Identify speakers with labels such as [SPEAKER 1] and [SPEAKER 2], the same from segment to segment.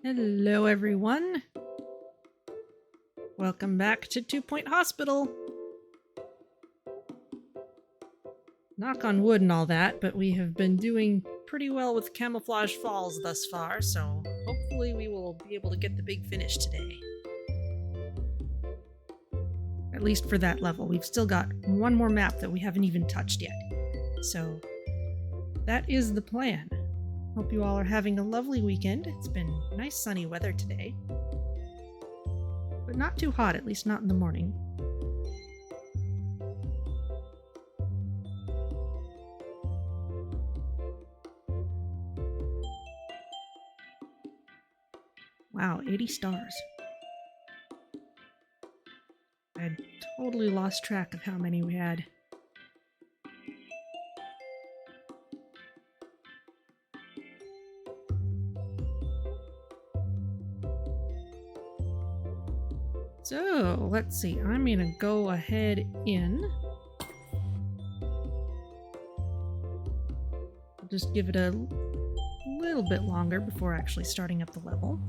[SPEAKER 1] Hello everyone! Welcome back to 2 Point Hospital! Knock on wood and all that, but we have been doing pretty well with Camouflage Falls thus far, so hopefully we will be able to get the big finish today. At least for that level. We've still got one more map that we haven't even touched yet. So that is the plan. Hope you all are having a lovely weekend. It's been nice sunny weather today. But not too hot, at least not in the morning. Wow, 80 stars. I had totally lost track of how many we had. So, let's see, I'm gonna go ahead in. I'll just give it a little bit longer before actually starting up the level.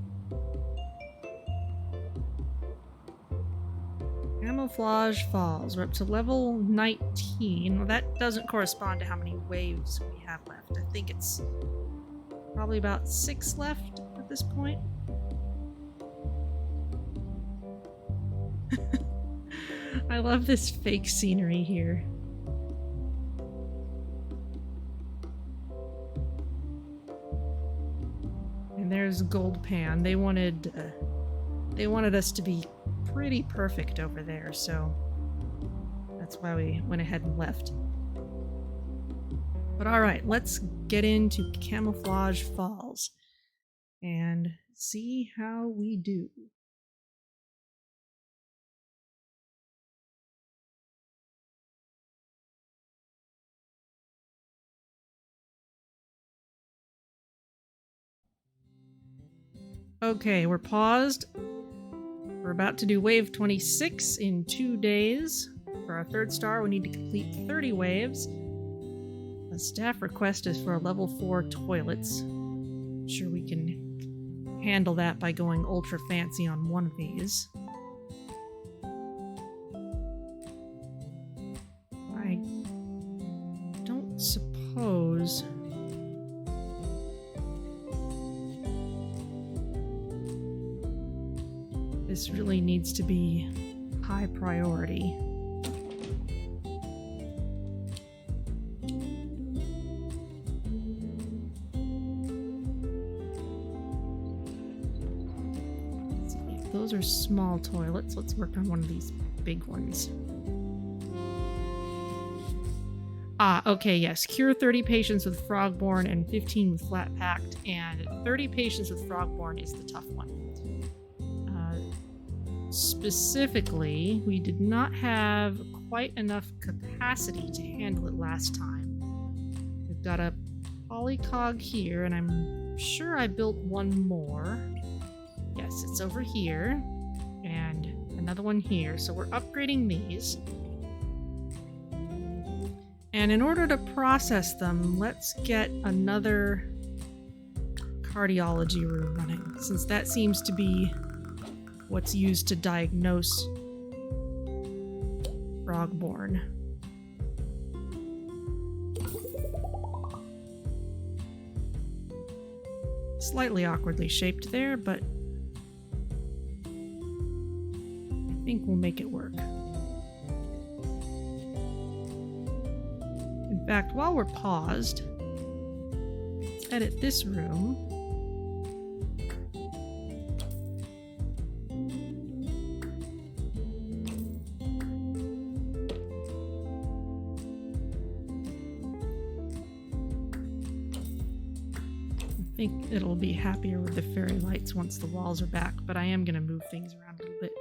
[SPEAKER 1] Camouflage Falls. We're up to level 19. Well, that doesn't correspond to how many waves we have left. I think it's probably about 6 left at this point. I love this fake scenery here. And there's Goldpan. They wanted us to be pretty perfect over there, so that's why we went ahead and left. But alright, let's get into Camouflage Falls and see how we do. Okay, we're paused. We're about to do wave 26 in 2 days. For our 3rd star, we need to complete 30 waves. The staff request is for a level 4 toilets. I'm sure we can handle that by going ultra fancy on one of these. I don't suppose... this really needs to be high priority. Let's see, those are small toilets. Let's work on one of these big ones. Ah, okay, yes. Cure 30 patients with Frogborne and 15 with Flat Packed, and 30 patients with Frogborne is the tough one. Specifically, we did not have quite enough capacity to handle it last time. We've got a polycog here, and I'm sure I built one more. Yes, it's over here, and another one here, so we're upgrading these. And in order to process them, let's get another cardiology room running, since that seems to be what's used to diagnose Frogborne. Slightly awkwardly shaped there, but I think we'll make it work. In fact, while we're paused, let's edit this room. I think it'll be happier with the fairy lights once the walls are back, but I am going to move things around a little bit.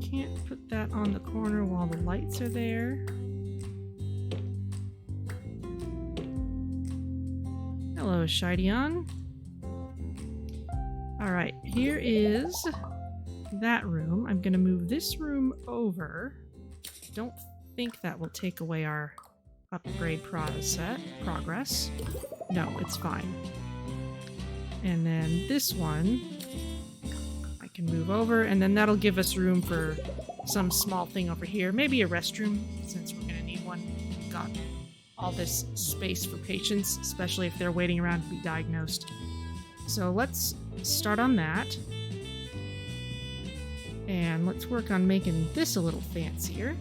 [SPEAKER 1] Can't put that on the corner while the lights are there. Hello, Hygiene. Alright, here is that room. I'm going to move this room over. Don't think that will take away our upgrade progress. No, it's fine. And then this one, I can move over, and then that'll give us room for some small thing over here. Maybe a restroom, since we're gonna need one. We've got all this space for patients, especially if they're waiting around to be diagnosed. So let's start on that. And let's work on making this a little fancier.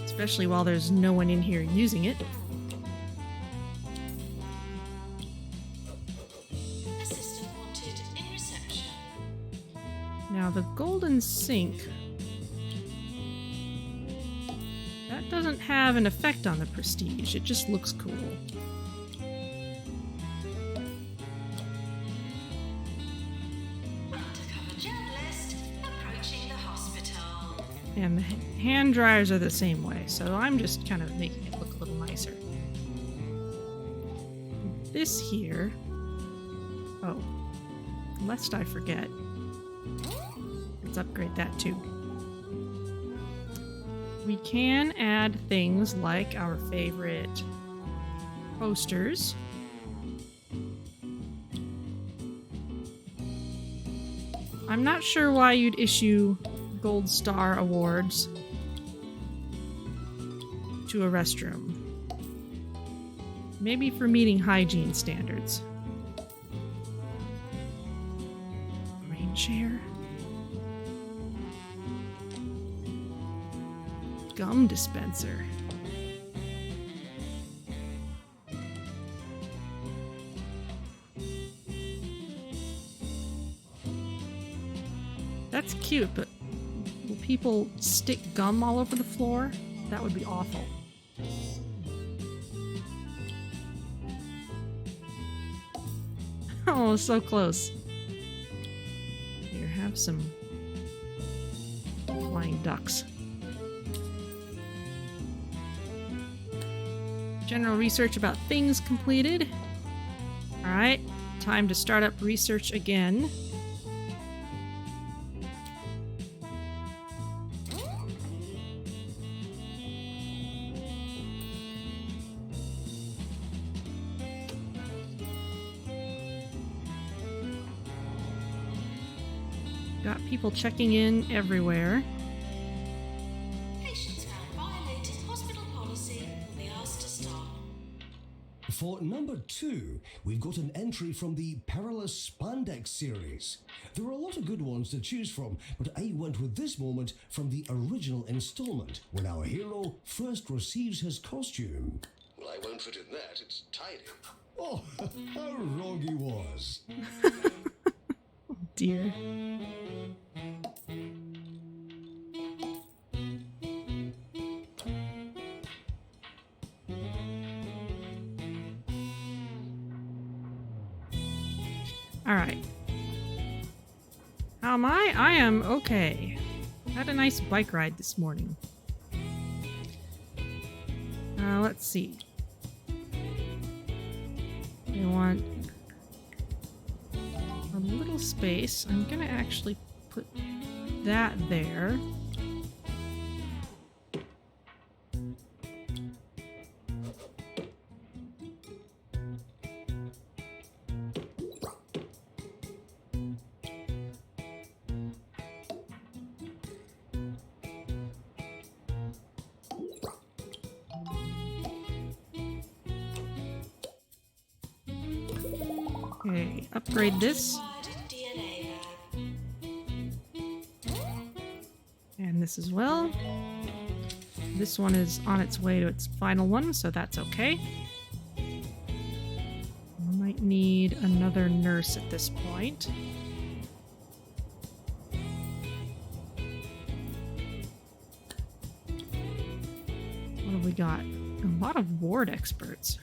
[SPEAKER 1] Especially while there's no one in here using it.
[SPEAKER 2] Assistant wanted in reception.
[SPEAKER 1] Now the golden sink, that doesn't have an effect on the prestige, it just looks cool.
[SPEAKER 2] Undercover journalist approaching the hospital.
[SPEAKER 1] And the hand dryers are the same way, so I'm just kind of making it look a little nicer. This here, oh, lest I forget, let's upgrade that too. We can add things like our favorite posters. I'm not sure why you'd issue gold star awards to a restroom. Maybe for meeting hygiene standards. Rain chair. Gum dispenser. That's cute, but will people stick gum all over the floor? That would be awful. Oh, so close. Here, have some flying ducks. General research about things completed. Alright, time to start up research again. Got people checking in everywhere.
[SPEAKER 2] Patients found violated hospital policy will be asked to stop.
[SPEAKER 3] For number 2, we've got an entry from the Perilous Spandex series. There are a lot of good ones to choose from, but I went with this moment from the original installment, when our hero first receives his costume.
[SPEAKER 4] Well, I won't fit in that. It's tidy.
[SPEAKER 3] Oh, how wrong he was.
[SPEAKER 1] Dear. Alright. How am I? I am okay. Had a nice bike ride this morning. Let's see. We want a little space. I'm gonna actually put that there. Okay, upgrade this.
[SPEAKER 2] DNA lab.
[SPEAKER 1] And this as well. This one is on its way to its final one, so that's okay. We might need another nurse at this point. What have we got? A lot of ward experts.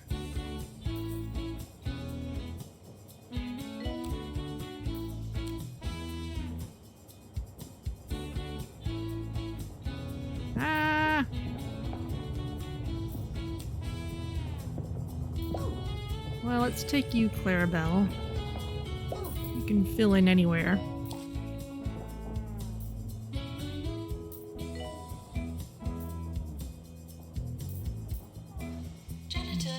[SPEAKER 1] Well, let's take you, Clarabelle. You can fill in anywhere.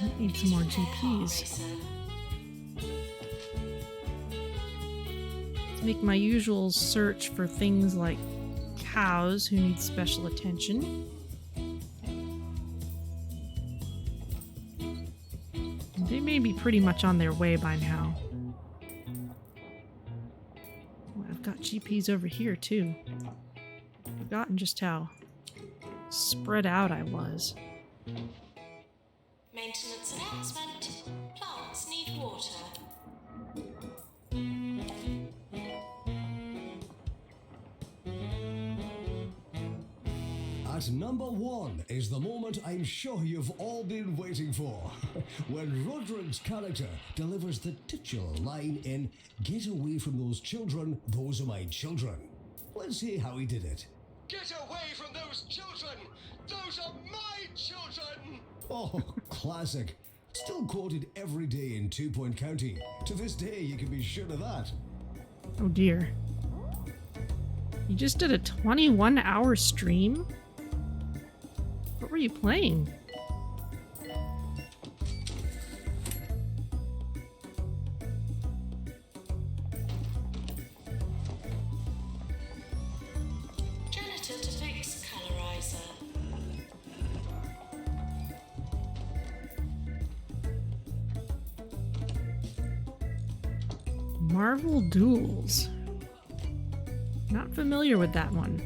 [SPEAKER 1] I need some more GPs. Let's make my usual search for things like cows who need special attention. They may be pretty much on their way by now. Oh, I've got GPs over here too. I've forgotten just how spread out I was.
[SPEAKER 2] Maintenance announcement. Plants need water.
[SPEAKER 3] At number 1 is the moment I'm sure you've all been waiting for. When Roderick's character delivers the titular line in "Get away from those children, those are my children." Let's see how he did it.
[SPEAKER 4] Get away from those children! Those are my children!
[SPEAKER 3] Oh, classic. Still quoted every day in 2 Point County. To this day, you can be sure of that.
[SPEAKER 1] Oh dear. You just did a 21-hour stream? What were you playing?
[SPEAKER 2] Janitor to fix colorizer.
[SPEAKER 1] Marvel Duels. Not familiar with that one.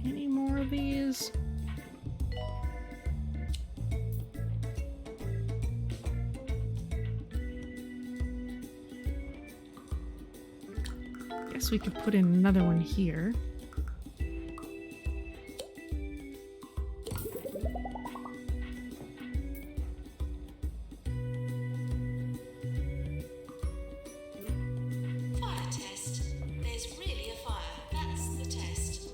[SPEAKER 1] Any more of these? Guess we could put in another one here.
[SPEAKER 2] Fire test. There's really a fire. That's the test.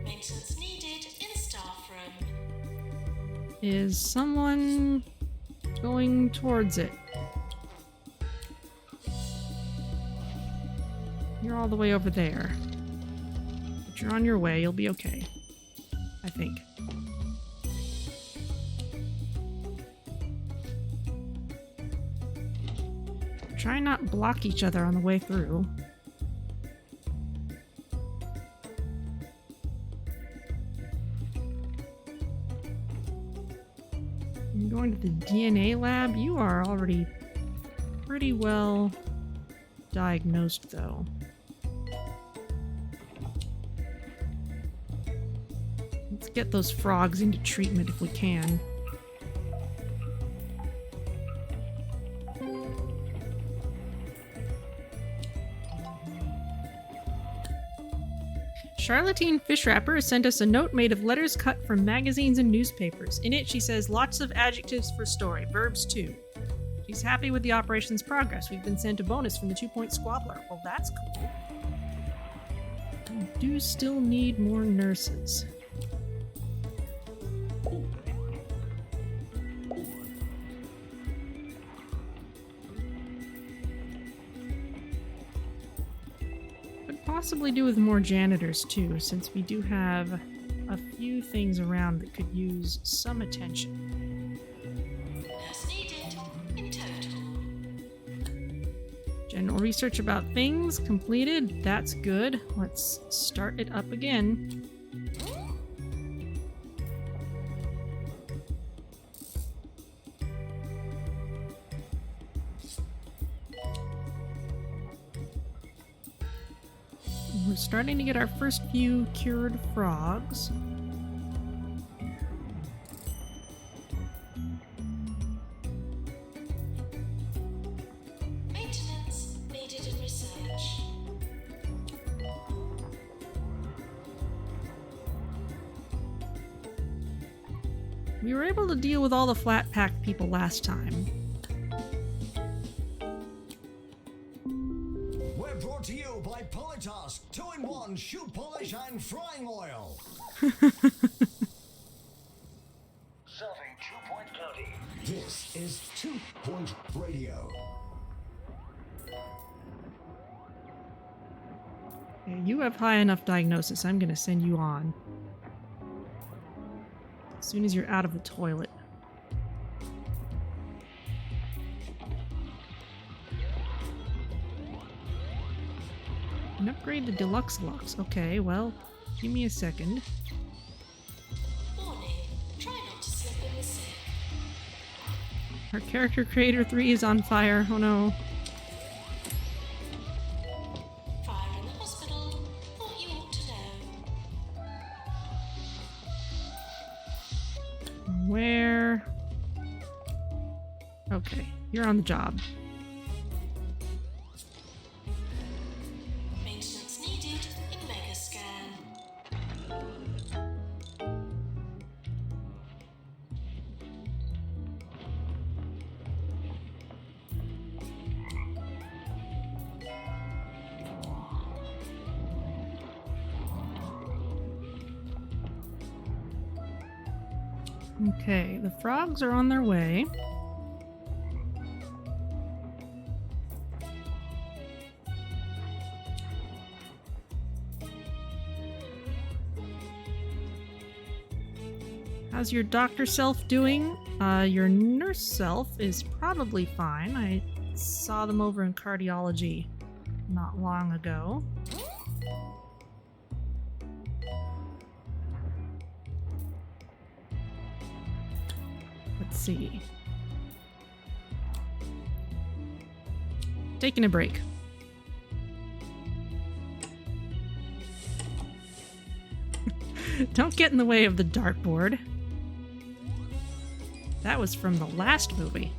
[SPEAKER 2] Maintenance needed in staff room.
[SPEAKER 1] Is someone going towards it? You're all the way over there. But you're on your way, you'll be okay. I think. Try not block each other on the way through. I'm going to the DNA lab. You are already pretty well diagnosed, though. Let's get those frogs into treatment if we can. Charlatine Fishwrapper has sent us a note made of letters cut from magazines and newspapers. In it, she says lots of adjectives for story, verbs too. She's happy with the operation's progress. We've been sent a bonus from the 2 Point Squabbler. Well, that's cool. We do still need more nurses. Possibly do with more janitors too, since we do have a few things around that could use some attention.
[SPEAKER 2] Nurse needed in total.
[SPEAKER 1] General research about things completed. That's good. Let's start it up again. We're starting to get our first few cured frogs.
[SPEAKER 2] Maintenance needed in research.
[SPEAKER 1] We were able to deal with all the flat pack people last time.
[SPEAKER 3] Well, We're brought to you by Politas 2-in-1 shoe polish and frying oil.
[SPEAKER 4] Serving 2-Point County.
[SPEAKER 3] This is 2 Point Radio.
[SPEAKER 1] Okay, you have high enough diagnosis. I'm going to send you on. As soon as you're out of the toilet. An upgrade to Deluxe Lux. Okay, well, give me a second.
[SPEAKER 2] Warning. Try not to slip in the sink.
[SPEAKER 1] Our character creator 3 is on fire. Oh no.
[SPEAKER 2] Fire in the hospital. Thought you ought to know.
[SPEAKER 1] Where? Okay, you're on the job.
[SPEAKER 2] Maintenance needed in Megascan.
[SPEAKER 1] Okay, the frogs are on their way. How's your doctor self doing? Your nurse self is probably fine. I saw them over in cardiology not long ago. Let's see. Taking a break. Don't get in the way of the dartboard. That was from the last movie.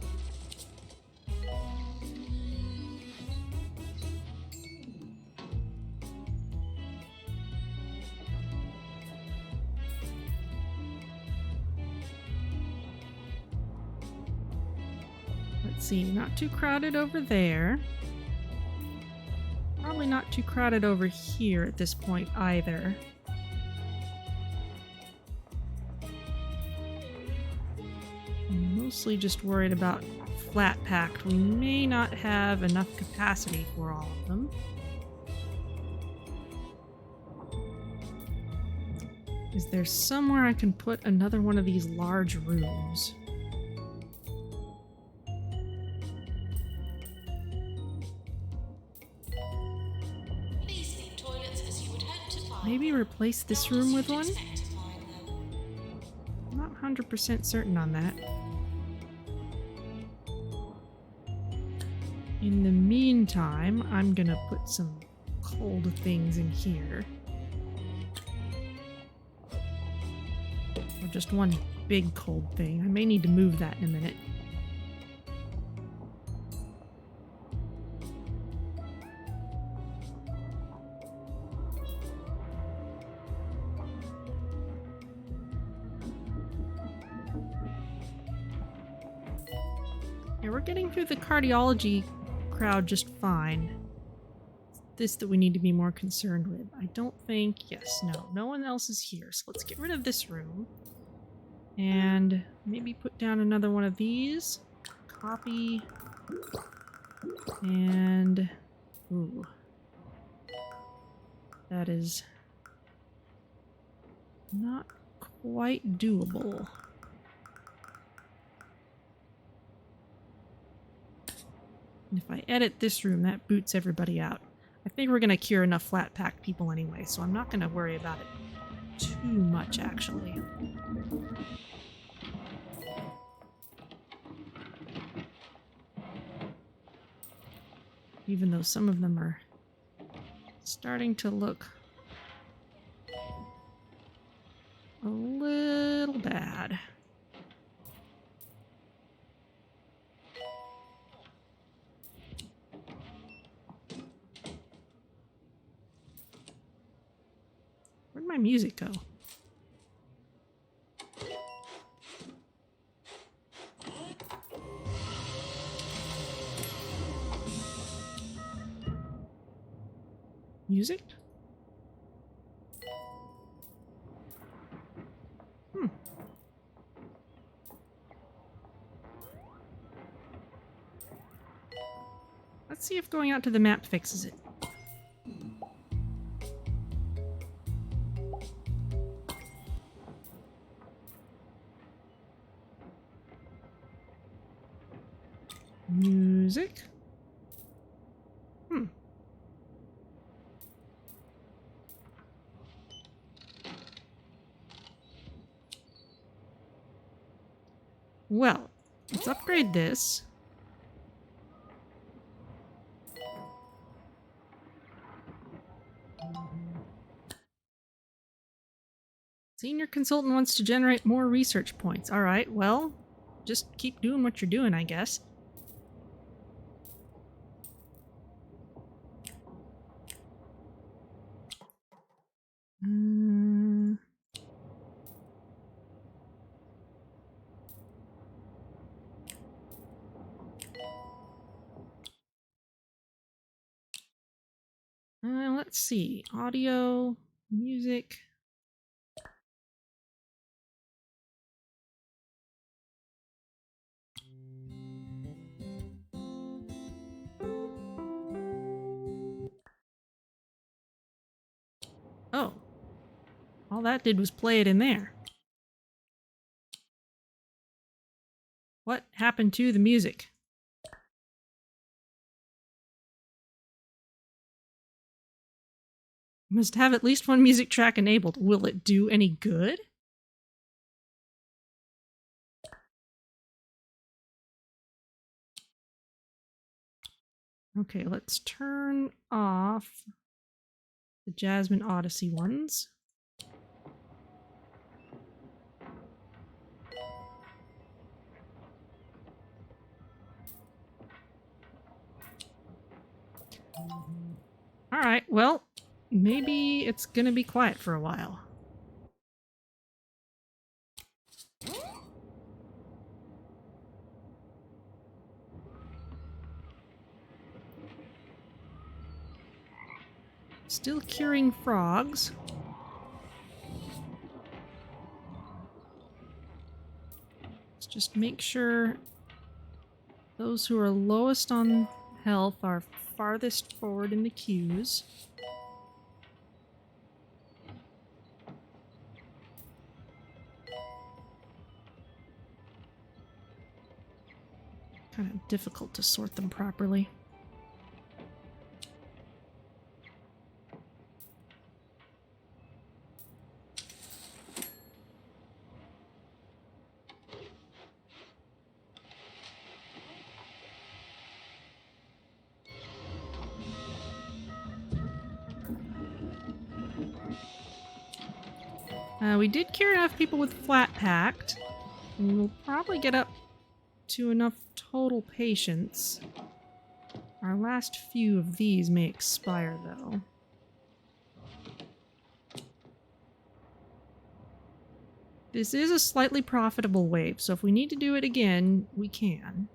[SPEAKER 1] Let's see, not too crowded over there. Probably not too crowded over here at this point either. I'm mostly just worried about flat packed. We may not have enough capacity for all of them. Is there somewhere I can put another one of these large rooms?
[SPEAKER 2] Please leave toilets as you would hope to find.
[SPEAKER 1] Maybe replace this room with one?
[SPEAKER 2] Expect to find them.
[SPEAKER 1] I'm not 100% certain on that. In the meantime, I'm gonna put some cold things in here. Or just one big cold thing. I may need to move that in a minute. Yeah, we're getting through the cardiology crowd just fine. It's this that we need to be more concerned with. I don't think... Yes, no one else is here. So let's get rid of this room. And maybe put down another one of these. Copy. And... Ooh. That is... not quite doable. And if I edit this room, that boots everybody out. I think we're going to cure enough flat-packed people anyway, so I'm not going to worry about it too much, actually. Even though some of them are starting to look a little bad. Where'd my music go? Music? Hmm. Let's see if going out to the map fixes it. Music? Hmm. Well, let's upgrade this. Senior consultant wants to generate more research points. All right, well, just keep doing what you're doing, I guess. Let's see. Audio, music. Oh. All that did was play it in there. What happened to the music? Must have at least one music track enabled. Will it do any good? Okay, let's turn off the Jasmine Odyssey ones. Alright, well, maybe it's gonna be quiet for a while. Still curing frogs. Let's just make sure those who are lowest on health are farthest forward in the queues. Kind of difficult to sort them properly. We did cure enough people with flat packed. And we'll probably get up to enough total patients. Our last few of these may expire, though. This is a slightly profitable wave, so if we need to do it again, we can.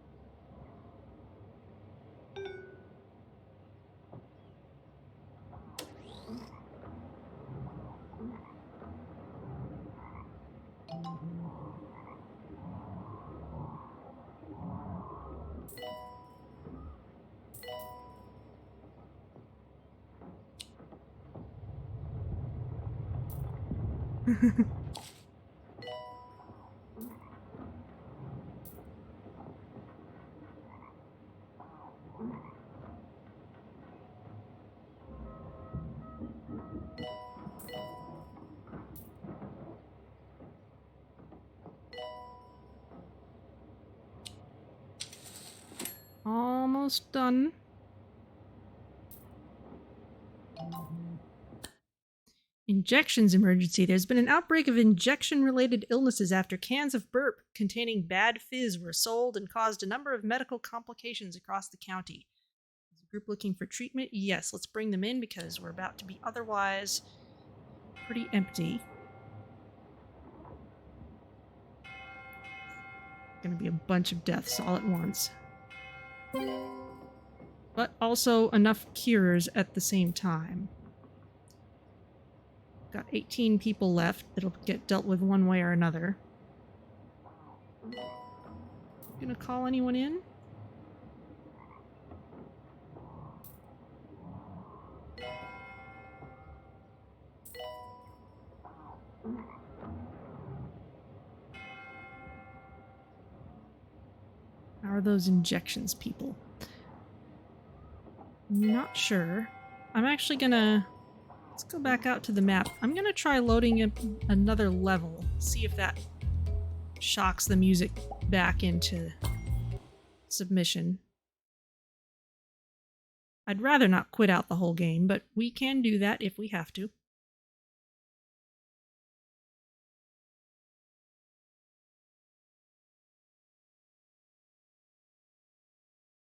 [SPEAKER 1] Almost done. Injections emergency. There's been an outbreak of injection-related illnesses after cans of burp containing bad fizz were sold and caused a number of medical complications across the county. Is the group looking for treatment? Yes, let's bring them in because we're about to be otherwise pretty empty. Gonna be a bunch of deaths all at once. But also enough cures at the same time. Got 18 people left that'll get dealt with one way or another. Gonna call anyone in? How are those injections people? Not sure. I'm actually gonna... Let's go back out to the map. I'm gonna try loading up another level. See if that shocks the music back into submission. I'd rather not quit out the whole game, but we can do that if we have to.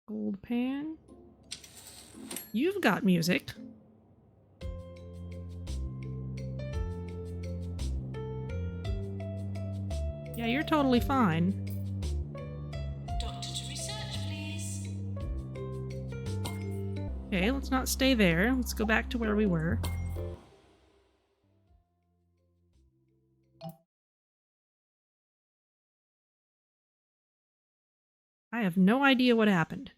[SPEAKER 1] Goldpan. You've got music. Yeah, you're totally fine.
[SPEAKER 2] Doctor to research, please.
[SPEAKER 1] Okay, let's not stay there. Let's go back to where we were. I have no idea what happened.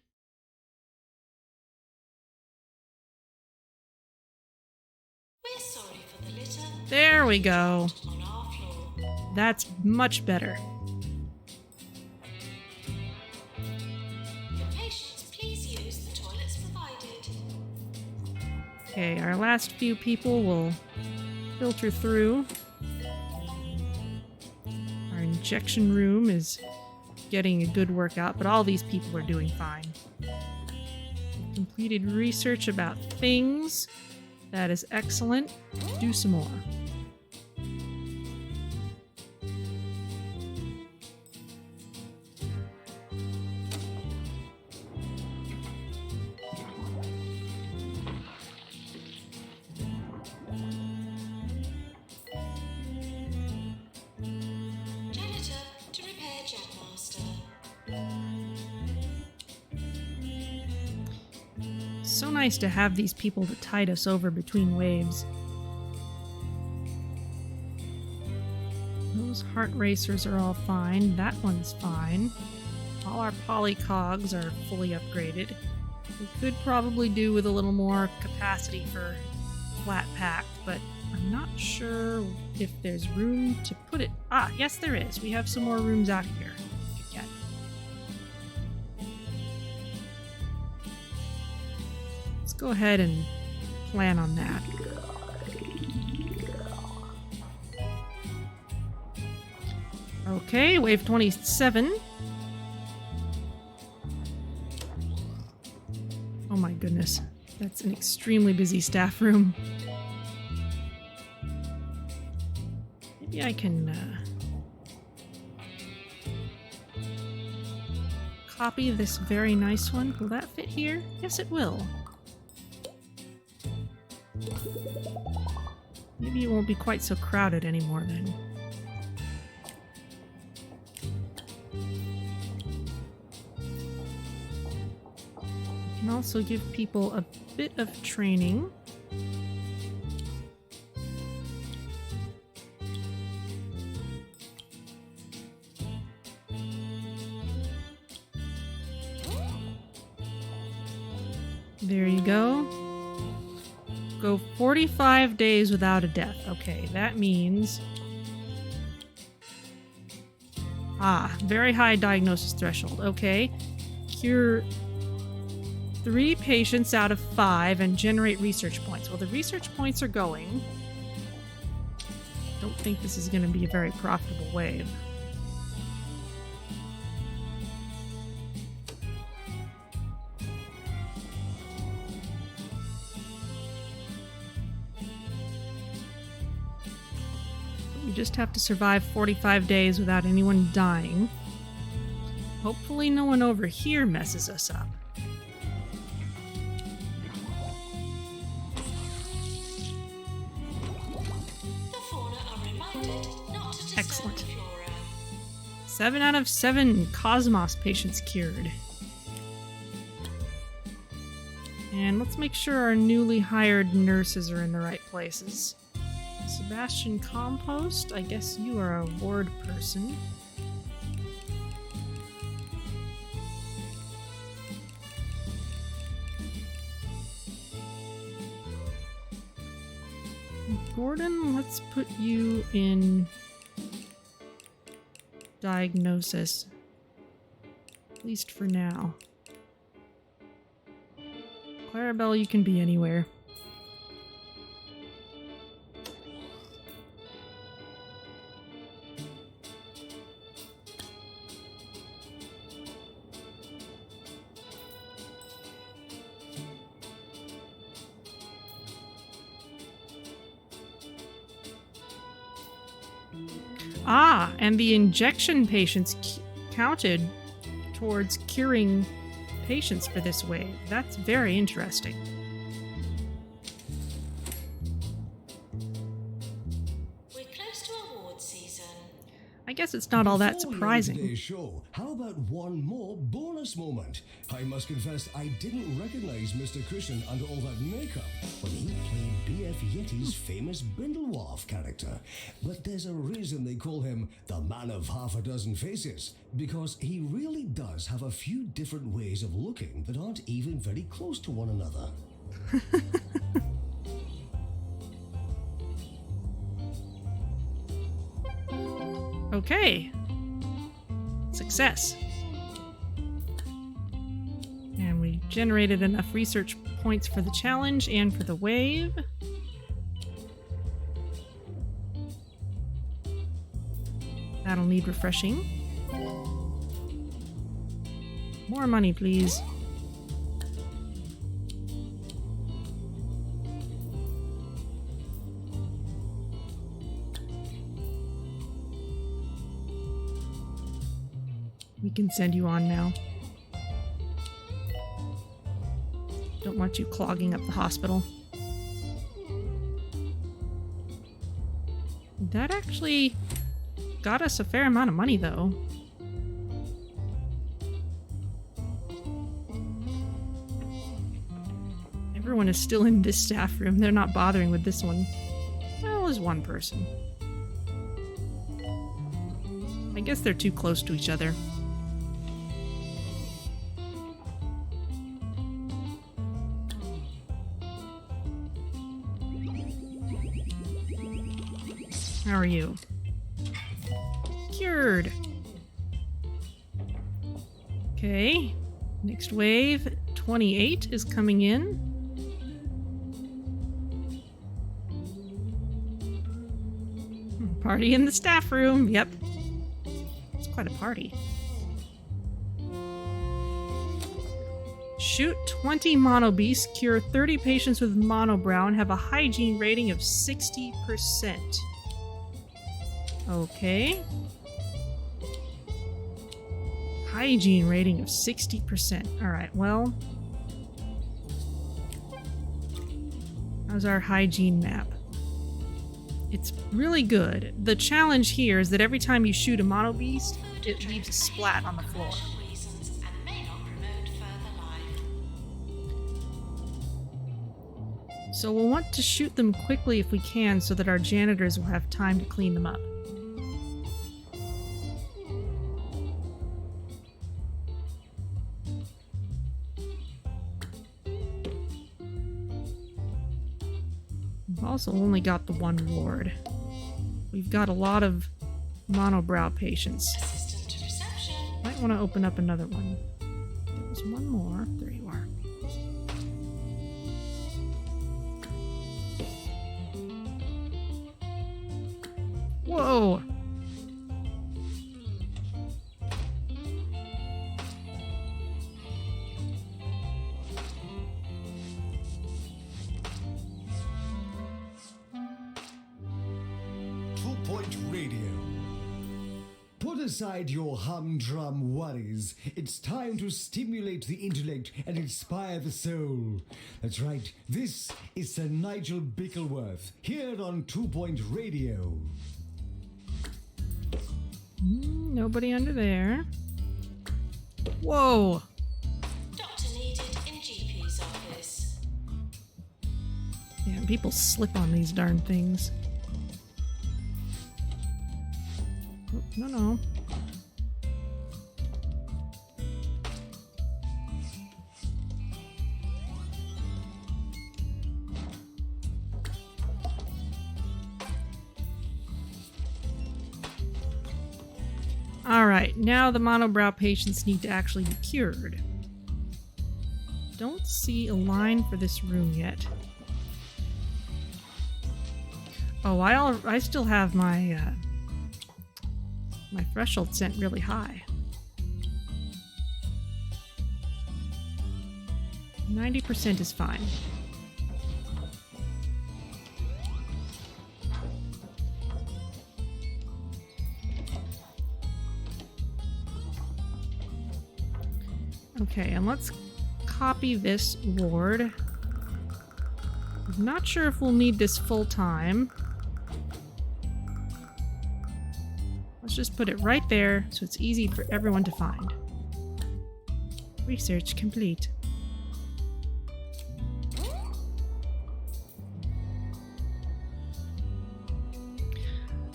[SPEAKER 2] We're sorry for the litter.
[SPEAKER 1] There we go.
[SPEAKER 2] On our floor.
[SPEAKER 1] That's much better.
[SPEAKER 2] Patients, please use the toilets provided.
[SPEAKER 1] Okay, our last few people will filter through. Our injection room is getting a good workout, but all these people are doing fine. Completed research about things. That is excellent. Do some more.
[SPEAKER 2] Janitor to repair Jetmaster.
[SPEAKER 1] So nice to have these people to tide us over between waves. Those heart racers are all fine. That one's fine. All our polycogs are fully upgraded. We could probably do with a little more capacity for flat pack, but I'm not sure if there's room to put it. Ah, yes there is. We have some more rooms out here. we could get. Let's go ahead and plan on that. Okay, wave 27. Oh my goodness. That's an extremely busy staff room. Maybe I can copy this very nice one. Will that fit here? Yes, it will. Maybe it won't be quite so crowded anymore then. Can also give people a bit of training. There you go. Go 45 days without a death. Okay, that means... Ah, very high diagnosis threshold. Okay. Cure 3 patients out of 5 and generate research points. Well, the research points are going. Don't think this is going to be a very profitable wave. We just have to survive 45 days without anyone dying. Hopefully no one over here messes us up.
[SPEAKER 2] The fauna are reminded not to disturb
[SPEAKER 1] Excellent.
[SPEAKER 2] the flora.
[SPEAKER 1] 7 out of 7 Cosmos patients cured. And let's make sure our newly hired nurses are in the right places. Sebastian Compost, I guess you are a ward person. Gordon, let's put you in diagnosis. At least for now. Clarabelle, you can be anywhere. Ah, and the injection patients counted towards curing patients for this wave. That's very interesting.
[SPEAKER 2] We're close to award season.
[SPEAKER 1] I guess it's not all that
[SPEAKER 3] Before we end
[SPEAKER 1] surprising.
[SPEAKER 3] today's show, how about one more bonus moment? I must confess, I didn't recognize Mr. Christian under all that makeup when he played B.F. Yeti's famous Bindlewarf character. But there's a reason they call him the man of half a dozen faces, because he really does have a few different ways of looking that aren't even very close to one another.
[SPEAKER 1] Okay. Success. And we generated enough research points for the challenge and for the wave. That'll need refreshing. More money, please. We can send you on now. Don't want you clogging up the hospital. That actually got us a fair amount of money, though. Everyone is still in this staff room. They're not bothering with this one. Well, there's one person. I guess they're too close to each other. How are you? Cured. Okay. Next wave, 28 is coming in. Party in the staff room. Yep. It's quite a party. Shoot 20 Monobeasts, cure 30 patients with Monobrow, and have a hygiene rating of 60%. Okay. Hygiene rating of 60%. Alright, well. How's our hygiene map? It's really good. The challenge here is that every time you shoot a Monobeast, it leaves a splat on the floor.
[SPEAKER 2] Reasons and may not promote further life.
[SPEAKER 1] So we'll want to shoot them quickly if we can so that our janitors will have time to clean them up. We've also only got the one ward. We've got a lot of Monobrow patients.
[SPEAKER 2] Assistant to reception.
[SPEAKER 1] Might want to open up another one. There's one more. There you are. Whoa!
[SPEAKER 3] Aside your humdrum worries, it's time to stimulate the intellect and inspire the soul. That's right, this is Sir Nigel Bickleworth, here on 2 Point Radio.
[SPEAKER 1] Nobody under there. Whoa!
[SPEAKER 2] Doctor needed in GP's office.
[SPEAKER 1] Yeah, people slip on these darn things. No, no. Alright, now the monobrow patients need to actually be cured. Don't see a line for this room yet. Oh, I still have my my threshold set really high. 90% is fine. Okay, and let's copy this ward. I'm not sure if we'll need this full time. Let's just put it right there so it's easy for everyone to find. Research complete.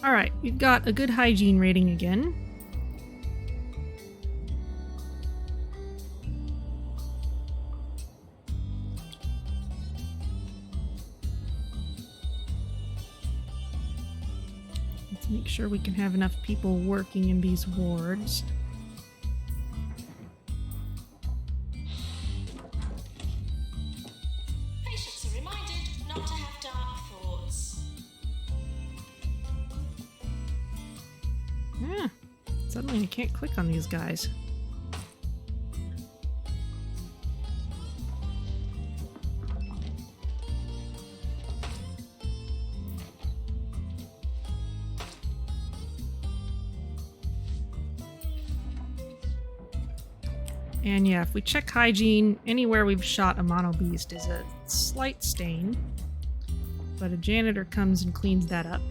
[SPEAKER 1] Alright, we've got a good hygiene rating again. Make sure we can have enough people working in these wards.
[SPEAKER 2] Patients are reminded not to have dark thoughts.
[SPEAKER 1] Yeah, suddenly I can't click on these guys. And yeah, if we check hygiene, anywhere we've shot a monobeast is a slight stain. But a janitor comes and cleans that up.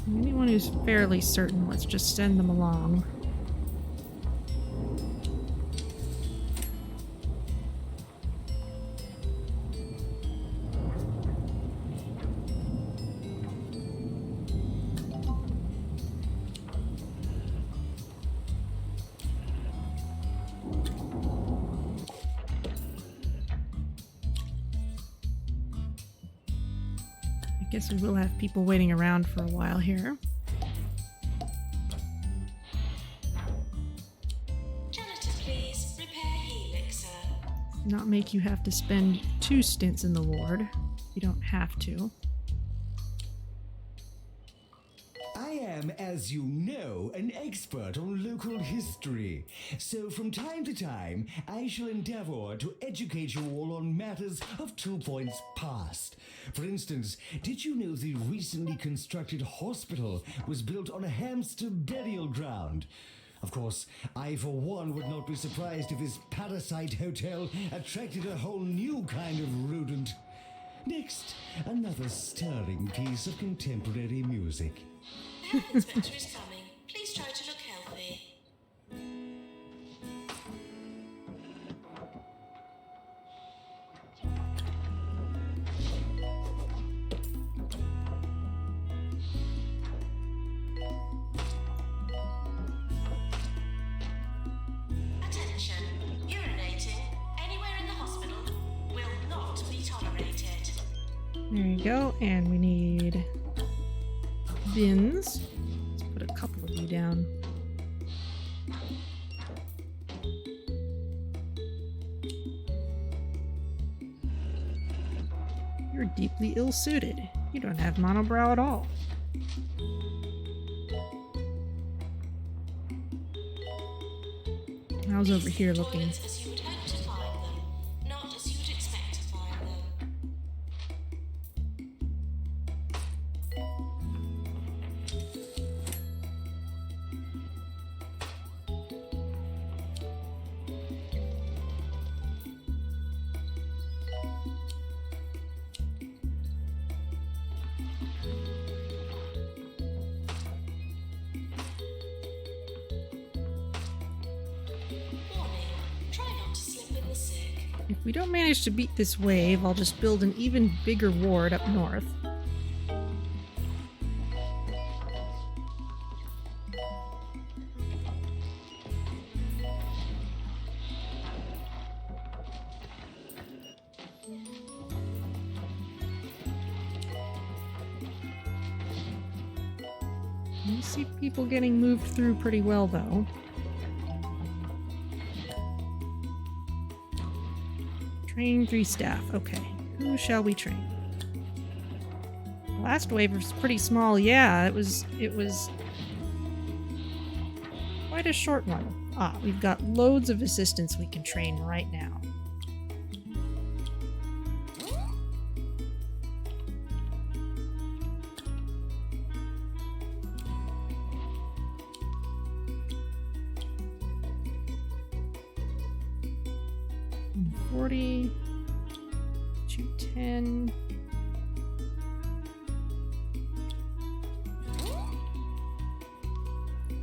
[SPEAKER 1] Anyone who's fairly certain, let's just send them along. I guess we will have people waiting around for a while here.
[SPEAKER 2] Janitor, please. Repair helix, sir.
[SPEAKER 1] Not make you have to spend 2 stints in the ward. You don't have to.
[SPEAKER 3] I am, as you know, an expert on local history. So from time to time, I shall endeavor to educate you all on matters of 2 points past. For instance, did you know the recently constructed hospital was built on a hamster burial ground? Of course, I for one would not be surprised if this parasite hotel attracted a whole new kind of rodent. Next, another stirring piece of contemporary music.
[SPEAKER 2] The health inspector is coming. Please try to look healthy. Attention. Urinating anywhere in the hospital will not be tolerated.
[SPEAKER 1] There you go, and we need bins. Let's put a couple of you down. You're deeply ill-suited. You don't have monobrow at all. How's over here looking?
[SPEAKER 2] Toilets as you would hope to find them, not as you would expect to find them.
[SPEAKER 1] If we don't manage to beat this wave, I'll just build an even bigger ward up north. I see people getting moved through pretty well, though. Train 3 staff. Okay. Who shall we train? The last wave was pretty small. Yeah, it was quite a short one. Ah, we've got loads of assistants we can train right now. $40, $210.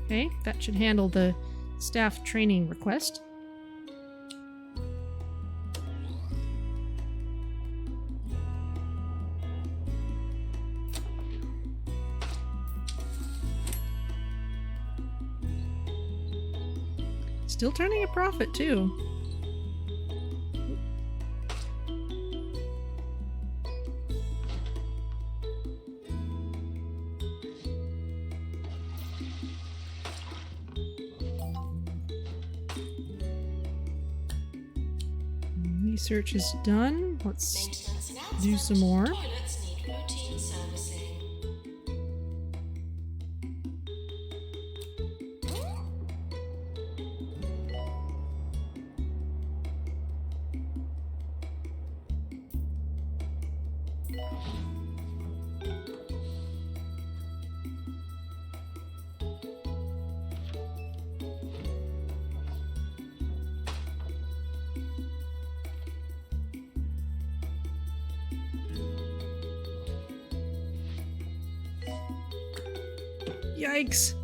[SPEAKER 1] Okay, that should handle the staff training request. Still turning a profit, too. Research is done. Let's do some more.
[SPEAKER 2] Toilets need routine servicing.
[SPEAKER 1] Yikes.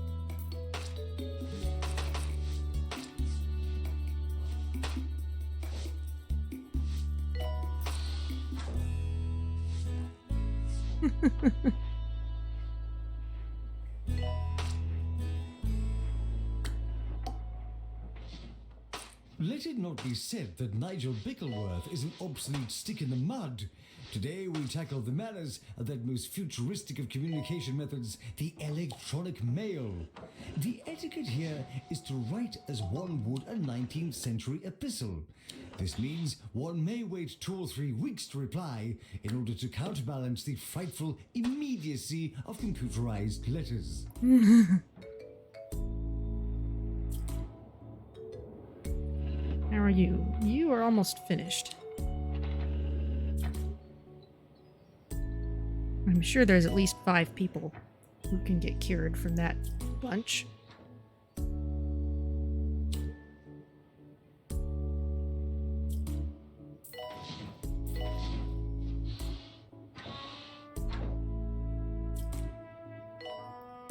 [SPEAKER 3] Let it not be said that Nigel Bickleworth is an obsolete stick in the mud. Today we tackle the manners of that most futuristic of communication methods, the electronic mail. The etiquette here is to write as one would a 19th century epistle. This means one may wait 2 or 3 weeks to reply in order to counterbalance the frightful immediacy of computerized letters.
[SPEAKER 1] How are you? You are almost finished. I'm sure there's at least 5 people who can get cured from that bunch.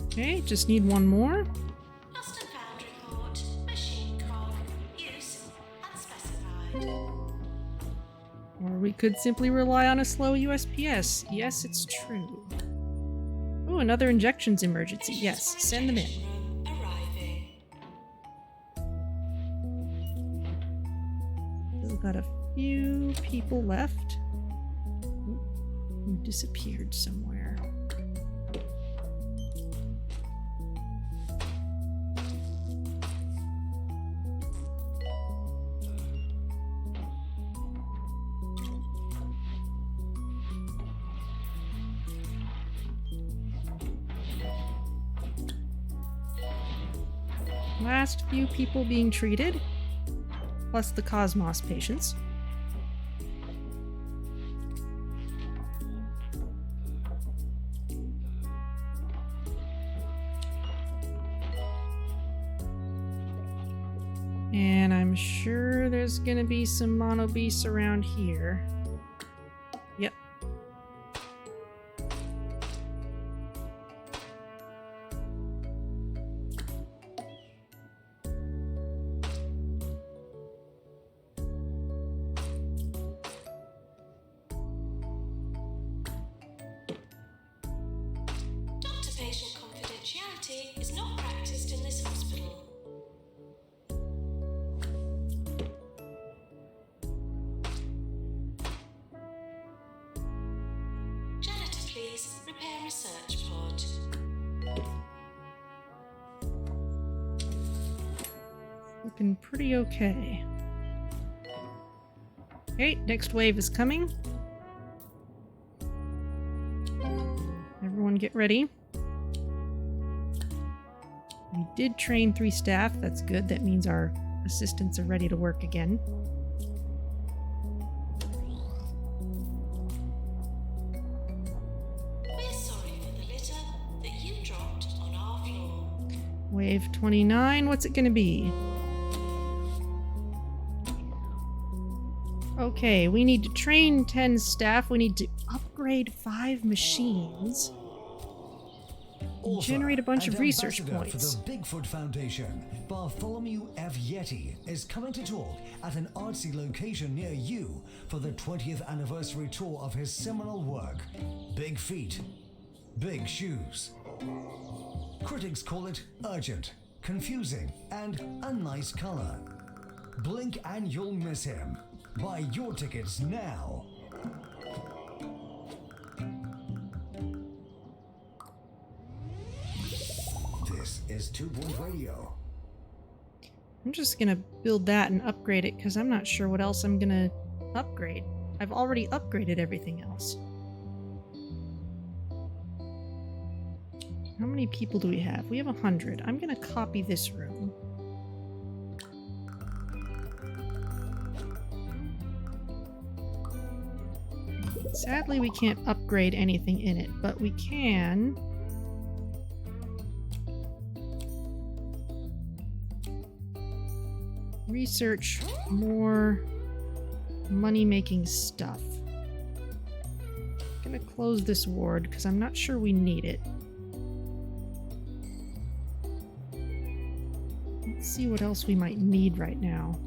[SPEAKER 1] Okay, just need one more.
[SPEAKER 2] Lost and found report. Machine cog. Use unspecified.
[SPEAKER 1] Or we could simply rely on a slow USPS. Yes, it's true. Oh, another injections emergency. Yes, send them in.
[SPEAKER 2] Arriving.
[SPEAKER 1] Still got a few people left. Who disappeared somewhere. Last few people being treated, plus the Cosmos patients. And I'm sure there's gonna be some Monobeasts around here. Yep.
[SPEAKER 2] Laboratories Repair Research Pod.
[SPEAKER 1] Looking pretty okay. Okay, next wave is coming. Everyone get ready. We did train 3 staff. That's good. That means our assistants are ready to work again.
[SPEAKER 2] We're sorry for the litter that you dropped on our floor.
[SPEAKER 1] Wave 29, what's it gonna be? Okay, we need to train 10 staff. We need to upgrade 5 machines.
[SPEAKER 3] Author
[SPEAKER 1] Generate a bunch
[SPEAKER 3] and
[SPEAKER 1] of research
[SPEAKER 3] ambassador
[SPEAKER 1] points.
[SPEAKER 3] for the Bigfoot Foundation, Bartholomew F. Yeti, is coming to talk at an artsy location near you for the 20th anniversary tour of his seminal work, Big Feet, Big Shoes. Critics call it urgent, confusing, and a nice color. Blink and you'll miss him. Buy your tickets now. This is 2 Point Radio.
[SPEAKER 1] I'm just gonna build that and upgrade it because I'm not sure what else I'm gonna upgrade. I've already upgraded everything else. How many people do we have? We have 100. I'm gonna copy this room. Sadly, we can't upgrade anything in it, but we can research more money-making stuff. I'm gonna close this ward because I'm not sure we need it. Let's see what else we might need right now.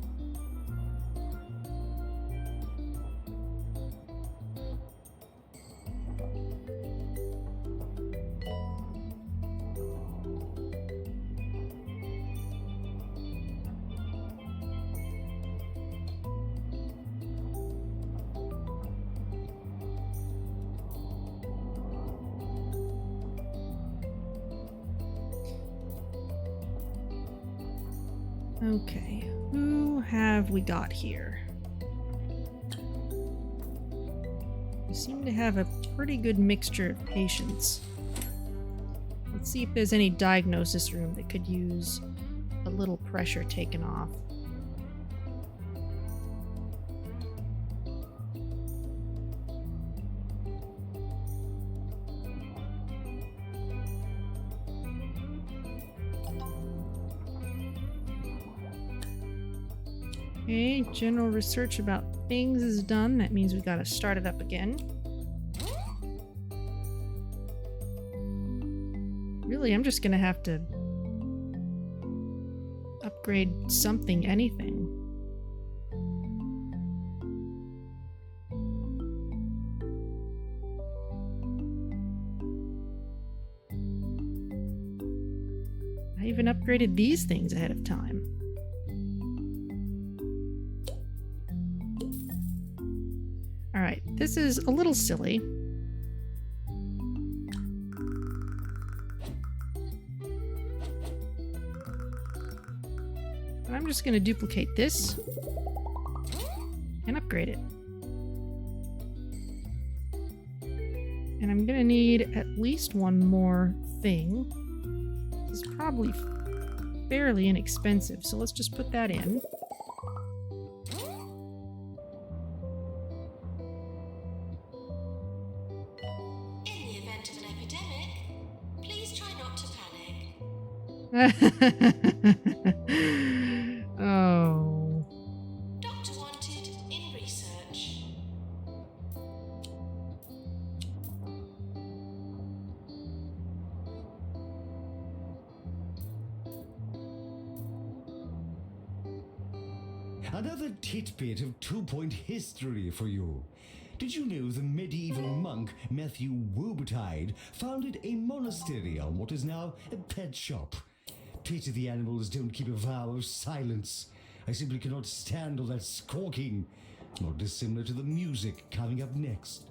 [SPEAKER 1] Okay, who have we got here? We seem to have a pretty good mixture of patients. Let's see if there's any diagnosis room that could use a little pressure taken off. Okay, general research about things is done. That means we gotta start it up again. Really, I'm just gonna have to upgrade something, anything. I even upgraded these things ahead of time. Alright, this is a little silly. But I'm just going to duplicate this and upgrade it. And I'm going to need at least one more thing. It's probably fairly inexpensive, so let's just put that in. Oh.
[SPEAKER 2] Doctor wanted in research.
[SPEAKER 3] Another tidbit of 2 Point history for you. Did you know the medieval monk Matthew Wobertide founded a monastery on what is now a pet shop? Pity the animals don't keep a vow of silence. I simply cannot stand all that squawking. Not dissimilar to the music coming up next.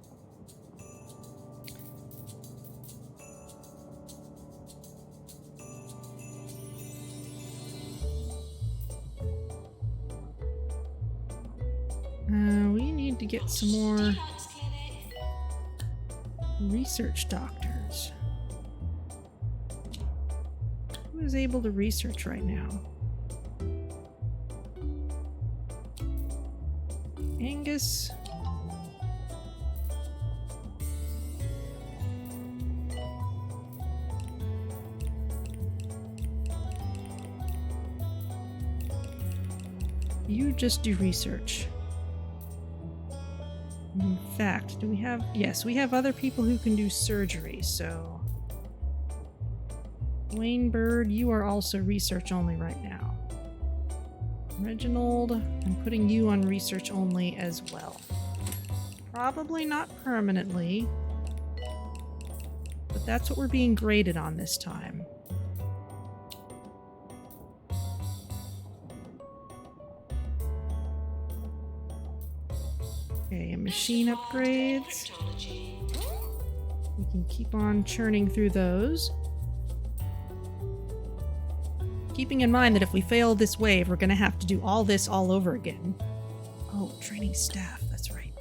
[SPEAKER 1] need to get some more
[SPEAKER 2] Detox clinic.
[SPEAKER 1] research doctors. Who is able to research right now? Angus. You just do research. In fact, do we have... Yes, we have other people who can do surgery, so... Wayne Bird, you are also research only right now. Reginald, I'm putting you on research only as well. Probably not permanently, but that's what we're being graded on this time. Okay, and machine upgrades. We can keep on churning through those. Keeping in mind that if we fail this wave, we're going to have to do all this all over again. Oh, training staff, that's right.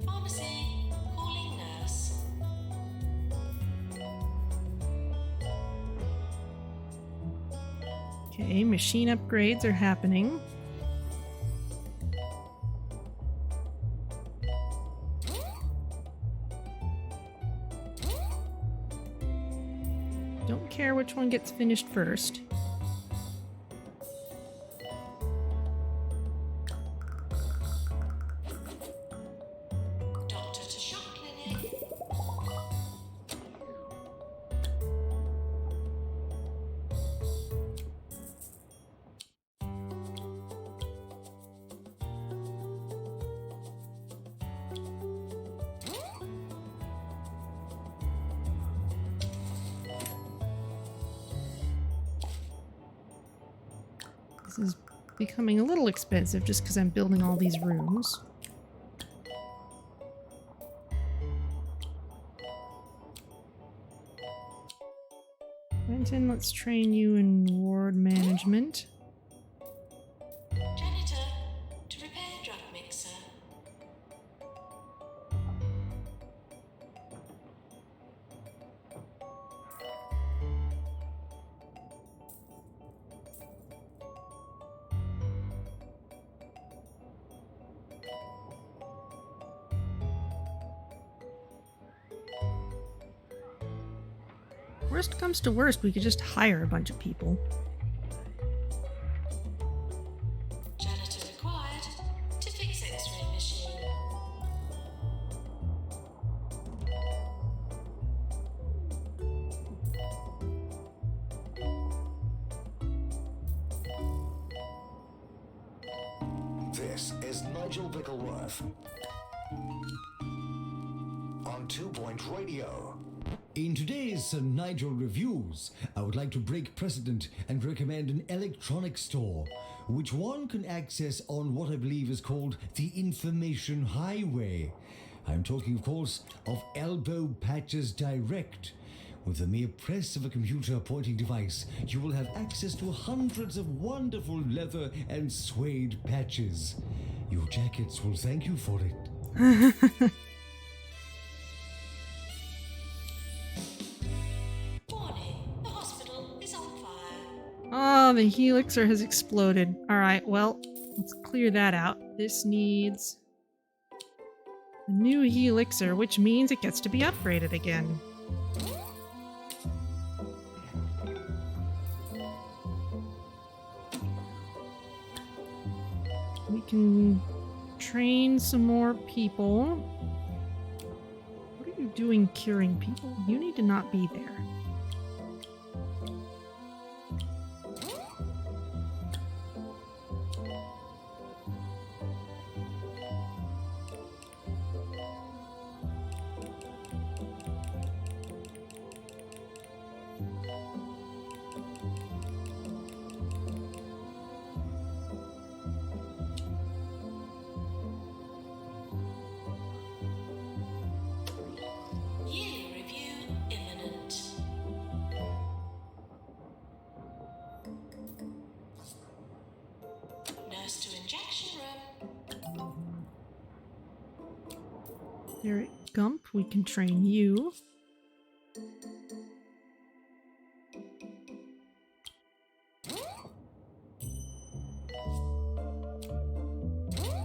[SPEAKER 2] Pharmacy. Calling nurse.
[SPEAKER 1] Okay, machine upgrades are happening. Don't care which one gets finished first.
[SPEAKER 2] Doctor to shop clinic.
[SPEAKER 1] This is becoming a little expensive just because I'm building all these rooms. Quentin, let's train you in ward management.
[SPEAKER 2] Janitor to repair drug mixer.
[SPEAKER 1] Worst comes to worst, we could just hire a bunch of people.
[SPEAKER 2] Janitor required to fix X-ray machine.
[SPEAKER 3] This is Nigel Bickleworth on 2 Point Radio. In today's Sir Nigel Reviews, I would like to break precedent and recommend an electronic store, which one can access on what I believe is called the Information Highway. I'm talking, of course, of Elbow Patches Direct. With the mere press of a computer pointing device, you will have access to hundreds of wonderful leather and suede patches. Your jackets will thank you for it.
[SPEAKER 2] Warning, the hospital is on fire.
[SPEAKER 1] Oh, the helixer has exploded. Alright, well, let's clear that out. This needs a new helixer, which means it gets to be upgraded again. We can train some more people. What are you doing curing people? You need to not be there. Eric Gump, we can train you.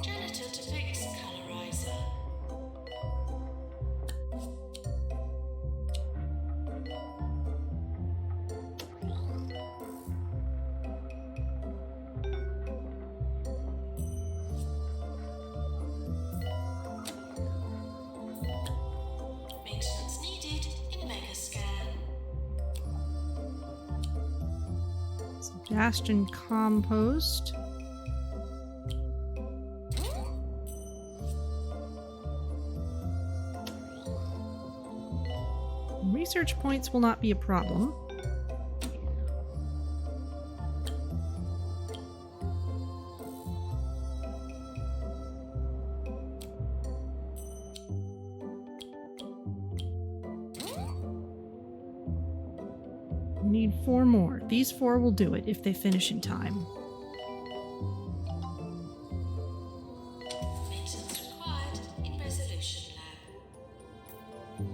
[SPEAKER 2] Janitor to fix colorizer. Maintenance needed in Megascan.
[SPEAKER 1] Sebastian Compost. Research points will not be a problem. We need 4 more. These 4 will do it if they finish in time.
[SPEAKER 2] Maintenance required in Resolution Lab.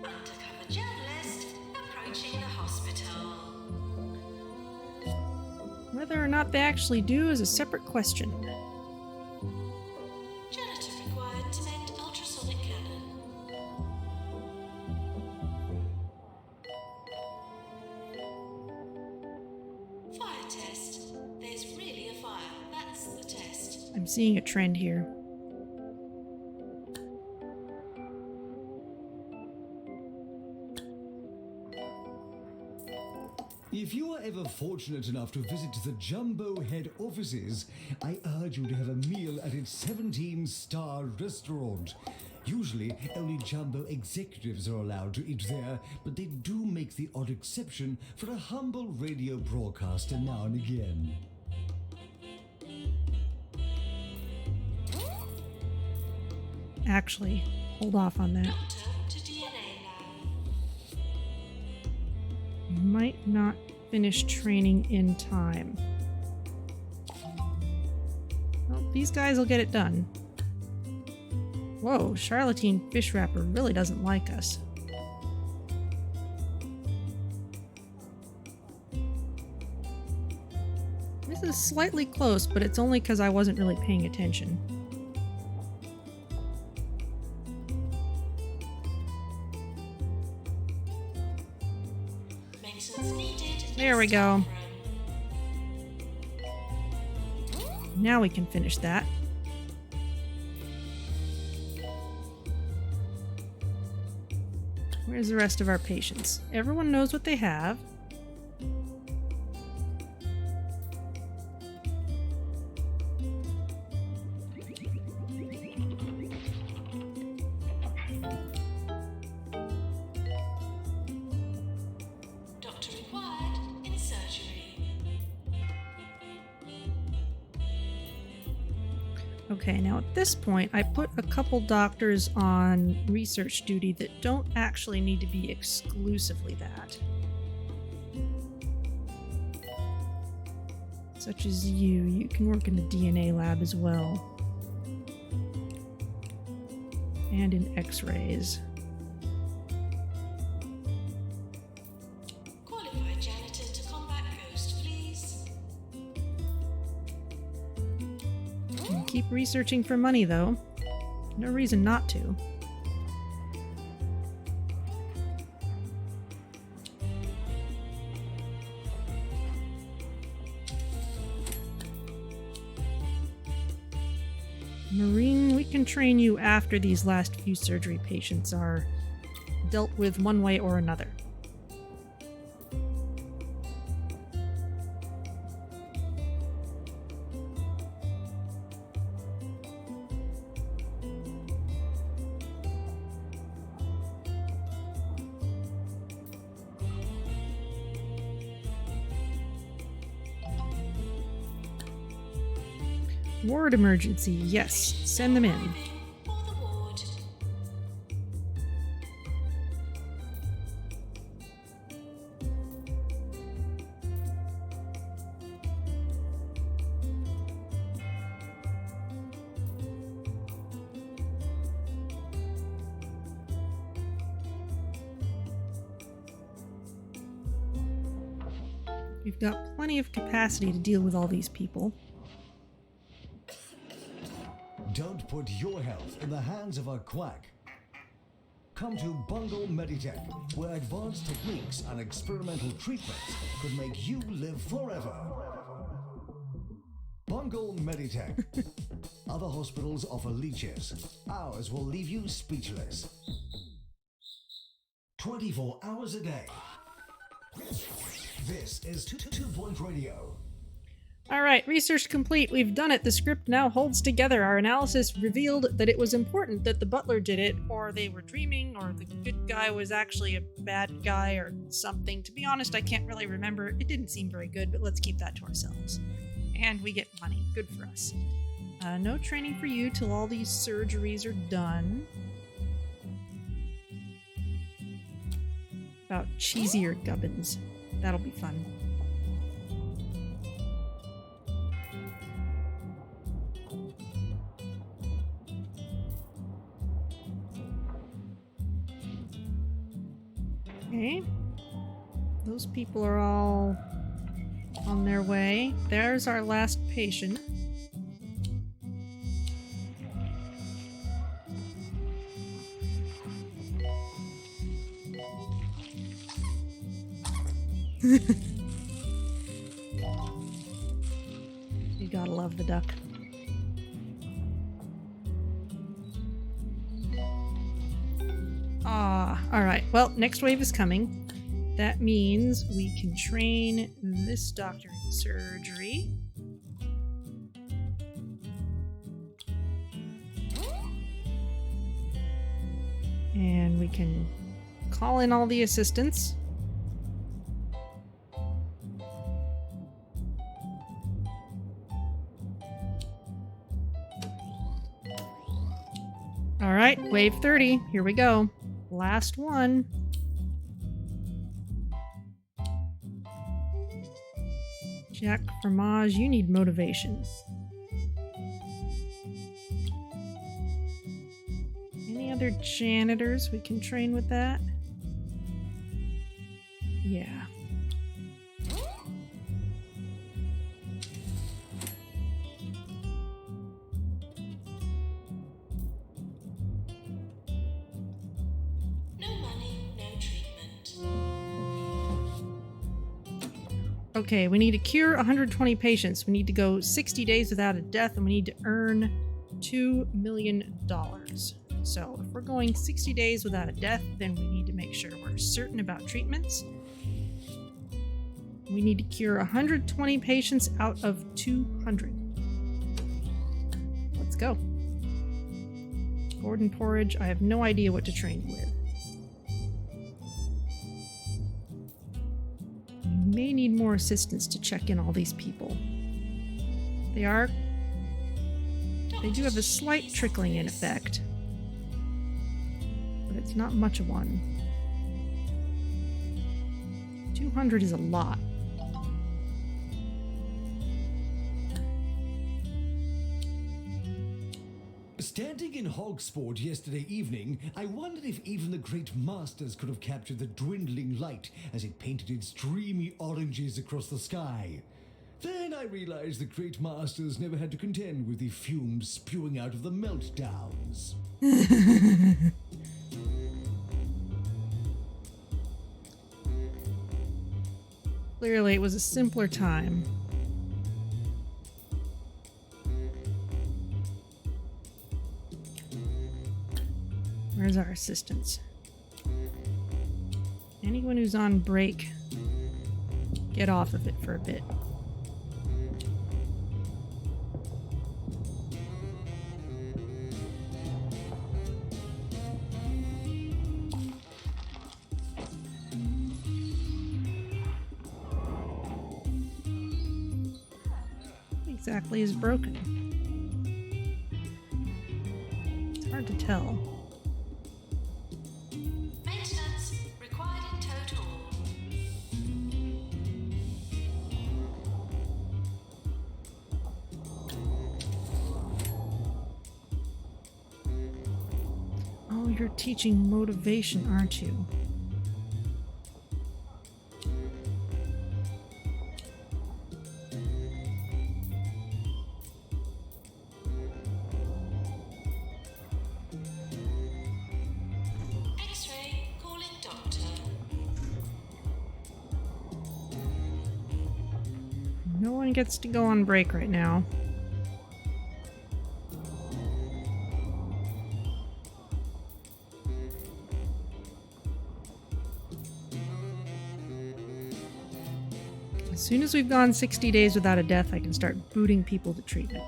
[SPEAKER 2] Undercover journalist approaching the hospital.
[SPEAKER 1] Whether or not they actually do is a separate question.
[SPEAKER 2] Janitor required to mend ultrasonic cannon. Fire test. There's really a fire. That's the test.
[SPEAKER 1] I'm seeing a trend here.
[SPEAKER 3] If you are ever fortunate enough to visit the Jumbo head offices, I urge you to have a meal at its 17-star restaurant. Usually, only Jumbo executives are allowed to eat there, but they do make the odd exception for a humble radio broadcaster now and again.
[SPEAKER 1] Actually, hold off on that.
[SPEAKER 2] Doctor to DNA lab.
[SPEAKER 1] You might not finish training in time. Well, these guys will get it done. Whoa, Charlatine Fish Wrapper really doesn't like us. This is slightly close, but it's only because I wasn't really paying attention.
[SPEAKER 2] Maintenance needed.
[SPEAKER 1] There we go. Now we can finish that. Where's the rest of our patients? Everyone knows what they have.
[SPEAKER 2] Doctor required in surgery.
[SPEAKER 1] Okay, now at this point, I put a couple doctors on research duty that don't actually need to be exclusively that. Such as you. You can work in the DNA lab as well. And in X-rays.
[SPEAKER 2] Qualified janitor to combat ghost, please.
[SPEAKER 1] And keep researching for money, though. No reason not to. Marine, we can train you after these last few surgery patients are dealt with one way or another. Ward emergency, yes, send them in.
[SPEAKER 2] For the ward.
[SPEAKER 1] We've got plenty of capacity to deal with all these people.
[SPEAKER 3] Don't put your health in the hands of a quack. Come to Bungle Meditech, where advanced techniques and experimental treatments could make you live forever. Bungle Meditech. Other hospitals offer leeches. Ours will leave you speechless. 24 hours a day. This is 2 Point Radio.
[SPEAKER 1] Alright, research complete. We've done it. The script now holds together. Our analysis revealed that it was important that the butler did it, or they were dreaming, or the good guy was actually a bad guy, or something. To be honest, I can't really remember. It didn't seem very good, but let's keep that to ourselves. And we get money. Good for us. No training for you till all these surgeries are done. About cheesier gubbins. That'll be fun. Okay. Those people are all on their way. There's our last patient. You gotta love the duck. Alright. Well, next wave is coming. That means we can train this doctor in surgery. And we can call in all the assistants. Alright, wave 30. Here we go. Last one. Jack Fromage, you need motivation. Any other janitors we can train with that? Yeah. Okay, we need to cure 120 patients. We need to go 60 days without a death, and we need to earn $2 million. So if we're going 60 days without a death, then we need to make sure we're certain about treatments. We need to cure 120 patients out of 200. Let's go. Gordon Porridge, I have no idea what to train with. May need more assistance to check in all these people. They do have a slight trickling in effect, but it's not much of one. 200 is a lot.
[SPEAKER 3] Standing in Hogsport yesterday evening, I wondered if even the great masters could have captured the dwindling light as it painted its dreamy oranges across the sky. Then I realized the great masters never had to contend with the fumes spewing out of the meltdowns.
[SPEAKER 1] Clearly, it was a simpler time. Where's our assistants? Anyone who's on break, get off of it for a bit. Exactly is broken. It's hard to tell.
[SPEAKER 2] Maintenance required in total.
[SPEAKER 1] Oh, you're teaching motivation, aren't you? No one gets to go on break right now. As soon as we've gone 60 days without a death, I can start booting people to treatment.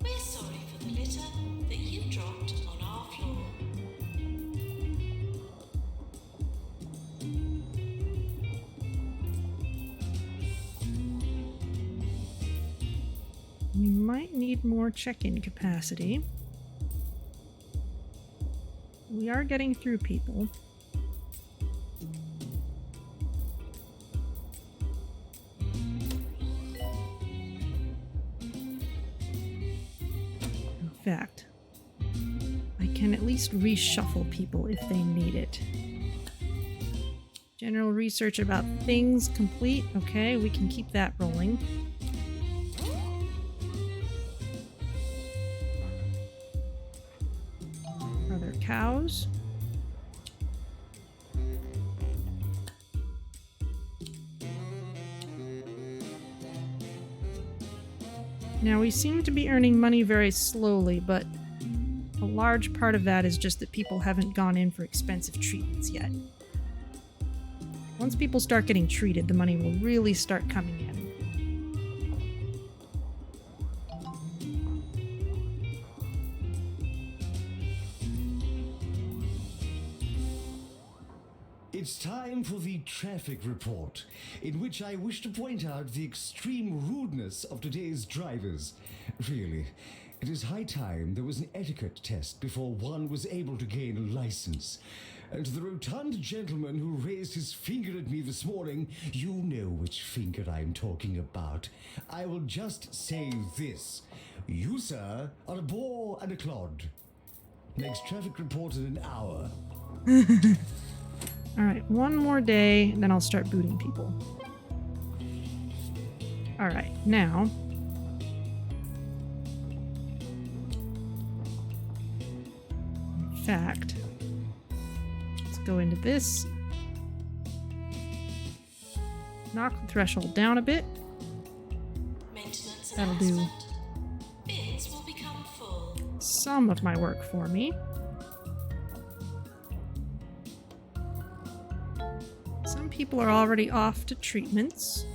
[SPEAKER 2] We're sorry for the litter that you dropped on our floor.
[SPEAKER 1] We might need more check-in capacity. We are getting through people. In fact, I can at least reshuffle people if they need it. General research about things complete. Okay, we can keep that rolling. Are there cows? Now, we seem to be earning money very slowly, but a large part of that is just that people haven't gone in for expensive treatments yet. Once people start getting treated, the money will really start coming in.
[SPEAKER 3] It's time for the traffic report, in which I wish to point out the extreme rudeness of today's drivers. Really, it is high time there was an etiquette test before one was able to gain a license. And to the rotund gentleman who raised his finger at me this morning, you know which finger I'm talking about. I will just say this. You, sir, are a bore and a clod. Next traffic report in an hour.
[SPEAKER 1] Alright, one more day, and then I'll start booting people. Alright, now... in fact, let's go into this. Knock the threshold down a bit.
[SPEAKER 2] Maintenance
[SPEAKER 1] That'll do
[SPEAKER 2] announcement. Bids will become full.
[SPEAKER 1] some of my work for me. Some people are already off to treatments.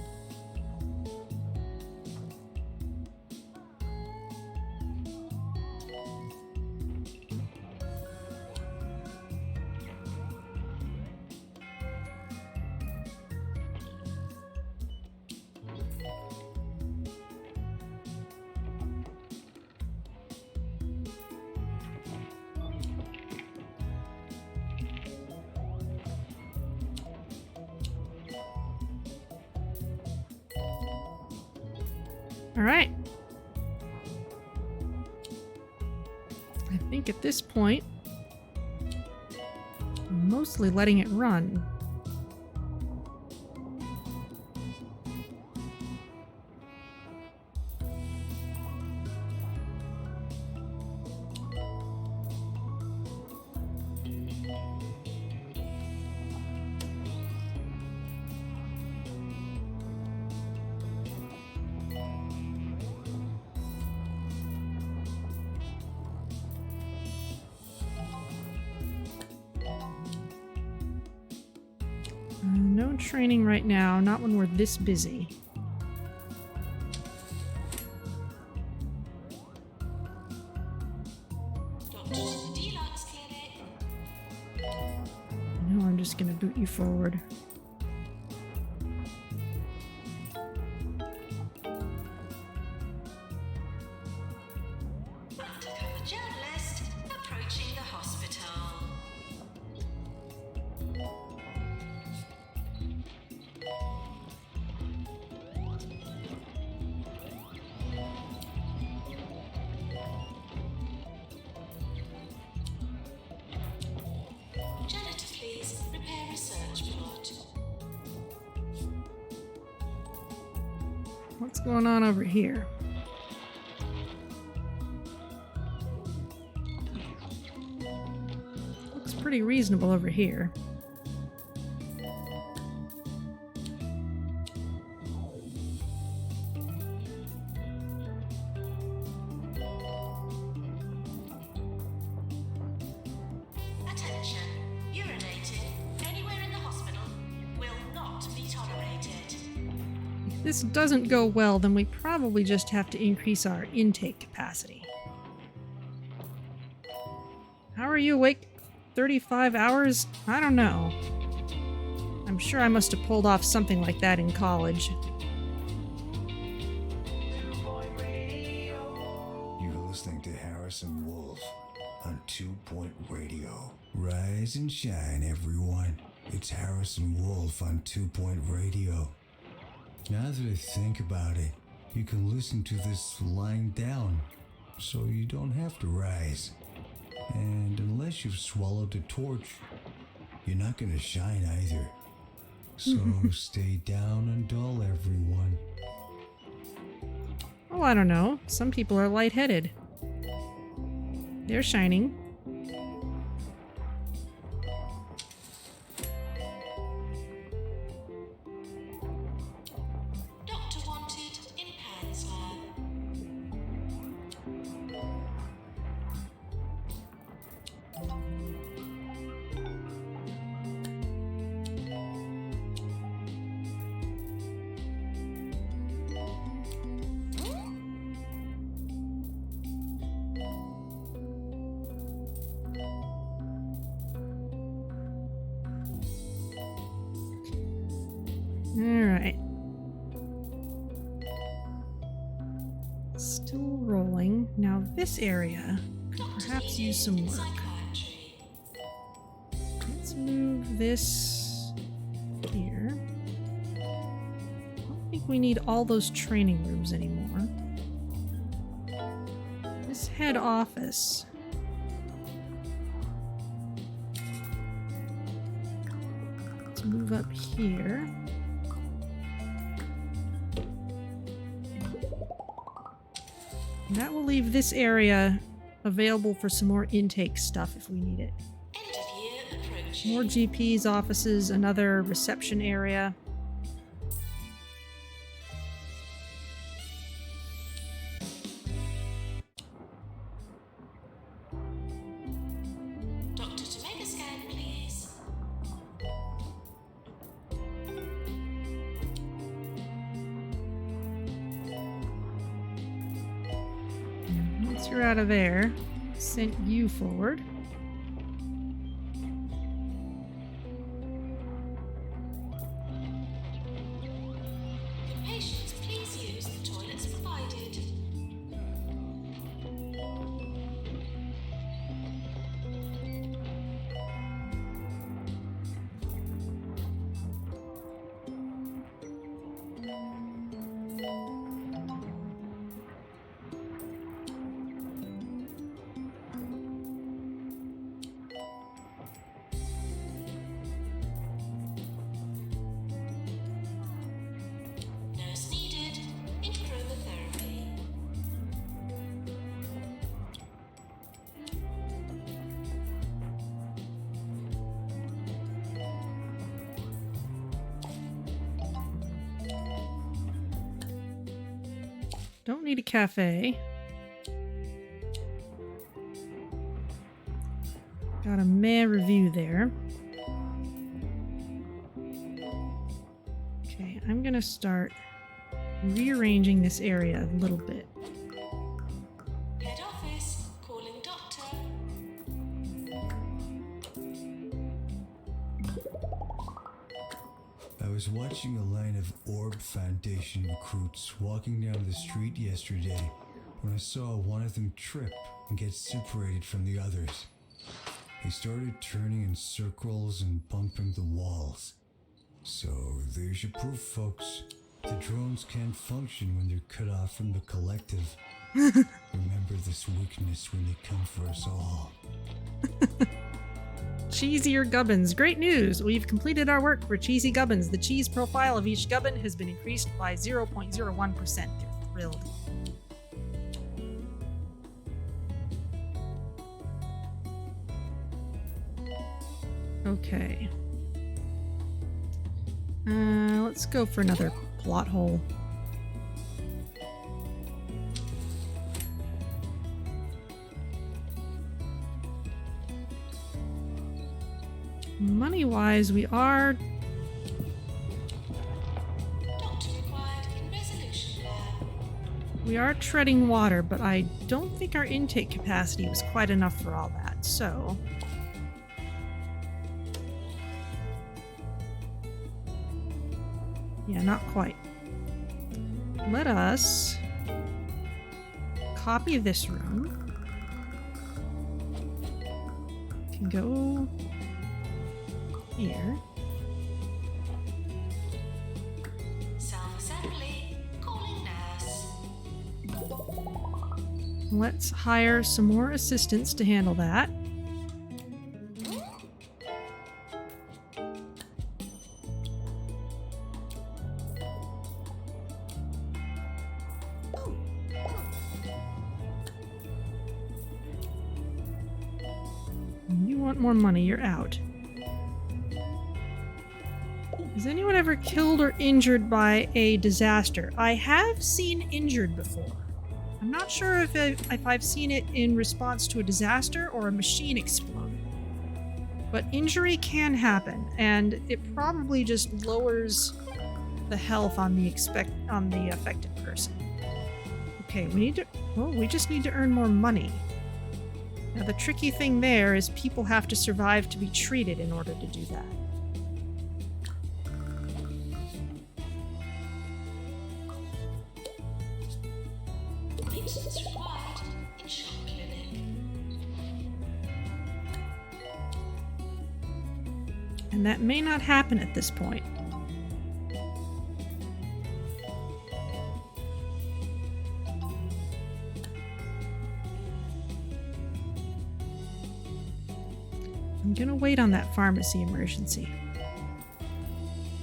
[SPEAKER 1] Alright. I think at this point, I'm mostly letting it run. No training right now, not when we're this busy.
[SPEAKER 2] Doctor to the Deluxe Clinic.
[SPEAKER 1] No, I'm just gonna boot you forward.
[SPEAKER 2] Undercover journalist approaching the hospital. Janitor, please prepare a search plot.
[SPEAKER 1] What's going on over here? Looks pretty reasonable over here. this doesn't go well, then we probably just have to increase our intake capacity. How are you awake 35 hours? I don't know. I'm sure I must have pulled off something like that in college.
[SPEAKER 3] You're listening to Harrison Wolf on 2 Point Radio. Rise and shine, everyone. It's Harrison Wolf on 2 Point Radio. Now that I think about it, you can listen to this lying down, so you don't have to rise. And unless you've swallowed the torch, you're not gonna shine either. So stay down and dull, everyone.
[SPEAKER 1] Oh, I don't know. Some people are lightheaded. They're shining.
[SPEAKER 2] Doctor wanted in Pan's lab.
[SPEAKER 1] Alright. Still rolling. Now this area could perhaps use some work.
[SPEAKER 2] Psychiatry.
[SPEAKER 1] Let's move this here. I don't think we need all those training rooms anymore. This head office. Let's move up here. And that will leave this area available for some more intake stuff if we need it.
[SPEAKER 2] End of year approaching.
[SPEAKER 1] More GPs, offices, another reception area.
[SPEAKER 2] Doctor to make a scan, please.
[SPEAKER 1] Once you're out of there, sent you forward.
[SPEAKER 2] Patients, please use the toilets provided. Nurse needed in chromotherapy.
[SPEAKER 1] Don't need a cafe. Got a meh review there. Okay, I'm gonna start rearranging this area a little bit.
[SPEAKER 2] Head office calling doctor.
[SPEAKER 3] I was watching a line of Orb Foundation recruits walking down the street yesterday when I saw one of them trip and get separated from the others. They started turning in circles and bumping the walls. So there's your proof, folks. The drones can't function when they're cut off from the collective. Remember this weakness when they come for us all.
[SPEAKER 1] Cheesier gubbins. Great news! We've completed our work for cheesy gubbins. The cheese profile of each gubbin has been increased by 0.01%. They're thrilled. Okay. Let's go for another plot hole. Money-wise, we are...
[SPEAKER 2] Doctor required
[SPEAKER 1] We are treading water, but I don't think our intake capacity was quite enough for all that, so... Yeah, not quite. Let us copy this room. Can go here.
[SPEAKER 2] Self-assembly. Calling nurse.
[SPEAKER 1] Let's hire some more assistants to handle that. You want more money, you're out. Has anyone ever killed or injured by a disaster? I have seen injured before. I'm not sure if I've seen it in response to a disaster or a machine exploding. But injury can happen, and it probably just lowers the health on the affected person. Okay, we just need to earn more money. Now the tricky thing there is people have to survive to be treated in order to do that.
[SPEAKER 2] Maintenance required in shock clinic.
[SPEAKER 1] And that may not happen at this point. I'm gonna wait on that pharmacy emergency.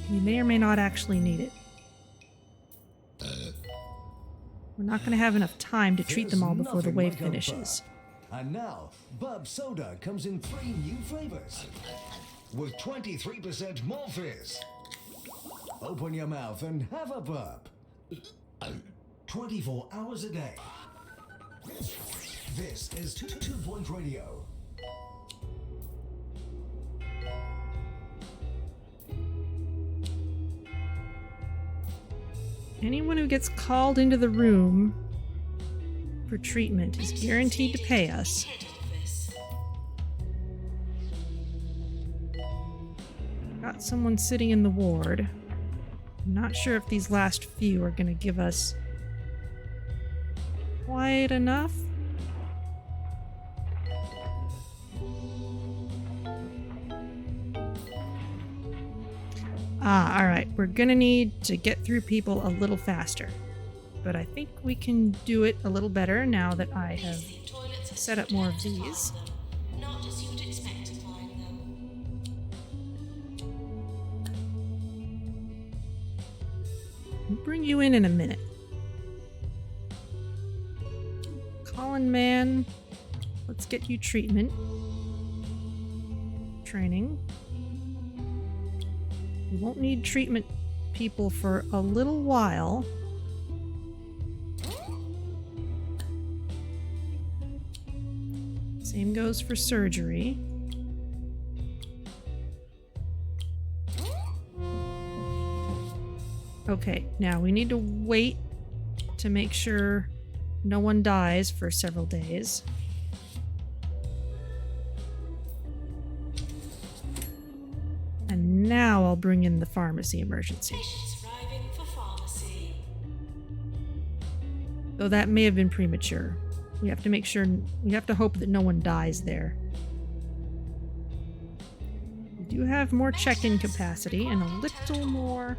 [SPEAKER 1] We may or may not actually need it. We're not gonna have enough time to treat them all
[SPEAKER 3] There's
[SPEAKER 1] before the
[SPEAKER 3] nothing
[SPEAKER 1] wave
[SPEAKER 3] like a
[SPEAKER 1] finishes.
[SPEAKER 3] burp. And now, Burp Soda comes in 3 new flavors. With 23% more fizz. Open your mouth and have a burp. 24 hours a day. This is 2 Point Radio.
[SPEAKER 1] Anyone who gets called into the room for treatment is guaranteed to pay us.
[SPEAKER 2] Head office.
[SPEAKER 1] Got someone sitting in the ward. I'm not sure if these last few are going to give us quite enough. Alright, we're gonna need to get through people a little faster. But I think we can do it a little better now that I have
[SPEAKER 2] These toilets are
[SPEAKER 1] set up more of
[SPEAKER 2] split to
[SPEAKER 1] these.
[SPEAKER 2] find them, not as you'd expect to find them.
[SPEAKER 1] I'll bring you in a minute. Colin Man, let's get you treatment. Training. We won't need treatment people for a little while. Same goes for surgery. Okay, now we need to wait to make sure no one dies for several days. And now I'll bring in the pharmacy emergency.
[SPEAKER 2] Patients arriving for pharmacy.
[SPEAKER 1] Though that may have been premature. We have to make sure, we have to hope that no one dies there. We do have more check-in capacity and a little more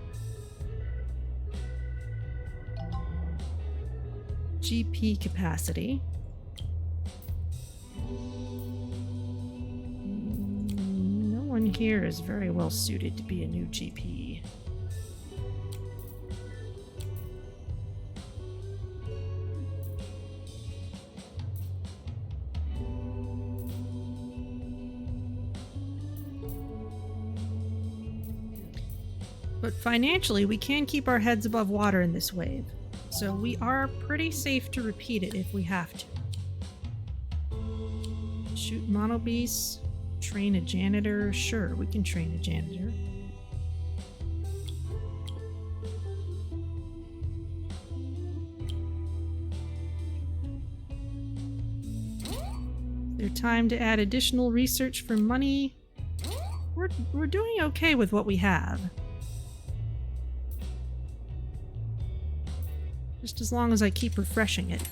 [SPEAKER 1] GP capacity. No one here is very well suited to be a new GP. But financially, we can keep our heads above water in this wave. So we are pretty safe to repeat it if we have to. Shoot Monobeasts, train a janitor. Sure, we can train a janitor. Their time to add additional research for money. We're doing okay with what we have. Just as long as I keep refreshing it.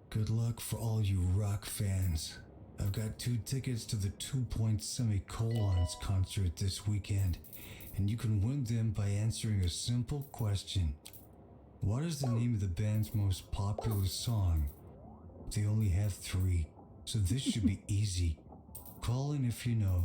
[SPEAKER 3] Good luck for all you rock fans. I've got 2 tickets to the 2 Point Semicolons concert this weekend, and you can win them by answering a simple question. What is the name of the band's most popular song? They only have 3, so this should be easy. Call in if you know.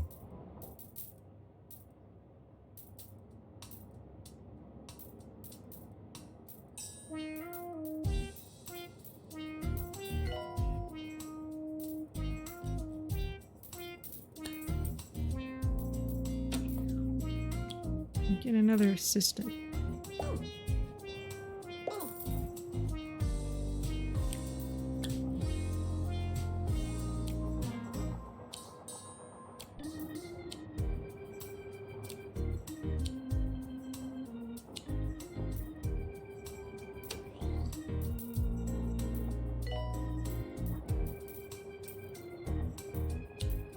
[SPEAKER 1] Get another assistant.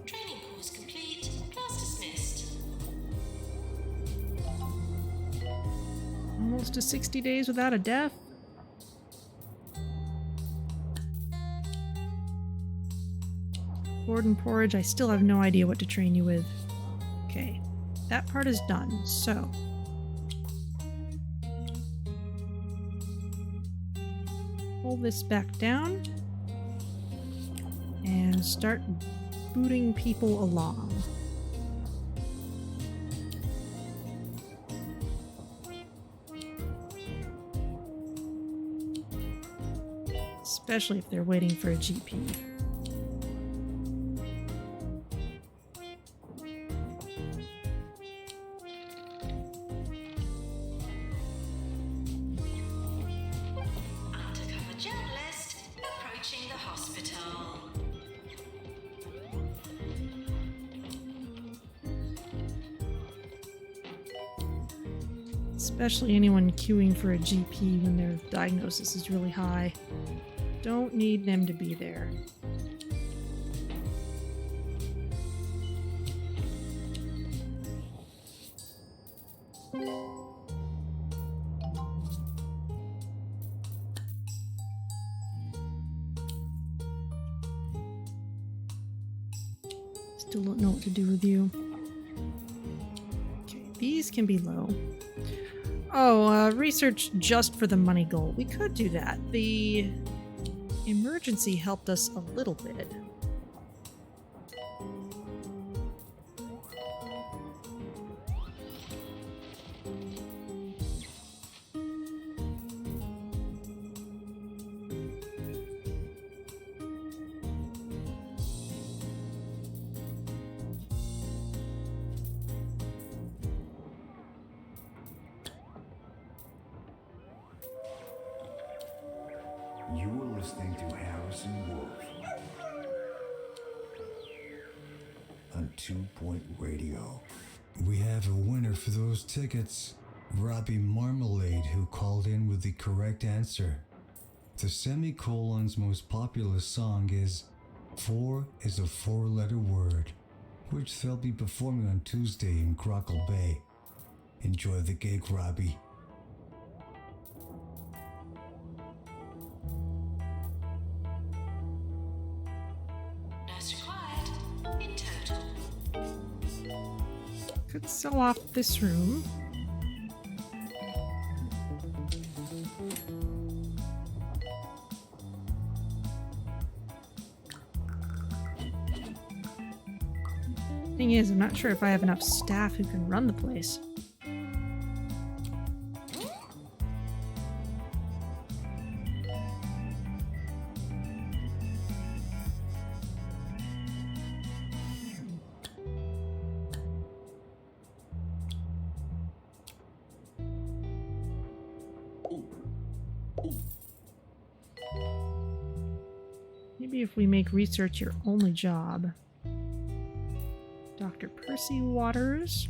[SPEAKER 2] Training course complete. Class dismissed.
[SPEAKER 1] Almost to 60 days without a death. Board and porridge, I still have no idea what to train you with. Okay, that part is done, so. Pull this back down. And start booting people along. Especially if they're waiting for a GP.
[SPEAKER 2] Undercover journalist approaching the hospital.
[SPEAKER 1] Especially anyone queuing for a GP when their diagnosis is really high. Don't need them to be there. Still don't know what to do with you. Okay, these can be low. Oh, research just for the money goal. We could do that. The emergency helped us a little bit.
[SPEAKER 5] You are listening to Harrison Wolf on 2 Point Radio.
[SPEAKER 3] We have a winner for those tickets. Robbie Marmalade, who called in with the correct answer. The Semicolon's most popular song is 4 is a 4-letter word, which they'll be performing on Tuesday in Crockle Bay. Enjoy the gig, Robbie.
[SPEAKER 2] Nurse required. In total.
[SPEAKER 1] Could sell off this room. Thing is, I'm not sure if I have enough staff who can run the place. Maybe if we make research your only job. Dr. Percy Waters.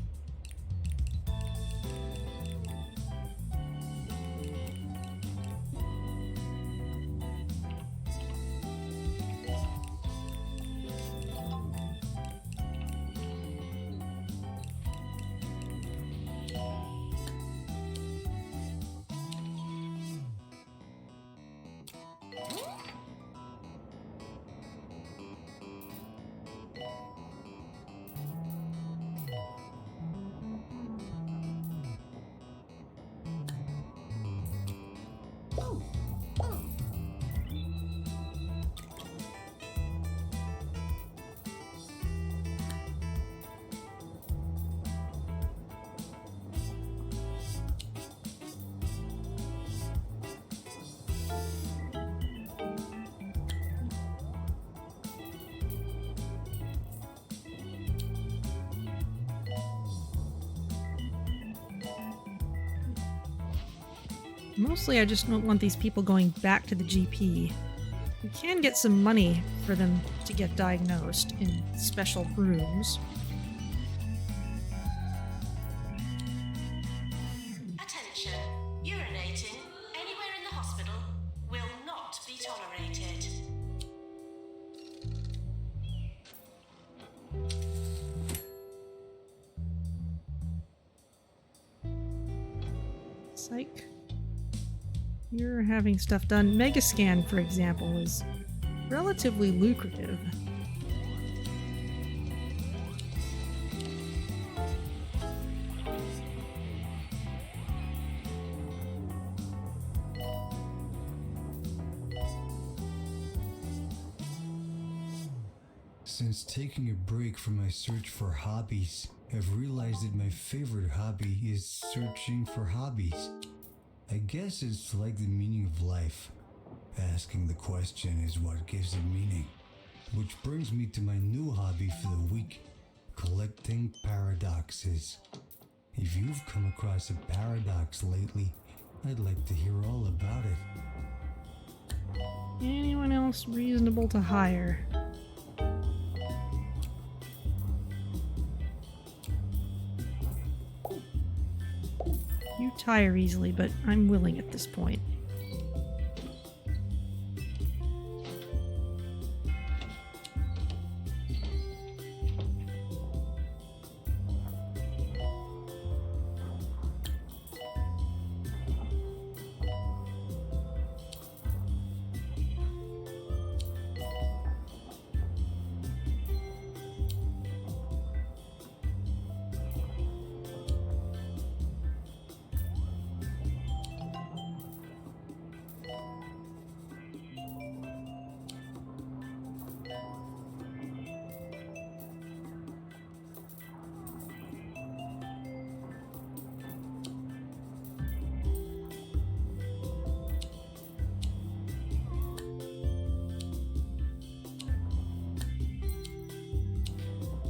[SPEAKER 1] Mostly I just don't want these people going back to the GP. We can get some money for them to get diagnosed in special rooms.
[SPEAKER 2] Attention. Urinating anywhere in the hospital will not be tolerated.
[SPEAKER 1] Psych. You're having stuff done. Megascan, for example, is relatively lucrative.
[SPEAKER 5] Since taking a break from my search for hobbies, I've realized that my favorite hobby is searching for hobbies. I guess it's like the meaning of life. Asking the question is what gives it meaning. Which brings me to my new hobby for the week, collecting paradoxes. If you've come across a paradox lately, I'd like to hear all about it.
[SPEAKER 1] Anyone else reasonable to hire? You tire easily, but I'm willing at this point.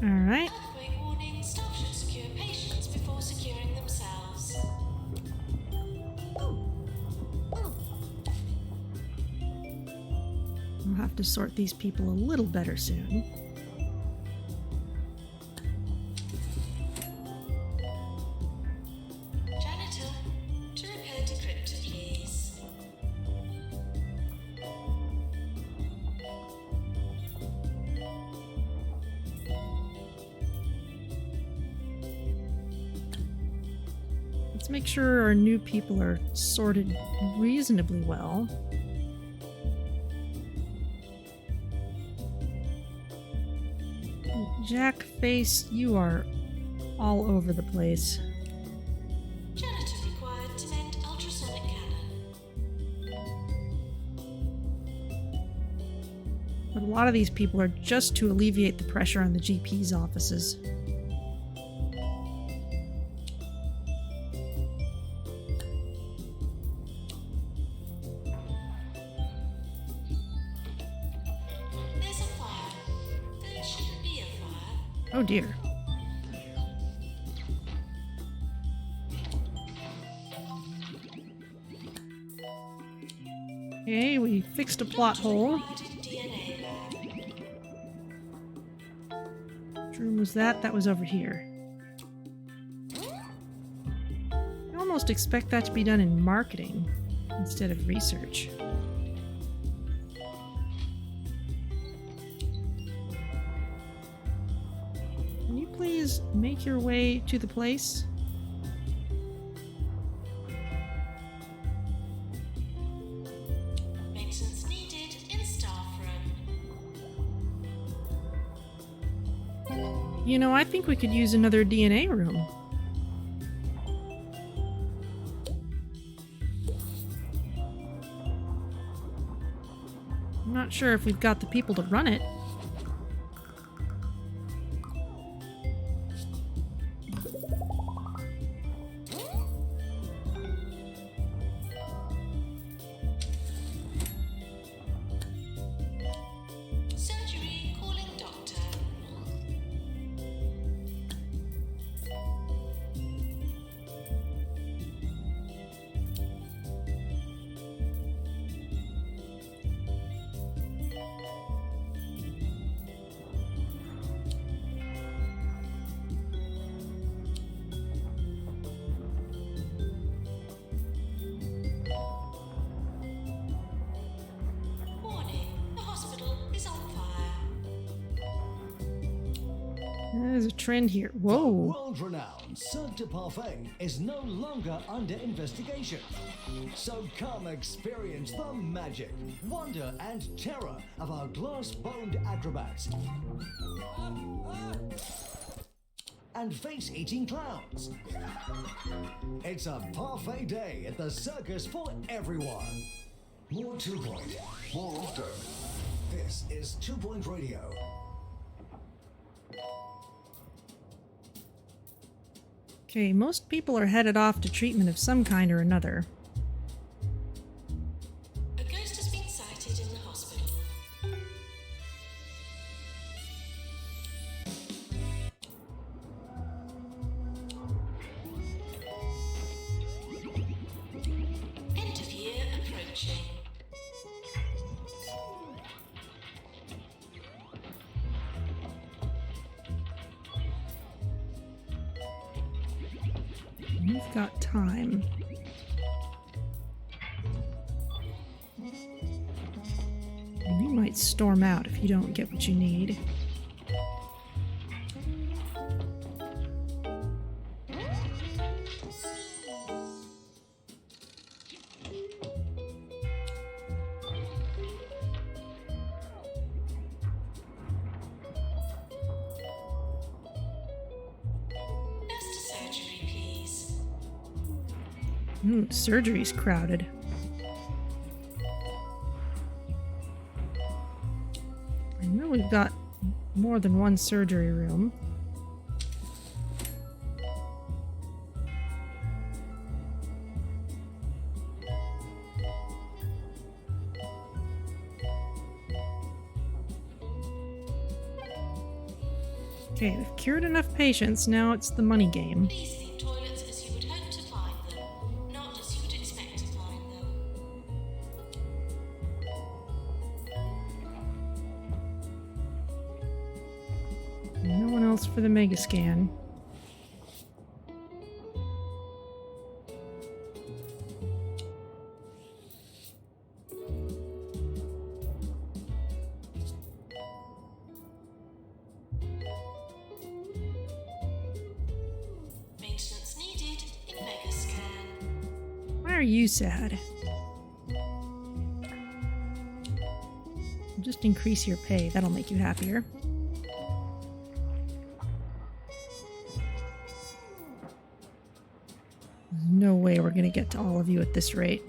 [SPEAKER 1] Alright.
[SPEAKER 2] Earthquake warning. Staff should secure patients before securing themselves.
[SPEAKER 1] We'll have to sort these people a little better soon.
[SPEAKER 2] Janitor, to repair decryptor, please.
[SPEAKER 1] Let's make sure our new people are sorted reasonably well. Jackface, you are all over the place.
[SPEAKER 2] Janitor required to mend ultrasonic cannon.
[SPEAKER 1] But a lot of these people are just to alleviate the pressure on the GP's offices.
[SPEAKER 2] There's a fire. There shouldn't be a fire.
[SPEAKER 1] Oh dear. Okay, we fixed a plot hole.
[SPEAKER 2] Required DNA lab.
[SPEAKER 1] Which room was that? That was over here. I almost expect that to be done in marketing instead of research. Can you please make your way to the place?
[SPEAKER 2] Maintenance needed.
[SPEAKER 1] You know, I think we could use another DNA room. I'm not sure if we've got the people to run it.
[SPEAKER 2] Surgery calling doctor. Warning, the hospital is on fire.
[SPEAKER 1] There's a trend here.
[SPEAKER 3] The
[SPEAKER 1] Whoa.
[SPEAKER 3] world-renowned Cirque du Parfait is no longer under investigation. So come experience the magic, wonder, and terror of our glass-boned acrobats. And face-eating clowns. It's a parfait day at the circus for everyone. More 2 Point, more often. This is 2 Point Radio.
[SPEAKER 1] Okay, most people are headed off to treatment of some kind or another.
[SPEAKER 2] A ghost has been sighted in the hospital. End of year approaching.
[SPEAKER 1] We've got time. You might storm out if you don't get what you need.
[SPEAKER 2] Nurse to surgery, please.
[SPEAKER 1] Surgery's crowded. I know we've got more than one surgery room. Okay, we've cured enough patients, now it's the money game.
[SPEAKER 2] Please leave toilets as you would hope to find them, not as you would expect to find them.
[SPEAKER 1] No one else for the mega scan.
[SPEAKER 2] Maintenance needed in mega scan.
[SPEAKER 1] Why are you sad? Just increase your pay, that'll make you happier. There's no way we're gonna get to all of you at this rate.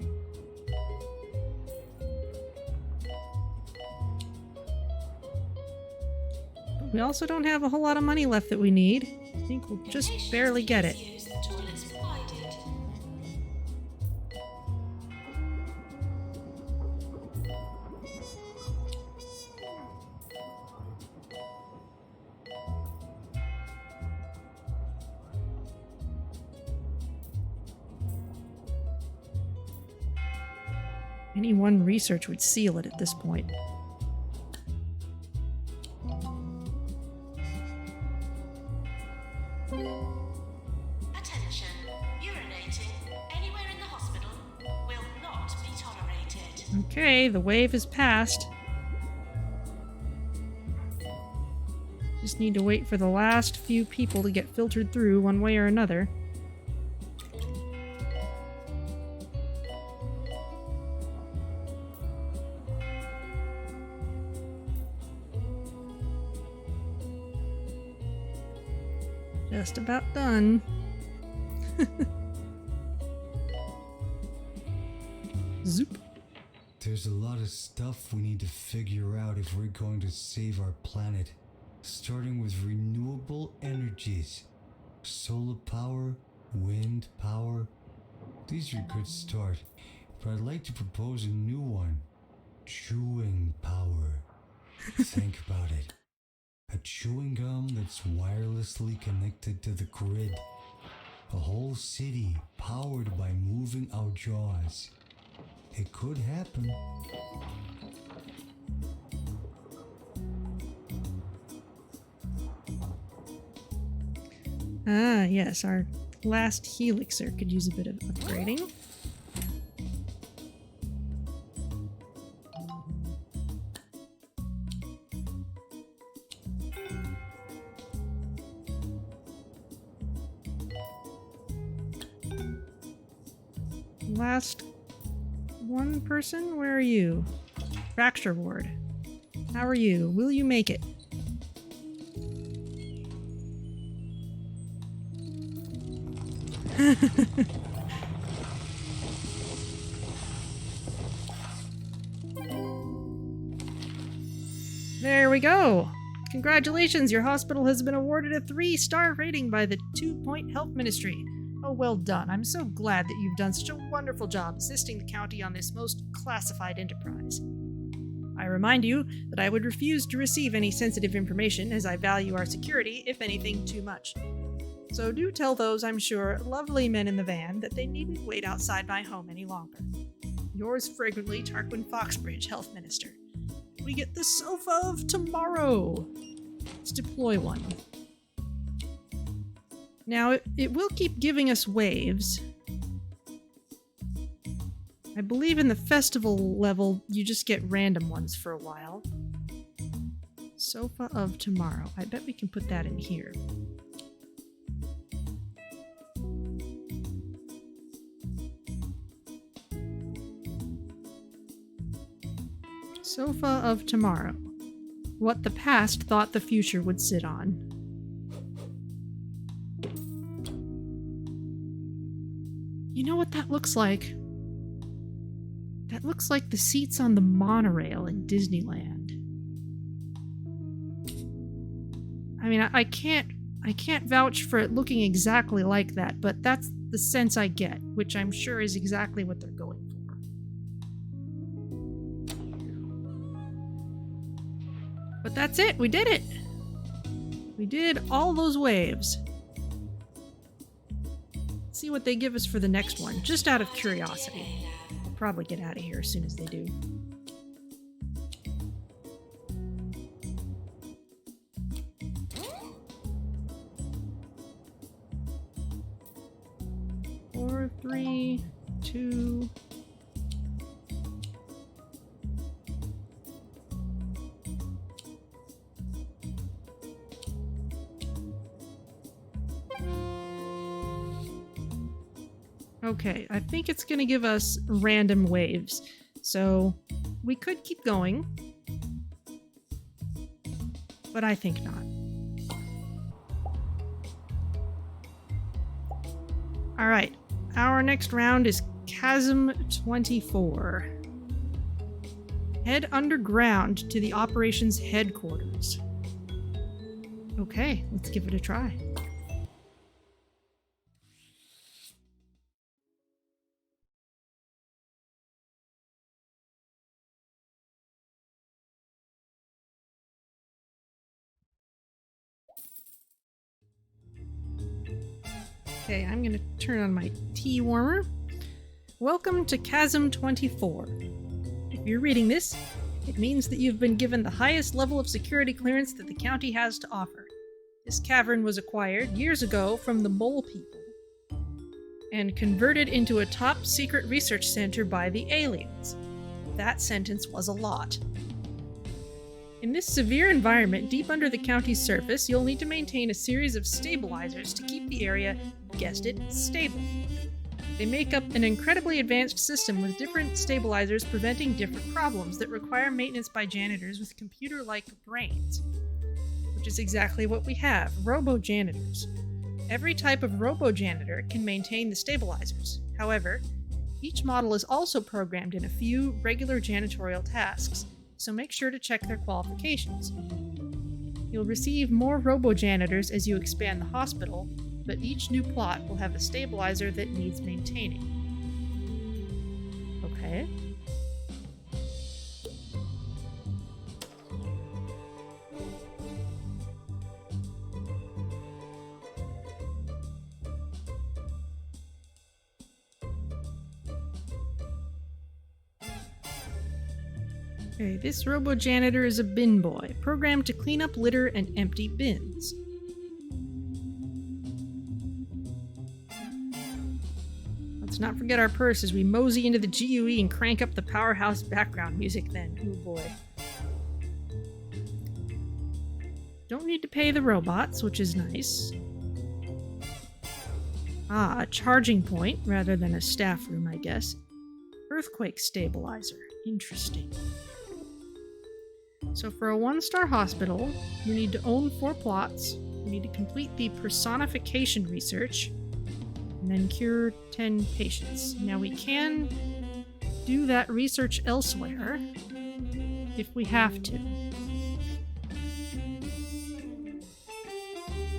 [SPEAKER 1] But we also don't have a whole lot of money left that we need. I think we'll just barely get it.
[SPEAKER 2] Use the toilets provided.
[SPEAKER 1] Any one research would seal it at this point.
[SPEAKER 2] Attention, urinating anywhere in the hospital will not be tolerated.
[SPEAKER 1] Okay, the wave has passed. Just need to wait for the last few people to get filtered through one way or another. Just about done. Zoop.
[SPEAKER 5] There's a lot of stuff we need to figure out if we're going to save our planet. Starting with renewable energies. Solar power, wind power. These are a good start, but I'd like to propose a new one. Chewing power. Think about it. A chewing gum that's wirelessly connected to the grid. A whole city powered by moving our jaws. It could happen.
[SPEAKER 1] Ah, yes, our last helixer could use a bit of upgrading. Last one person? Where are you? Fracture Ward. How are you? Will you make it? There we go! Congratulations, your hospital has been awarded a 3-star rating by the 2-Point Health Ministry. Oh, well done. I'm so glad that you've done such a wonderful job assisting the county on this most classified enterprise. I remind you that I would refuse to receive any sensitive information, as I value our security, if anything, too much. So do tell those, I'm sure, lovely men in the van that they needn't wait outside my home any longer. Yours fragrantly, Tarquin Foxbridge, Health Minister. We get the sofa of tomorrow! Let's deploy one. Now, it will keep giving us waves. I believe in the festival level, you just get random ones for a while. Sofa of tomorrow. I bet we can put that in here. Sofa of tomorrow. What the past thought the future would sit on. You know what that looks like? That looks like the seats on the monorail in Disneyland. I mean, I can't vouch for it looking exactly like that, but that's the sense I get, which I'm sure is exactly what they're going for. But that's it, we did it! We did all those waves. Let's see what they give us for the next one, just out of curiosity. I'll probably get out of here as soon as they do. Four, 3, 2... Okay, I think it's going to give us random waves, so we could keep going, but I think not. Alright, our next round is Chasm 24. Head underground to the operations headquarters. Okay, let's give it a try. Okay, I'm going to turn on my tea warmer. Welcome to Chasm 24. If you're reading this, it means that you've been given the highest level of security clearance that the county has to offer. This cavern was acquired years ago from the Mole People and converted into a top-secret research center by the aliens. That sentence was a lot. In this severe environment deep under the county's surface, you'll need to maintain a series of stabilizers to keep the area, guessed it, stable. They make up an incredibly advanced system with different stabilizers preventing different problems that require maintenance by janitors with computer-like brains. Which is exactly what we have, robo-janitors. Every type of robo-janitor can maintain the stabilizers. However, each model is also programmed in a few regular janitorial tasks, so make sure to check their qualifications. You'll receive more robo-janitors as you expand the hospital, but each new plot will have a stabilizer that needs maintaining. Okay. Okay, this robo-janitor is a bin boy, programmed to clean up litter and empty bins. Let's not forget our purse as we mosey into the GUE and crank up the powerhouse background music then. Oh boy. Don't need to pay the robots, which is nice. Ah, a charging point rather than a staff room, I guess. Earthquake stabilizer. Interesting. So for a 1-star hospital, you need to own 4 plots, you need to complete the personification research, and then cure 10 patients. Now we can do that research elsewhere if we have to.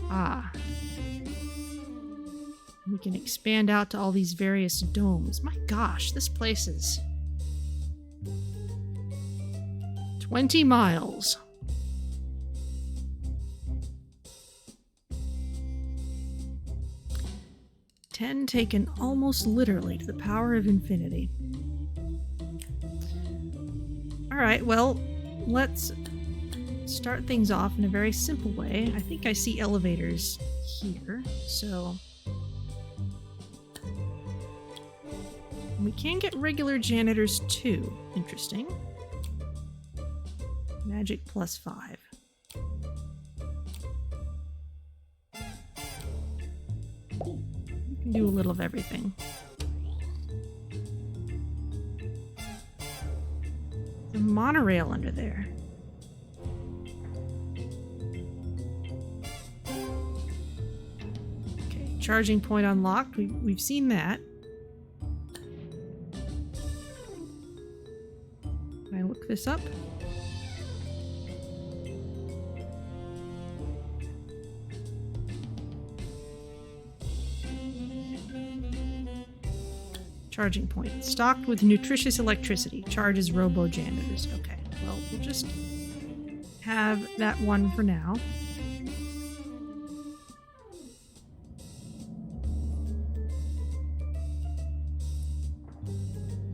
[SPEAKER 1] Ah. We can expand out to all these various domes. My gosh, this place is 20 miles. Ten taken almost literally to the power of infinity. Alright, well, let's start things off in a very simple way. I think I see elevators here, so we can get regular janitors too. Interesting. Magic +5. You can do a little of everything. The monorail under there. Okay, charging point unlocked. We've seen that. Can I look this up? Charging point. Stocked with nutritious electricity. Charges robo-janitors. Okay, well, we'll just have that one for now.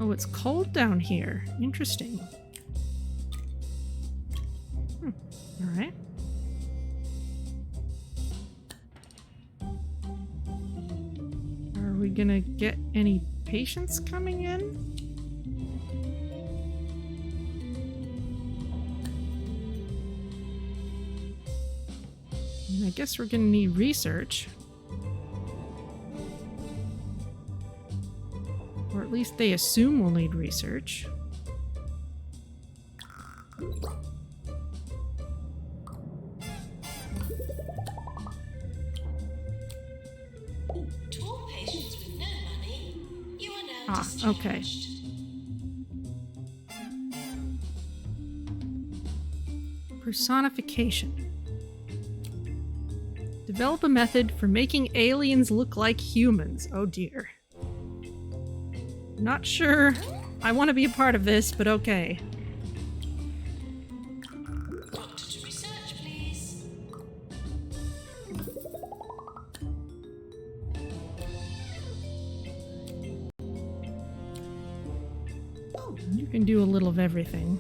[SPEAKER 1] Oh, it's cold down here. Interesting. Alright. Are we gonna get any patients coming in? I guess we're gonna need research. Or at least they assume we'll need research.
[SPEAKER 2] To all patients with no money, you are now discharged.
[SPEAKER 1] Okay. Personification. Develop a method for making aliens look like humans. Oh dear. Not sure I want to be a part of this, but okay.
[SPEAKER 2] Doctor to research, please.
[SPEAKER 1] You can do a little of everything.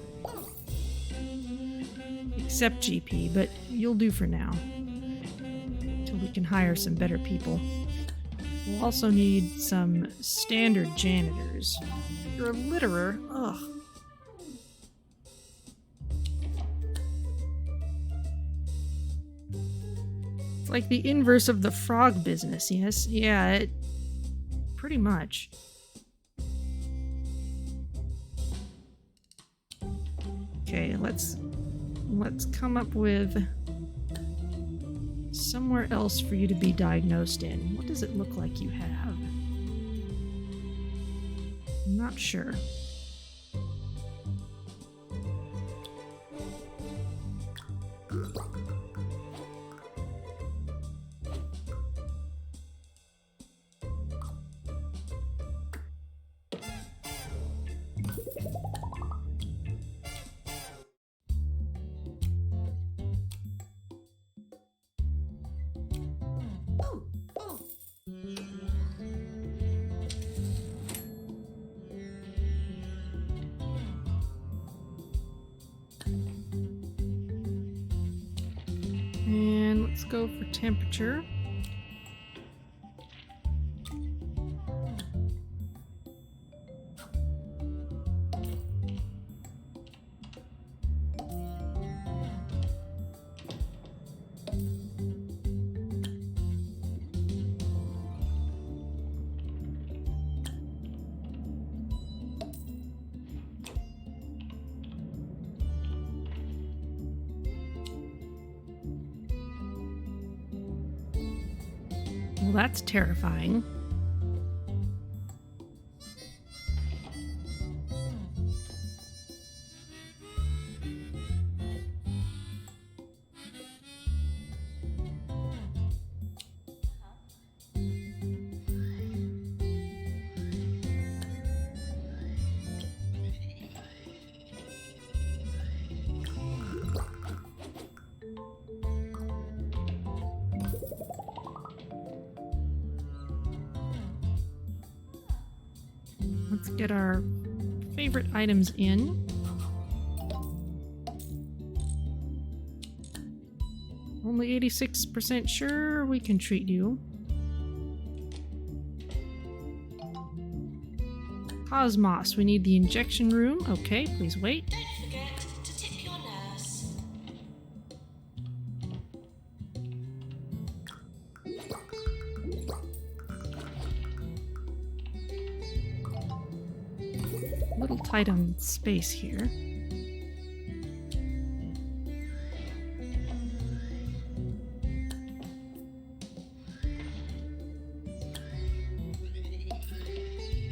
[SPEAKER 1] Except GP, but you'll do for now. Until we can hire some better people. We'll also need some standard janitors. You're a litterer. Ugh. It's like the inverse of the frog business, yes? Yeah, pretty much. Okay, let's come up with somewhere else for you to be diagnosed in. What does it look like you have? I'm not sure. And let's go for temperature. Well, that's terrifying. Let's get our favorite items in. Only 86% sure we can treat you. Cosmos, we need the injection room. Okay, please wait.
[SPEAKER 2] Don't forget to tip your nurse.
[SPEAKER 1] A little tight on space here.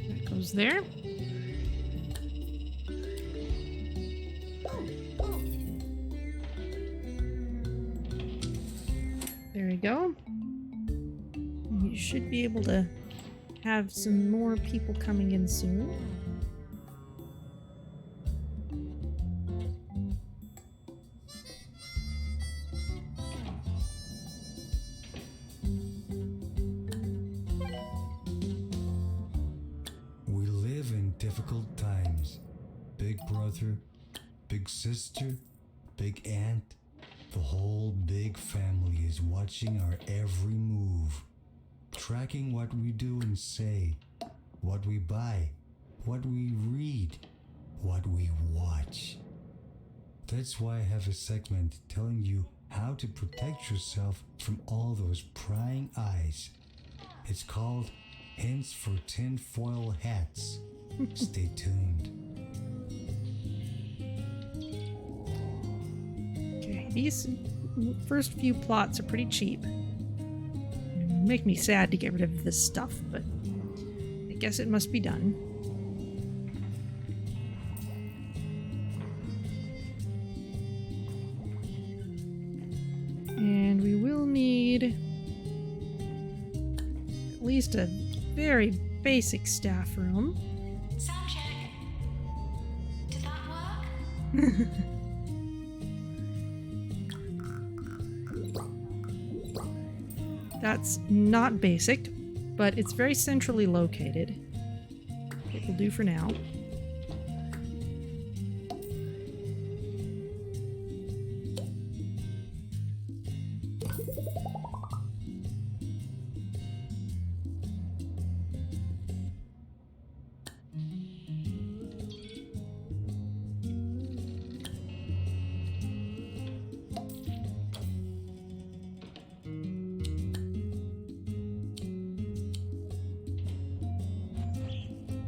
[SPEAKER 1] That goes there. There we go. You should be able to have some more people coming in soon.
[SPEAKER 5] We live in difficult times. Big brother, big sister, big aunt. The whole big family is watching our every move, tracking what we do and say, what we buy, what we read, what we watch. That's why I have a segment telling you how to protect yourself from all those prying eyes. It's called Hints for Tinfoil Hats. Stay tuned.
[SPEAKER 1] Okay, these first few plots are pretty cheap. Make me sad to get rid of this stuff, but I guess it must be done. And we will need at least a very basic staff room.
[SPEAKER 2] Sound check. Did that work?
[SPEAKER 1] That's not basic, but it's very centrally located. It will do for now.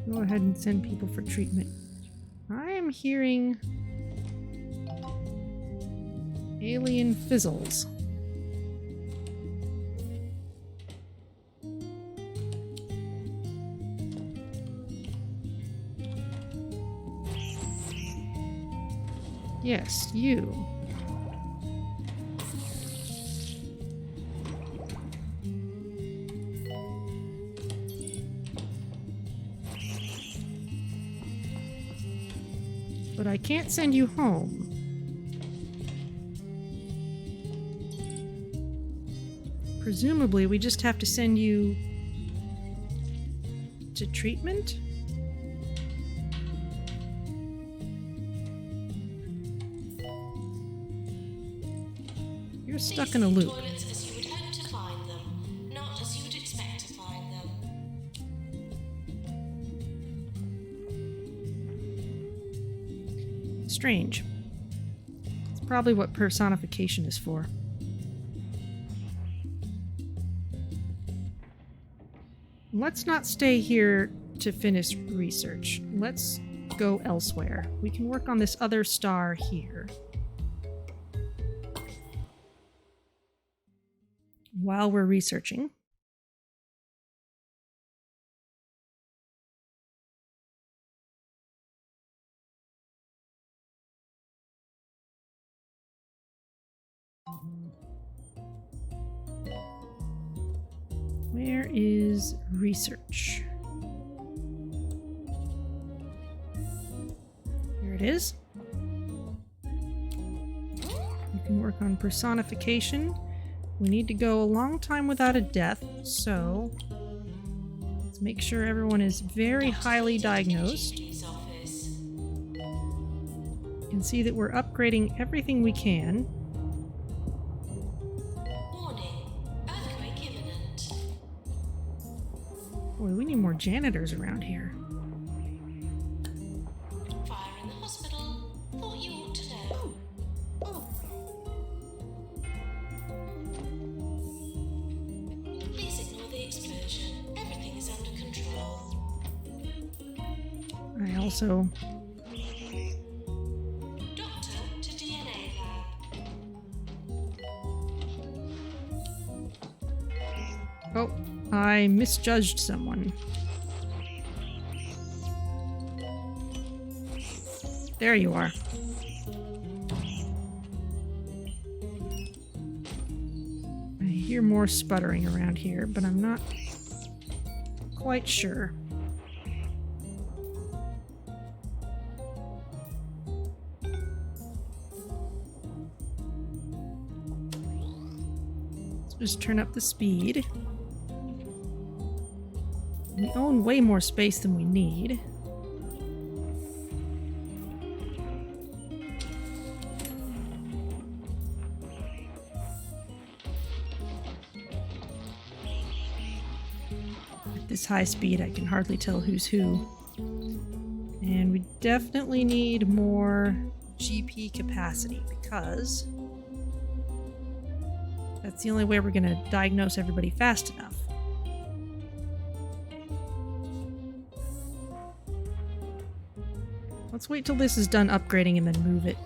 [SPEAKER 1] Go ahead and send people for treatment. I am hearing alien fizzles. Yes, you. But I can't send you home. Presumably, we just have to send you to treatment? You're stuck in a loop.
[SPEAKER 2] Toilets as you would hope to find them, not as you would expect to find them.
[SPEAKER 1] Strange. It's probably what personification is for. Let's not stay here to finish research. Let's go elsewhere. We can work on this other star here. While we're researching. Where is research? Here it is. You can work on personification. We need to go a long time without a death, so let's make sure everyone is very highly diagnosed. You can see that we're upgrading everything we can. Boy, we need more janitors around here.
[SPEAKER 2] Fire in the hospital. Thought you ought to know. Please ignore the explosion. Everything is under control.
[SPEAKER 1] I also...
[SPEAKER 2] Doctor to DNA lab.
[SPEAKER 1] Oh, I misjudged someone. There you are. I hear more sputtering around here, but I'm not quite sure. Let's just turn up the speed. We own way more space than we need. At this high speed, I can hardly tell who's who. And we definitely need more GP capacity because that's the only way we're going to diagnose everybody fast enough. Let's wait till this is done upgrading and then move it.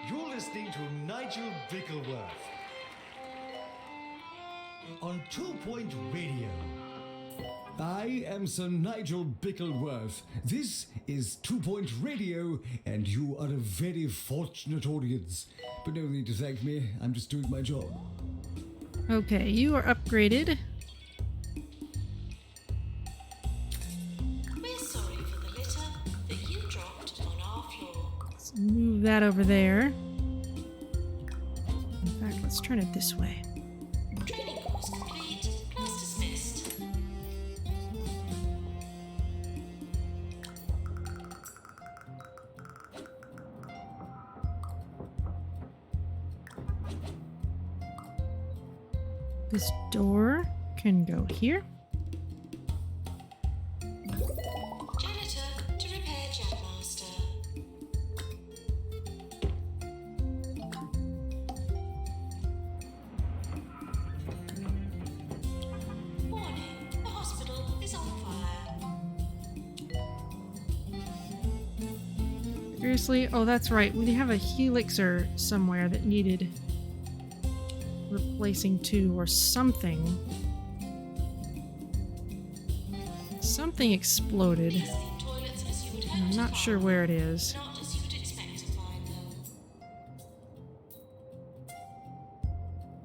[SPEAKER 6] You're listening to Nigel Bickleworth on 2 Point Radio.
[SPEAKER 3] I am Sir Nigel Bickleworth. This is 2 Point Radio, and you are a very fortunate audience. But no need to thank me, I'm just doing my job.
[SPEAKER 1] Okay, you are upgraded.
[SPEAKER 2] We're sorry for the litter that you dropped on our floor.
[SPEAKER 1] Let's move that over there. In fact, let's turn it this way.
[SPEAKER 2] Training course complete. Class dismissed.
[SPEAKER 1] This door can go here.
[SPEAKER 2] Janitor to repair Jetmaster. Warning, the hospital is on fire.
[SPEAKER 1] Seriously? Oh, that's right. We have a helixer somewhere that needed replacing too, or something. Something Something exploded.
[SPEAKER 2] These themed toilets as you would hope
[SPEAKER 1] I'm
[SPEAKER 2] to
[SPEAKER 1] not sure
[SPEAKER 2] find,
[SPEAKER 1] where it is.
[SPEAKER 2] not as you would expect to find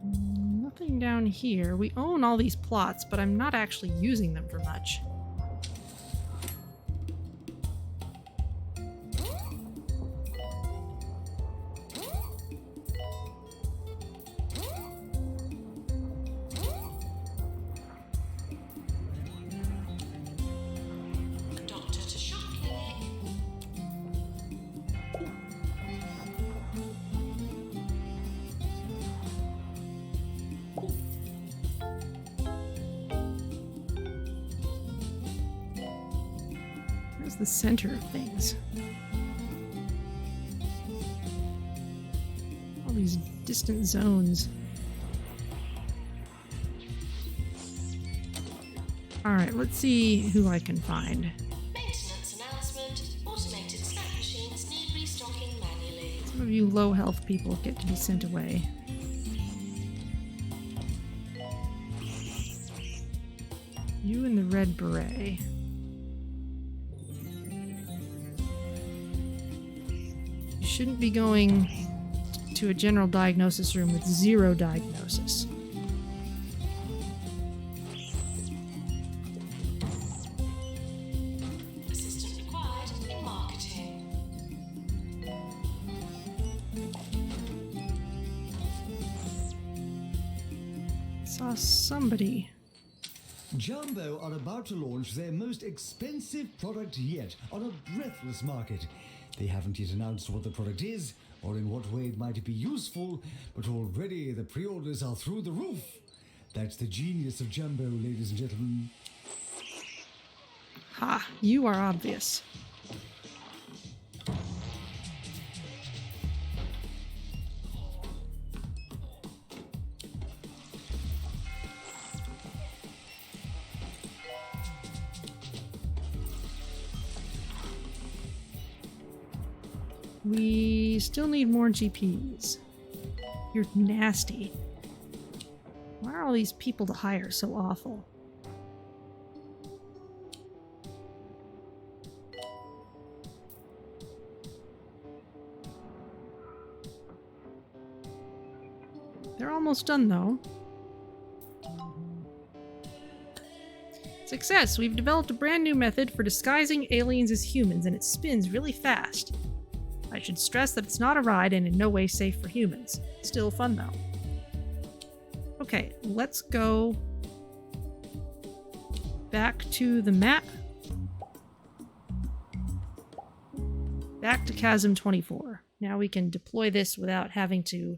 [SPEAKER 2] them.
[SPEAKER 1] Nothing down here. We own all these plots, but I'm not actually using them for much.
[SPEAKER 2] Doctor to shop clinic.
[SPEAKER 1] Where's the center of things? All these distant zones. Alright, let's see who I can find.
[SPEAKER 2] Maintenance announcement. Automated snack machines need restocking manually.
[SPEAKER 1] Some of you low health people get to be sent away. You and the red beret. You shouldn't be going to a general diagnosis room with 0 diagnosis.
[SPEAKER 2] Assistant required in marketing.
[SPEAKER 1] Saw somebody.
[SPEAKER 6] Jumbo are about to launch their most expensive product yet on a breathless market. They haven't yet announced what the product is or in what way it might be useful, but already the pre-orders are through the roof. That's the genius of Jumbo, ladies and gentlemen.
[SPEAKER 1] Ha, you are obvious. We still need more GPs. You're nasty. Why are all these people to hire so awful? They're almost done, though. Success! We've developed a brand new method for disguising aliens as humans, and it spins really fast. I should stress that it's not a ride and in no way safe for humans. Still fun, though. Okay, let's go back to the map. Back to Chasm 24. Now we can deploy this without having to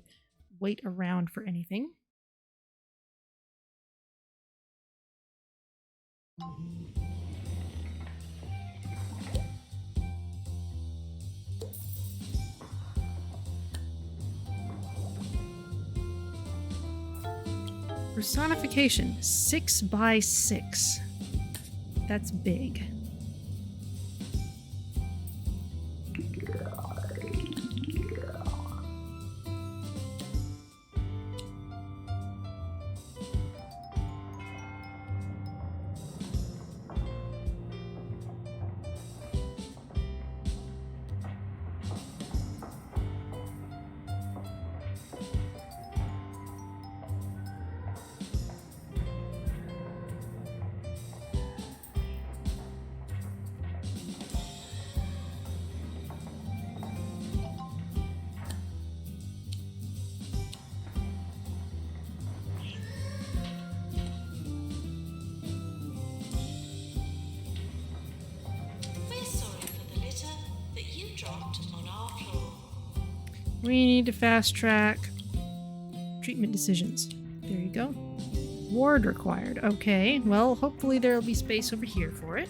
[SPEAKER 1] wait around for anything. Personification 6x6. That's big.
[SPEAKER 2] We're sorry for the litter that you dropped on our floor.
[SPEAKER 1] We need to fast track treatment decisions. There you go. Ward required. Okay, well, hopefully there'll be space over here for it.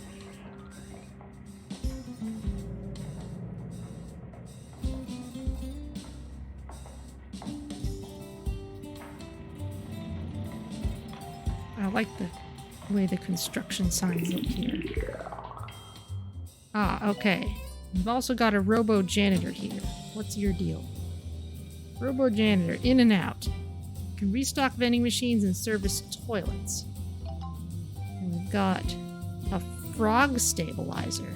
[SPEAKER 1] I like the way the construction signs look here. Ah, okay. We've also got a robo-janitor here. What's your deal? Robo-janitor, in and out. Can restock vending machines and service toilets. And we've got a frog stabilizer.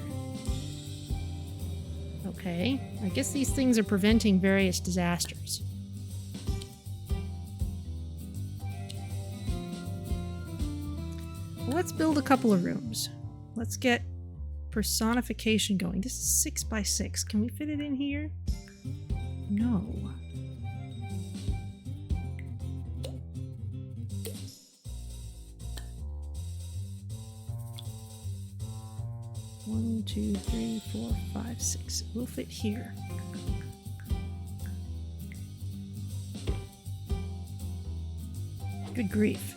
[SPEAKER 1] Okay, I guess these things are preventing various disasters. Well, let's build a couple of rooms. Let's get personification going. This is 6 by 6. Can we fit it in here? No. One, two, three, 4, 5, 6. We'll fit here. Good grief.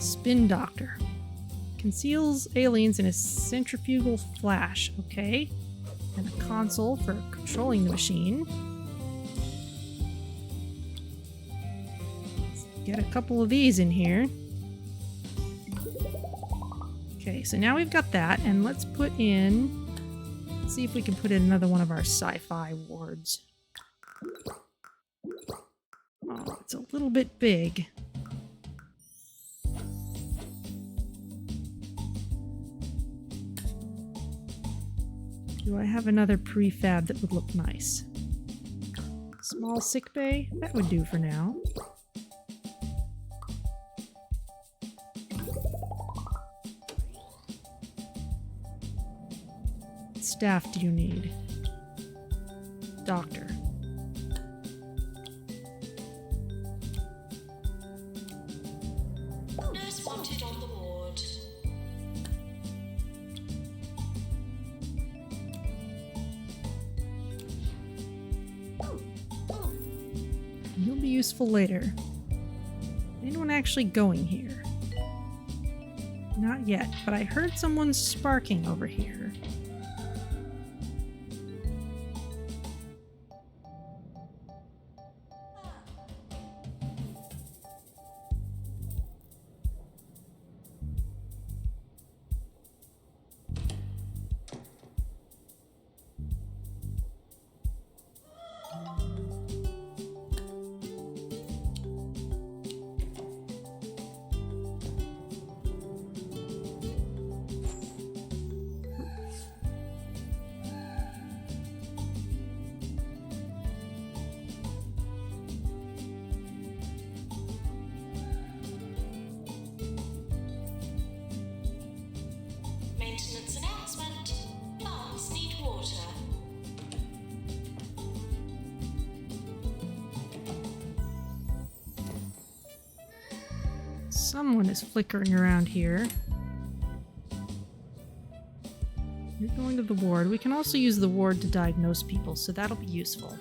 [SPEAKER 1] Spin Doctor. Conceals aliens in a centrifugal flash. Okay. And a console for controlling the machine. Let's get a couple of these in here. Okay, so now we've got that, and let's put in... Let's see if we can put in another one of our sci-fi wards. Oh, it's a little bit big. Do I have another prefab that would look nice? Small sick bay? That would do for now. What staff do you need? Doctor.
[SPEAKER 2] Nurse wanted on the ward.
[SPEAKER 1] You'll be useful later. Anyone actually going here? Not yet, but I heard someone sparking over here.
[SPEAKER 2] Maintenance announcement. Plants need water.
[SPEAKER 1] Someone is flickering around here. You're going to the ward. We can also use the ward to diagnose people, so that'll be useful.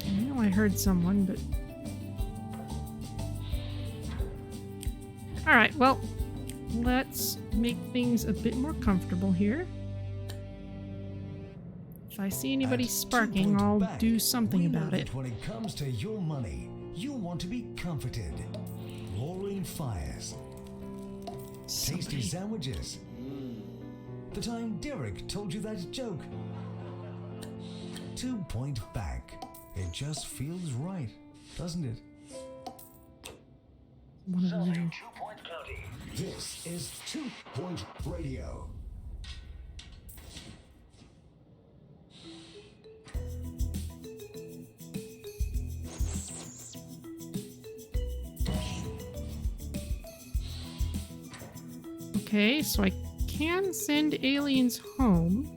[SPEAKER 1] I know I heard someone, but... Alright, well, let's make things a bit more comfortable here. If I see anybody
[SPEAKER 3] At
[SPEAKER 1] sparking,
[SPEAKER 3] 2 point
[SPEAKER 1] I'll
[SPEAKER 3] back,
[SPEAKER 1] do something
[SPEAKER 3] we know
[SPEAKER 1] about it.
[SPEAKER 3] that when it comes to your money, you want to be comforted. Roaring fires, tasty sandwiches. The time Derek told you that joke. 2 Point back. It just feels right, doesn't it?
[SPEAKER 1] One of you.
[SPEAKER 4] 2 Point County.
[SPEAKER 3] This is 2 Point Radio.
[SPEAKER 1] Okay, so I can send aliens home.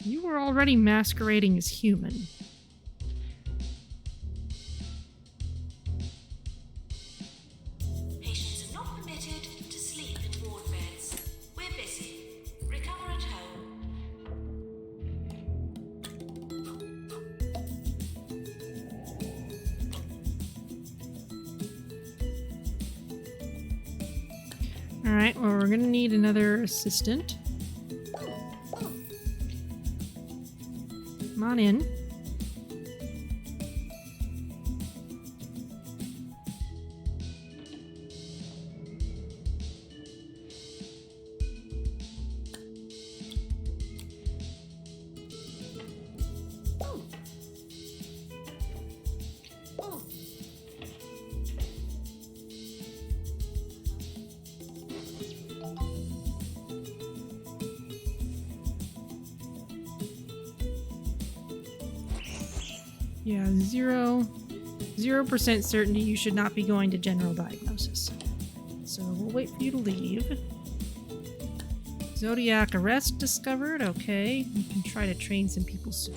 [SPEAKER 1] You were already masquerading as human. Alright, well, we're gonna need another assistant. Come on in. Yeah, 0% certainty you should not be going to general diagnosis. So we'll wait for you to leave. Zodiac arrest discovered. Okay, we can try to train some people soon.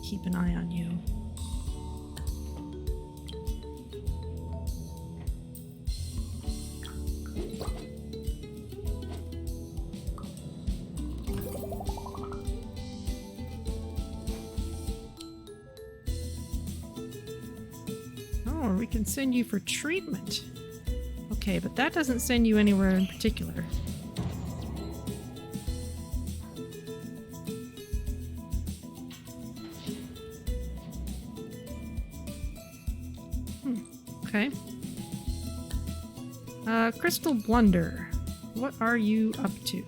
[SPEAKER 1] Keep an eye on you. Or we can send you for treatment. Okay, but that doesn't send you anywhere in particular. Okay. Crystal Blunder. What are you up to?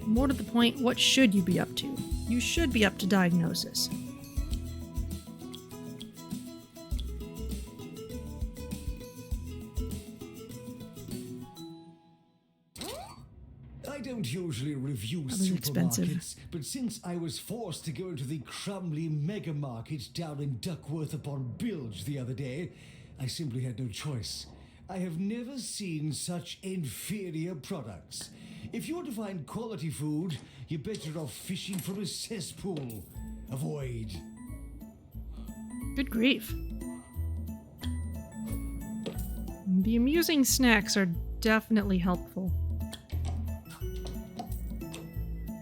[SPEAKER 1] More to the point, what should you be up to? You should be up to diagnosis.
[SPEAKER 6] I don't usually review
[SPEAKER 1] That was expensive.
[SPEAKER 6] supermarkets, but since I was forced to go into the crumbly mega market down in Duckworth upon Bilge the other day, I simply had no choice. I have never seen such inferior products. If you want to find quality food, you're better off fishing from a cesspool. Avoid.
[SPEAKER 1] Good grief. The amusing snacks are definitely helpful.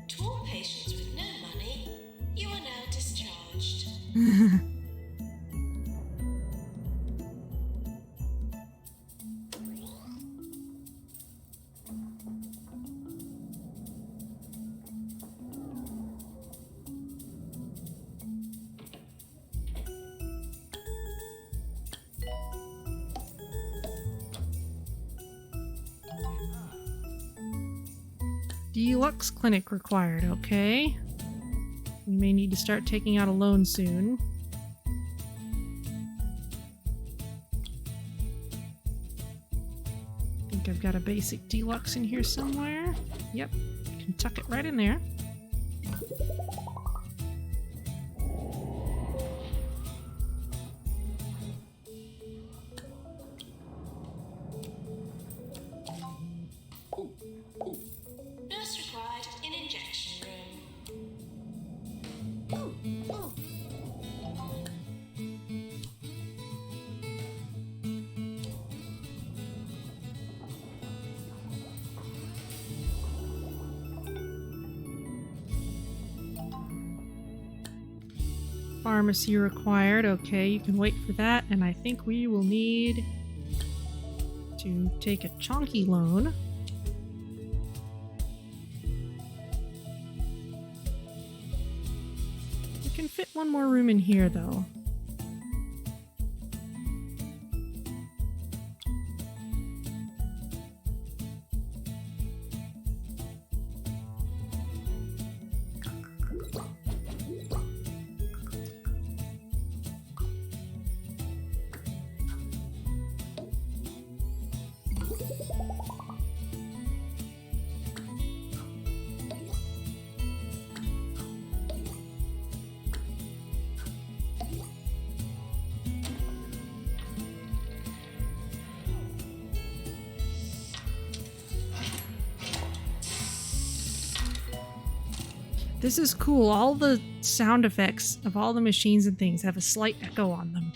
[SPEAKER 2] To all patients with no money, you are now discharged.
[SPEAKER 1] Deluxe clinic required, okay. We may need to start taking out a loan soon. I think I've got a basic deluxe in here somewhere. Yep, can tuck it right in there.
[SPEAKER 2] Nurse required in injection room.
[SPEAKER 1] Pharmacy required, okay, you can wait for that, and I think we will need to take a chonky loan. We can fit one more room in here, though. This is cool. All the sound effects of all the machines and things have a slight echo on them.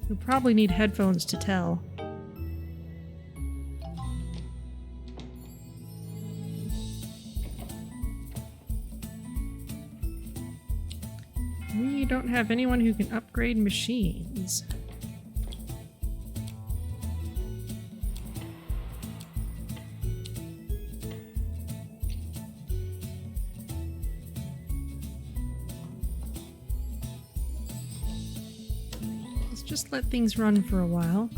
[SPEAKER 1] You'll probably need headphones to tell. don't have anyone who can upgrade machines. Let's just let things run for a while.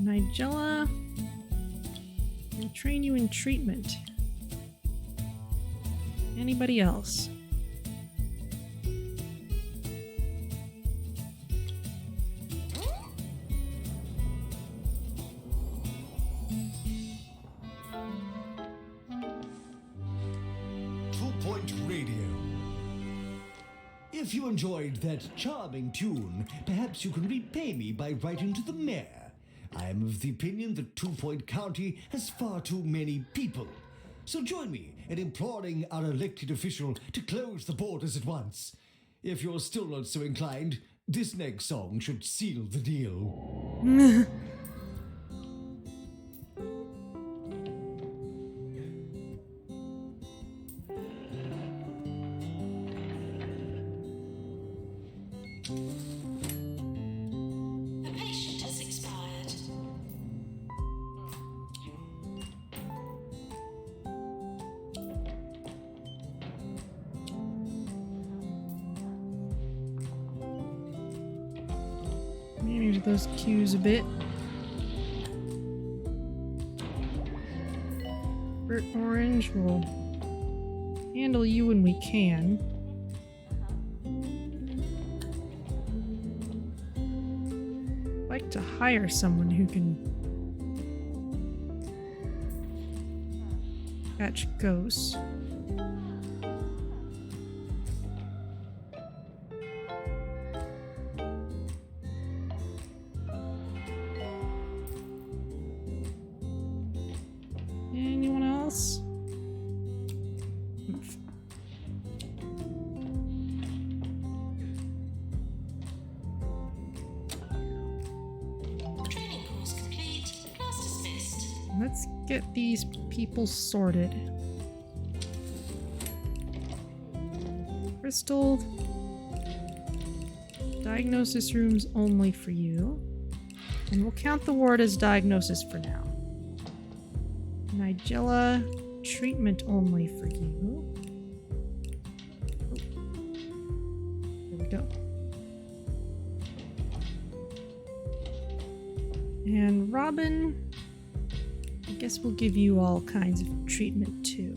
[SPEAKER 1] Nigella, I'll train you in treatment. Anybody else?
[SPEAKER 6] If you enjoyed that charming tune, perhaps you can repay me by writing to the mayor. I am of the opinion that 2 Point County has far too many people. So join me in imploring our elected official to close the borders at once. If you're still not so inclined, this next song should seal the deal.
[SPEAKER 2] The patient has expired.
[SPEAKER 1] Manage those queues a bit. Bert Orange will handle you when we can. I'd like to hire someone who can catch ghosts. Anyone else?
[SPEAKER 2] Training course complete. Class dismissed.
[SPEAKER 1] Let's get these people sorted. Crystal. Diagnosis rooms only for you. And we'll count the ward as diagnosis for now. Nigella, treatment only for you. Oh. There we go. And Robin, I guess we'll give you all kinds of treatment too.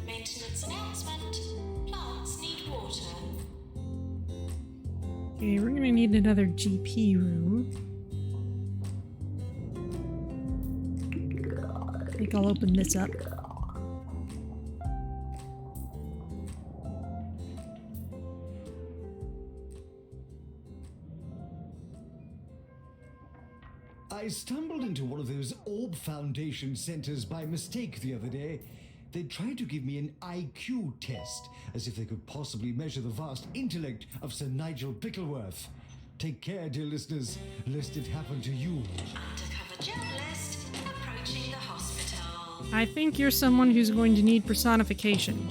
[SPEAKER 2] Maintenance announcement. Plants need water.
[SPEAKER 1] Okay, we're gonna need another GP room. I think I'll open this up.
[SPEAKER 6] I stumbled into one of those Orb Foundation centers by mistake the other day. They tried to give me an IQ test, as if they could possibly measure the vast intellect of Sir Nigel Bickleworth. Take care, dear listeners, lest it happen to you.
[SPEAKER 2] Undercover journalist approaching the hospital.
[SPEAKER 1] I think you're someone who's going to need personification.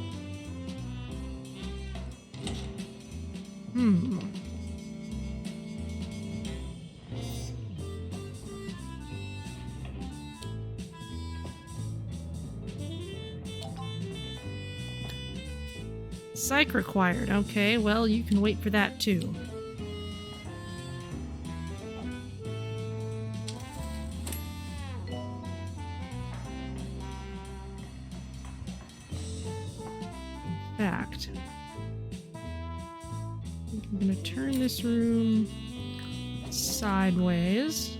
[SPEAKER 1] Psych required. Okay, well, you can wait for that too. In fact, I'm gonna turn this room sideways.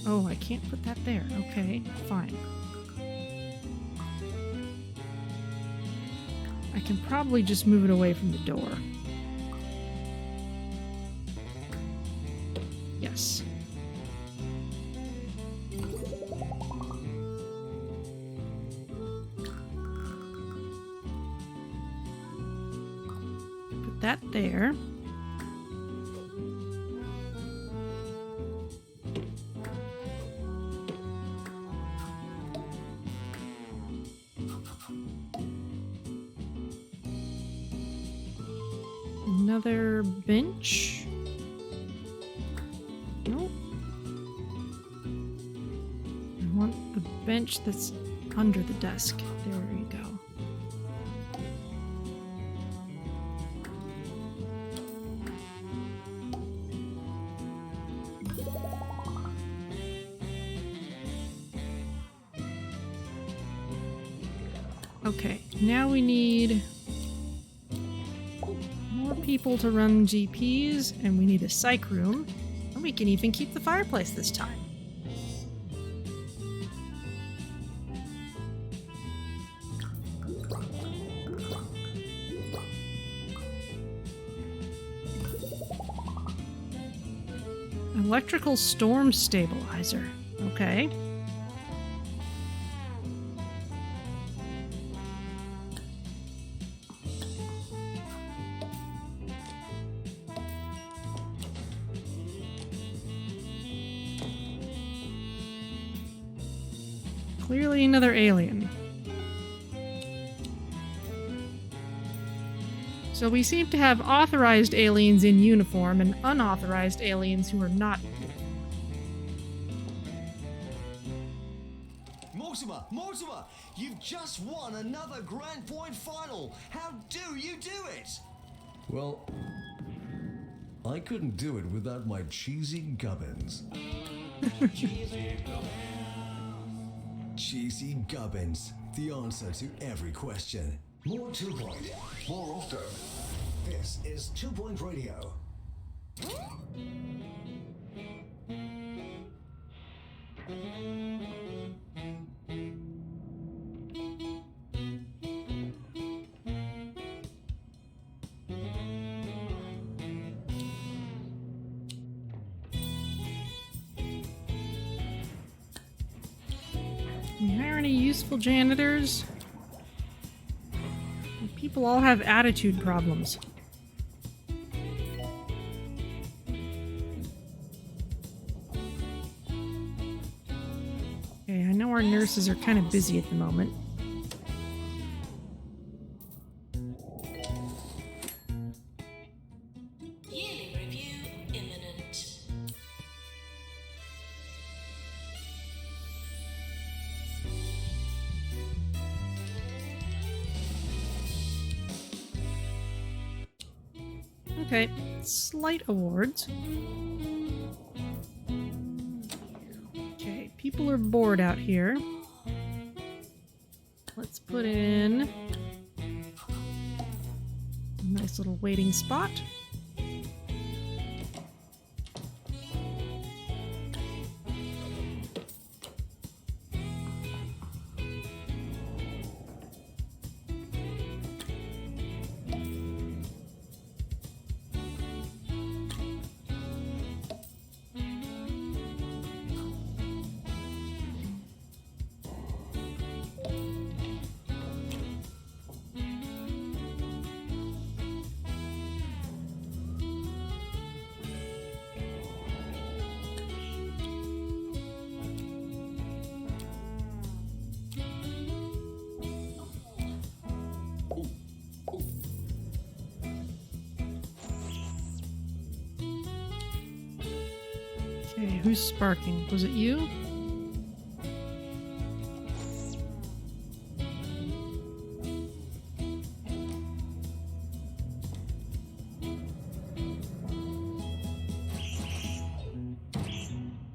[SPEAKER 1] Oh, I can't put that there. Okay, fine. I can probably just move it away from the door. put that there. Another bench. Nope. I want the bench that's under the desk. There you go. Okay, now we need more people to run GPs, and we need a psych room, and we can even keep the fireplace this time. Electrical storm stabilizer. Okay. Clearly another alien. So we seem to have authorized aliens in uniform and unauthorized aliens who are not.
[SPEAKER 6] Mortimer, you've just won another Grand Point final. How do you do it?
[SPEAKER 3] Well, I couldn't do it without my cheesy gubbins. Cheesy gubbins, the answer to every question.
[SPEAKER 6] More 2 Point, more often. This is 2 Point Radio.
[SPEAKER 1] We hire any useful janitors? People all have attitude problems. Okay, I know our nurses are kind of busy at the moment.
[SPEAKER 2] Yearly review imminent.
[SPEAKER 1] Okay, slight awards. Okay, people are bored out here. Let's put in a nice little waiting spot. Okay, who's sparking? Was it you?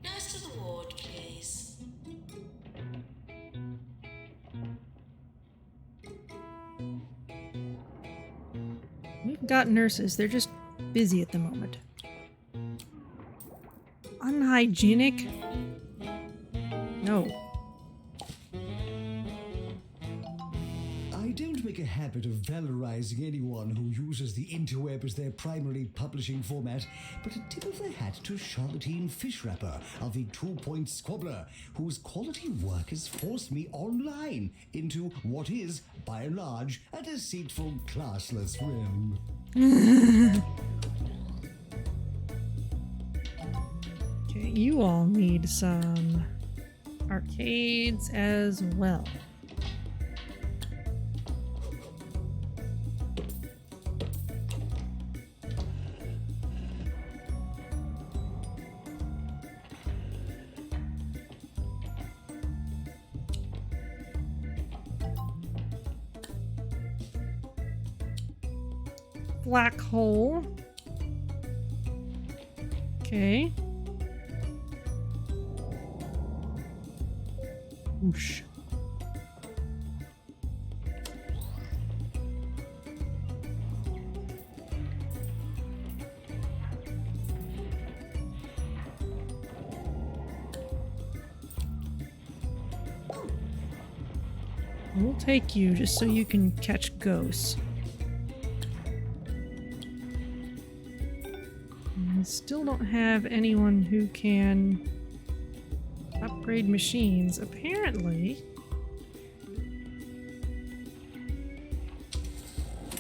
[SPEAKER 2] Nurse to the ward, please.
[SPEAKER 1] We've got nurses. They're just busy at the moment. Unhygienic? No.
[SPEAKER 6] I don't make a habit of valorizing anyone who uses the interweb as their primary publishing format, but a tip of the hat to Charlottine Fishwrapper of the 2 Point Squabbler, whose quality work has forced me online into what is, by and large, a deceitful, classless realm.
[SPEAKER 1] Okay, you all need some arcades as well. Black hole. Okay. Whoosh. We'll take you just so you can catch ghosts. Still don't have anyone who can upgrade machines. Apparently.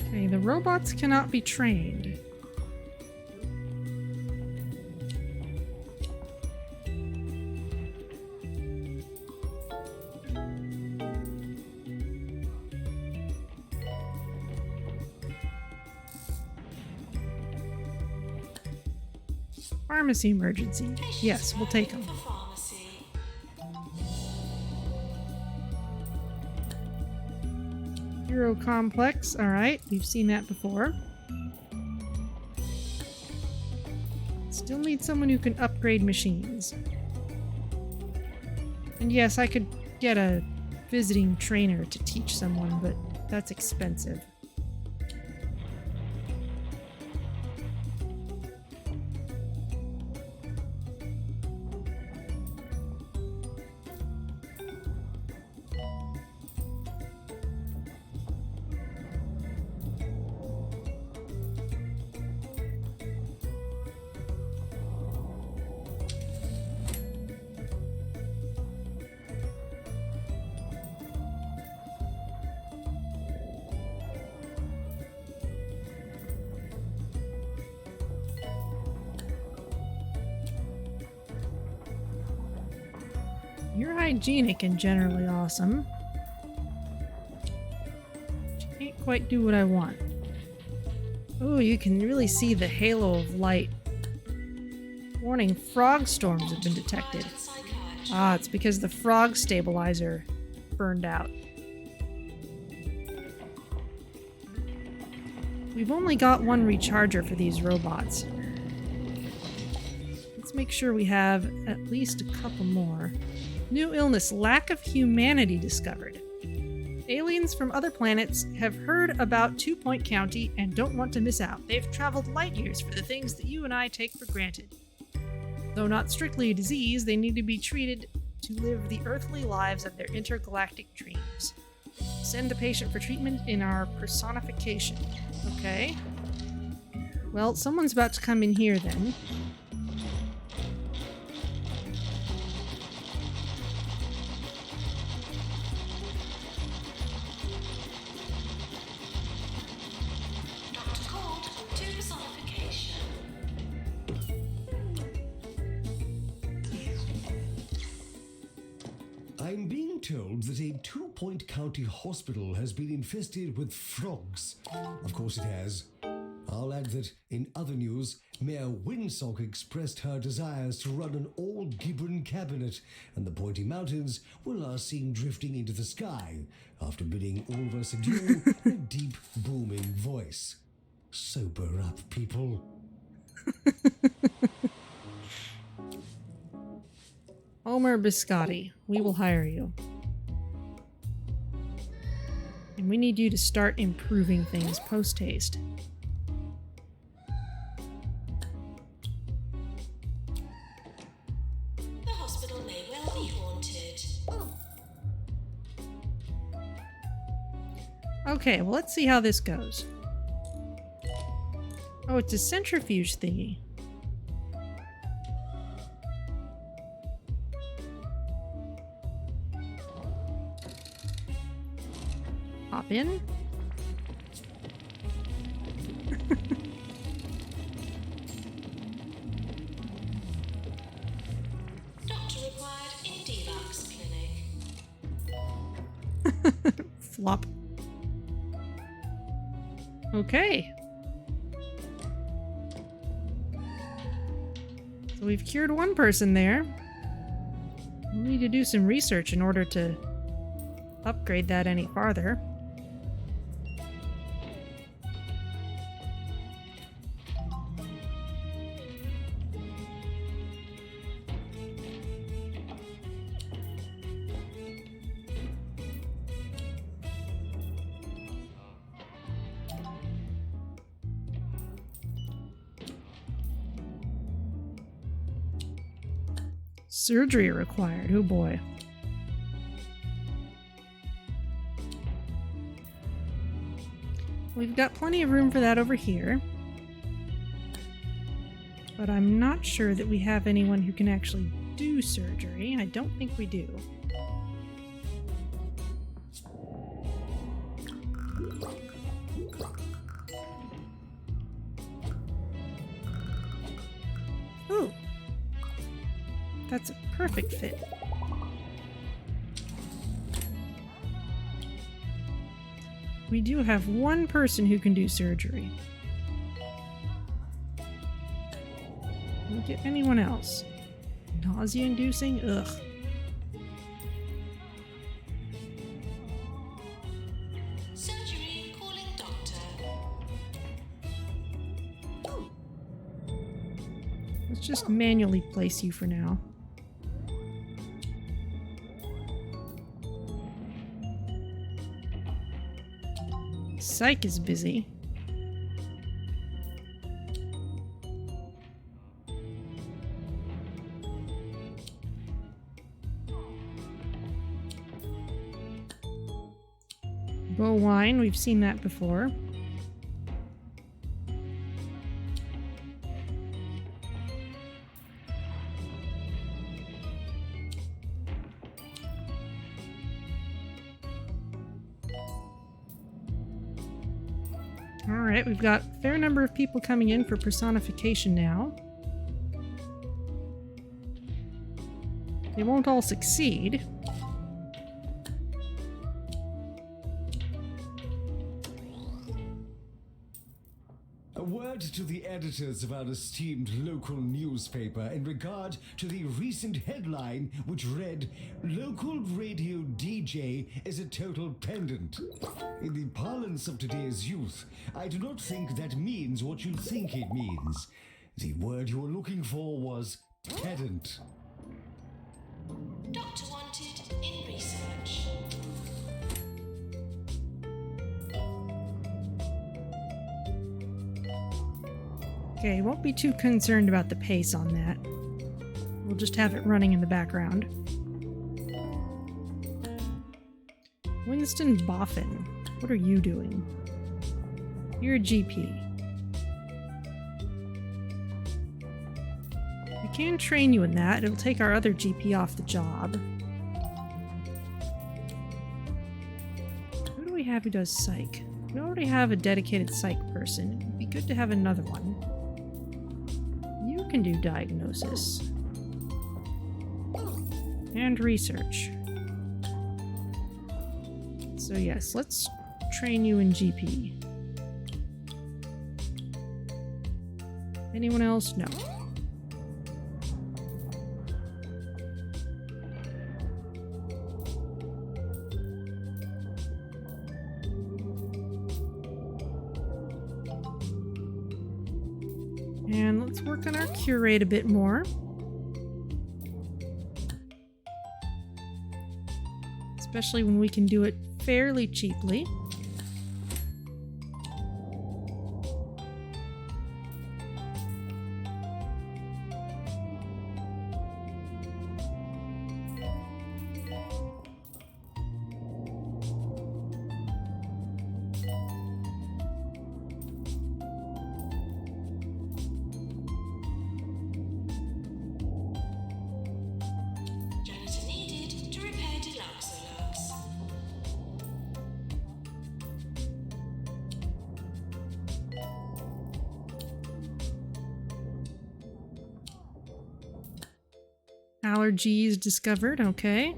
[SPEAKER 1] Okay, the robots cannot be trained. Pharmacy emergency. Yes, we'll take them. Hero complex. Alright, we've seen that before. Still need someone who can upgrade machines. And yes, I could get a visiting trainer to teach someone, but that's expensive. You're hygienic and generally awesome. But you can't quite do what I want. Oh, you can really see the halo of light. Warning, frog storms have been detected. Ah, it's because the frog stabilizer burned out. We've only got one recharger for these robots. Let's make sure we have at least a couple more. New illness, lack of humanity discovered. Aliens from other planets have heard about 2 Point County and don't want to miss out. They've traveled light years for the things that you and I take for granted. Though not strictly a disease, they need to be treated to live the earthly lives of their intergalactic dreams. Send the patient for treatment in our personification. Okay. Well, someone's about to come in here then.
[SPEAKER 3] I'm being told that a 2 Point County hospital has been infested with frogs. Of course it has. I'll add that in other news, Mayor Windsock expressed her desires to run an all-gibbon cabinet, and the Pointy Mountains were last seen drifting into the sky after bidding all of us adieu in a deep, booming voice. Sober up, people.
[SPEAKER 1] Homer Biscotti, we will hire you. And we need you to start improving things post-haste.
[SPEAKER 2] The hospital may well be haunted.
[SPEAKER 1] Okay, well, let's see how this goes. Oh, it's a centrifuge thingy. Hop in. Flop. Okay. So we've cured one person there. We need to do some research in order to upgrade that any farther. Surgery required. Oh boy. We've got plenty of room for that over here. But I'm not sure that we have anyone who can actually do surgery. I don't think we do. Ooh. That's a perfect fit. We do have one person who can do surgery. Can we get anyone else? Nausea-inducing? Ugh.
[SPEAKER 2] Surgery calling doctor.
[SPEAKER 1] Let's just manually place you for now. Psych is busy. Bovine, we've seen that before. Alright, we've got a fair number of people coming in for personification now. They won't all succeed.
[SPEAKER 6] A word to the editors of our esteemed local newspaper in regard to the recent headline which read, "Local radio DJ is a total pendant." In the parlance of today's youth, I do not think that means what you think it means. The word you were looking for was pedant.
[SPEAKER 2] Doctor wanted in research.
[SPEAKER 1] Okay, won't be too concerned about the pace on that. We'll just have it running in the background. Winston Boffin, what are you doing? You're a GP. I can train you in that. It'll take our other GP off the job. Who do we have who does psych? We already have a dedicated psych person. It would be good to have another one. You can do diagnosis. And research. So yes, let's train you in GP. Anyone else? No. And let's work on our cure rate a bit more. Especially when we can do it fairly cheaply.
[SPEAKER 2] Janitor needed to repair deluxe alerts.
[SPEAKER 1] Allergies discovered, okay.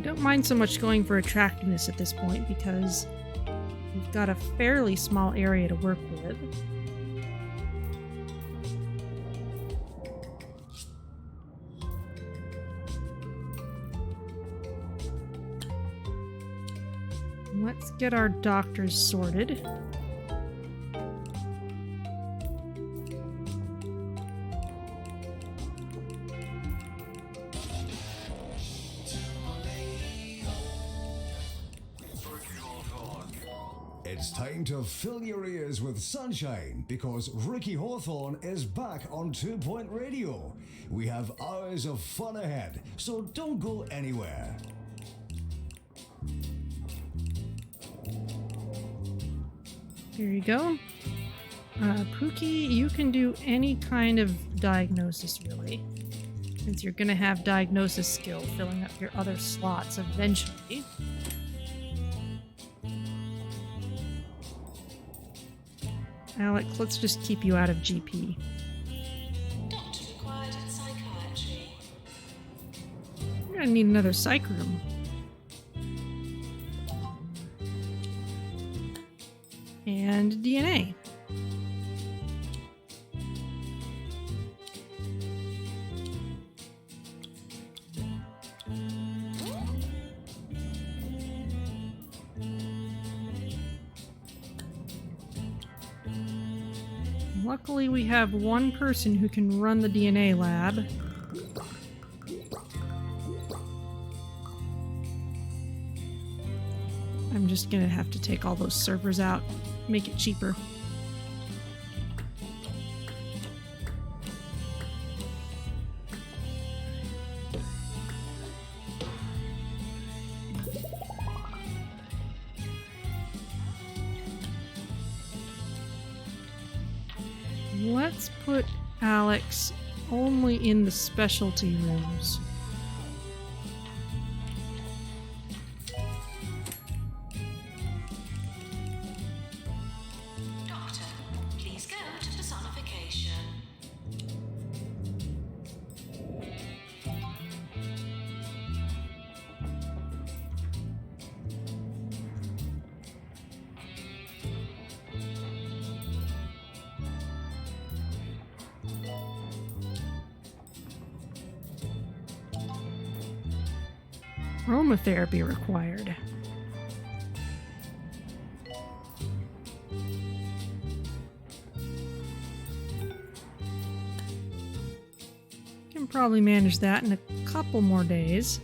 [SPEAKER 1] don't mind so much going for attractiveness at this point because we've got a fairly small area to work with. Let's get our doctors sorted.
[SPEAKER 3] It's time to fill your ears with sunshine because Ricky Hawthorne is back on 2 Point Radio. We have hours of fun ahead, so don't go anywhere.
[SPEAKER 1] Here you go. Pookie, you can do any kind of diagnosis, really. Since you're going to have diagnosis skill filling up your other slots eventually. Alex, let's just keep you out of GP.
[SPEAKER 2] Doctor required in psychiatry.
[SPEAKER 1] We're going to need another psych room. And DNA. Luckily, we have one person who can run the DNA lab. I'm just gonna have to take all those servers out, make it cheaper. Let's put Alex only in the specialty rooms.
[SPEAKER 2] Doctor, please go to personification.
[SPEAKER 1] Aromatherapy required. Can probably manage that in a couple more days.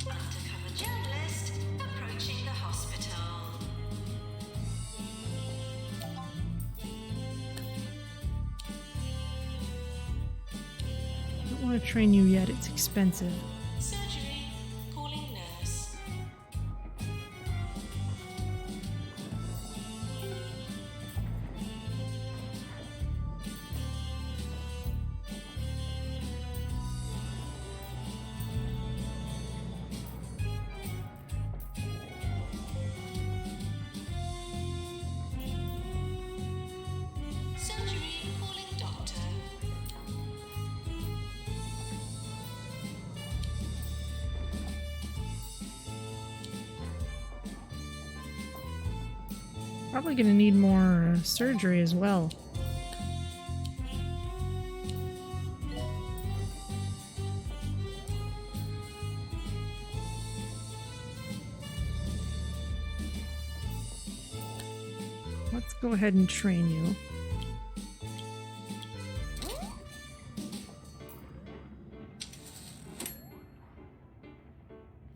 [SPEAKER 2] Undercover journalist approaching the hospital.
[SPEAKER 1] Don't want to train you yet, it's expensive.
[SPEAKER 2] Surgery. Calling nurse. Surgery. Calling doctor.
[SPEAKER 1] Probably gonna need more surgery as well. Let's go ahead and train you.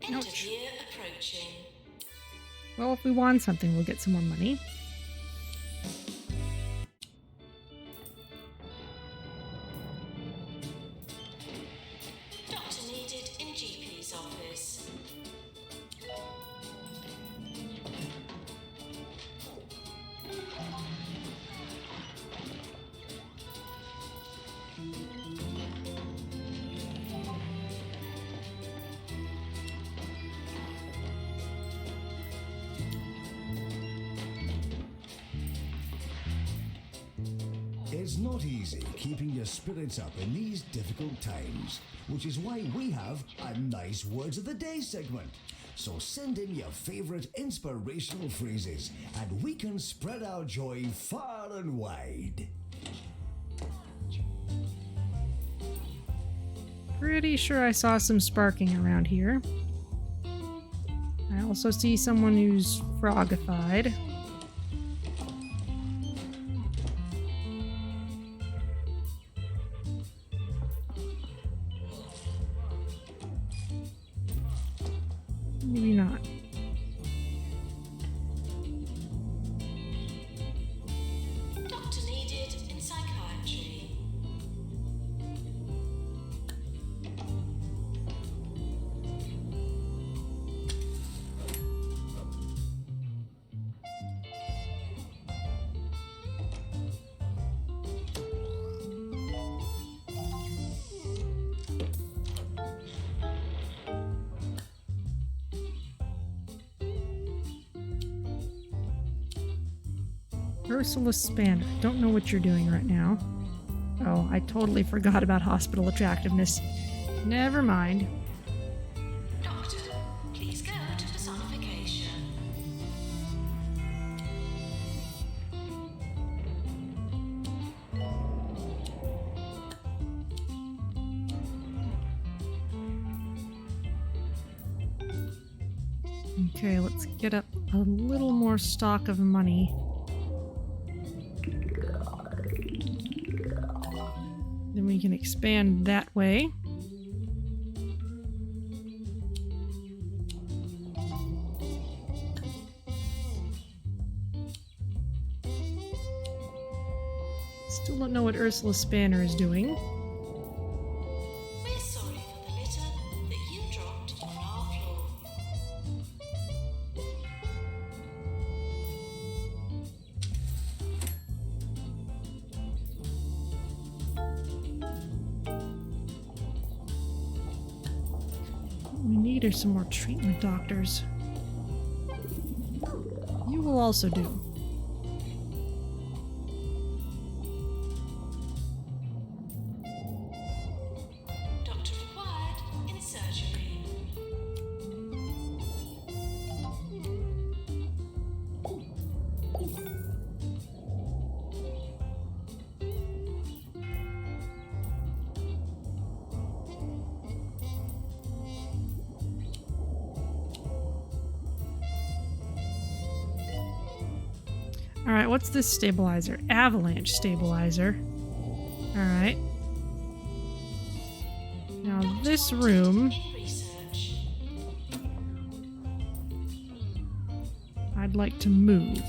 [SPEAKER 2] Interview approaching.
[SPEAKER 1] Well, if we want something, we'll get some more money.
[SPEAKER 2] Doctor needed in GP's office.
[SPEAKER 3] It's not easy keeping your spirits up in these difficult times, which is why we have a nice words of the day segment. So send in your favorite inspirational phrases and we can spread our joy far and wide.
[SPEAKER 1] Pretty sure I saw some sparking around here. I also see someone who's frogified. Maybe not.
[SPEAKER 2] Doctor needed in psychiatry.
[SPEAKER 1] Ursula Spanner. Don't know what you're doing right now. Oh, I totally forgot about hospital attractiveness. Never mind.
[SPEAKER 2] Doctor, please go to personification.
[SPEAKER 1] Okay, let's get up a little more stock of money. Then we can expand that way. Still don't know what Ursula Spanner is doing.
[SPEAKER 2] We're sorry for the litter that you dropped on our floor.
[SPEAKER 1] What we need are some more treatment doctors. You will also do.
[SPEAKER 2] Doctor required in surgery.
[SPEAKER 1] Alright, what's this stabilizer? Avalanche stabilizer. Alright. Now this room,
[SPEAKER 2] In research.
[SPEAKER 1] I'd like to move.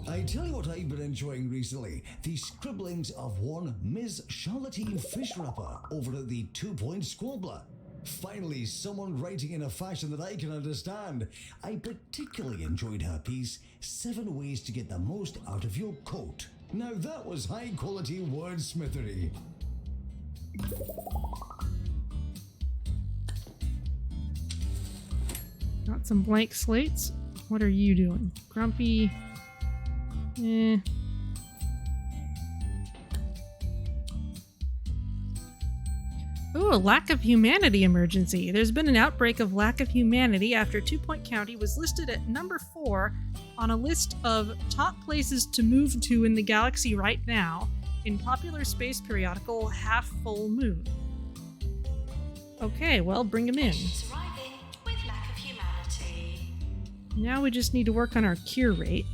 [SPEAKER 3] I tell you what I've been enjoying recently, the scribblings of one Ms. Charlottine Fishrapper over at the 2-Point Squabbler. Finally, someone writing in a fashion that I can understand. I particularly enjoyed her piece, 7 Ways to Get the Most Out of Your Coat. Now that was high quality wordsmithery.
[SPEAKER 1] Got some blank slates. What are you doing? Grumpy. Eh. Ooh, a lack of humanity emergency. There's been an outbreak of lack of humanity after 2-Point County was listed at number 4 on a list of top places to move to in the galaxy right now in popular space periodical Half Full Moon. Okay, well, bring him in.
[SPEAKER 2] Patients arriving with lack of humanity.
[SPEAKER 1] Now we just need to work on our cure rate.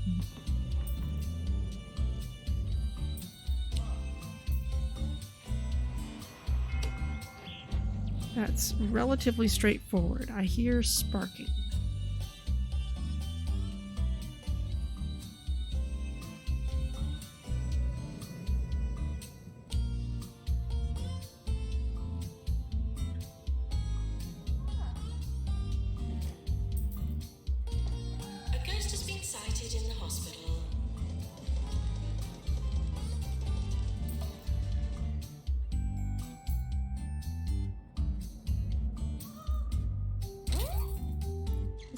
[SPEAKER 1] That's relatively straightforward. I hear sparking.
[SPEAKER 2] A ghost has been sighted in the hospital.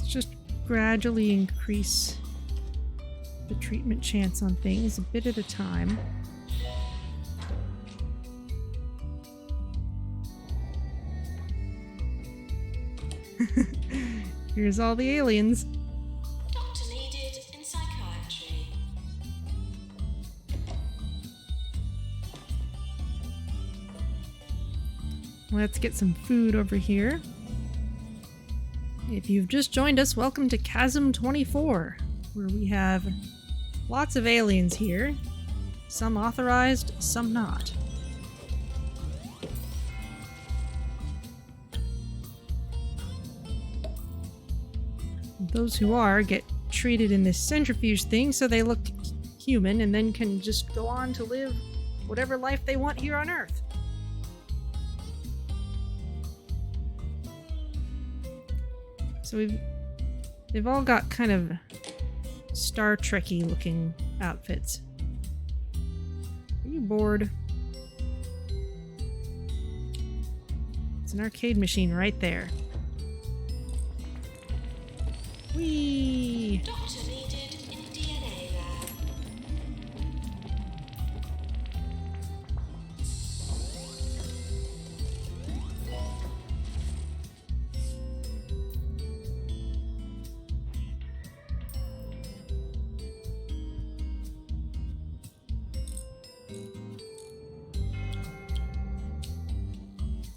[SPEAKER 1] just gradually increase the treatment chance on things a bit at a time. Here's all the aliens.
[SPEAKER 2] Doctor needed in psychiatry.
[SPEAKER 1] Let's get some food over here. If you've just joined us, welcome to Chasm 24, where we have lots of aliens here. Some authorized, some not. Those who are get treated in this centrifuge thing so they look human and then can just go on to live whatever life they want here on Earth. So they've all got kind of Star Trek-y looking outfits. Are you bored? It's an arcade machine right there. Whee!
[SPEAKER 2] Doctor needed in DNA lab.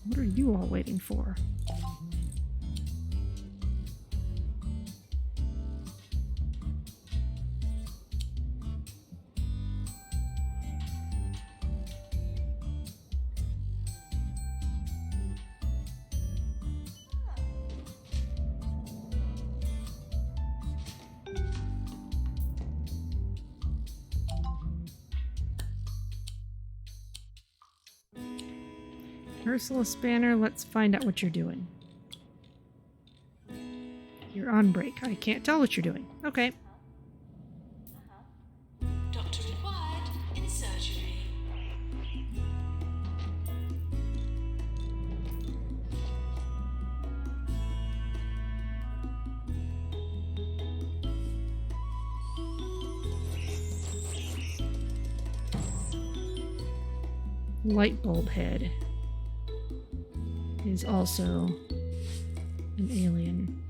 [SPEAKER 1] What are you all waiting for? Ursula Spanner, let's find out what you're doing. You're on break. I can't tell what you're doing. Okay.
[SPEAKER 2] Doctor required in surgery.
[SPEAKER 1] Light bulb head is also an alien.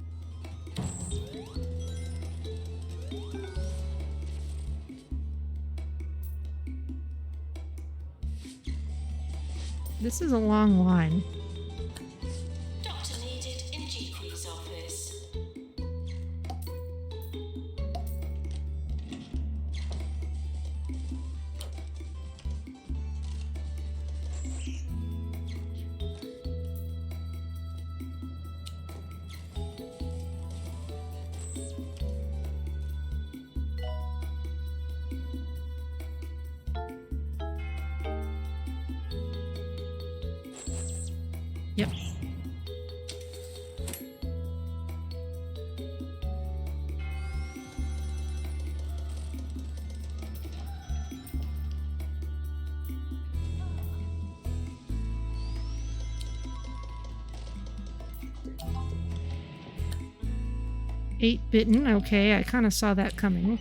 [SPEAKER 1] This is a long line.
[SPEAKER 2] Doctor needed in GP's office.
[SPEAKER 1] Yep. Eight bitten. Okay, I kind of saw that coming.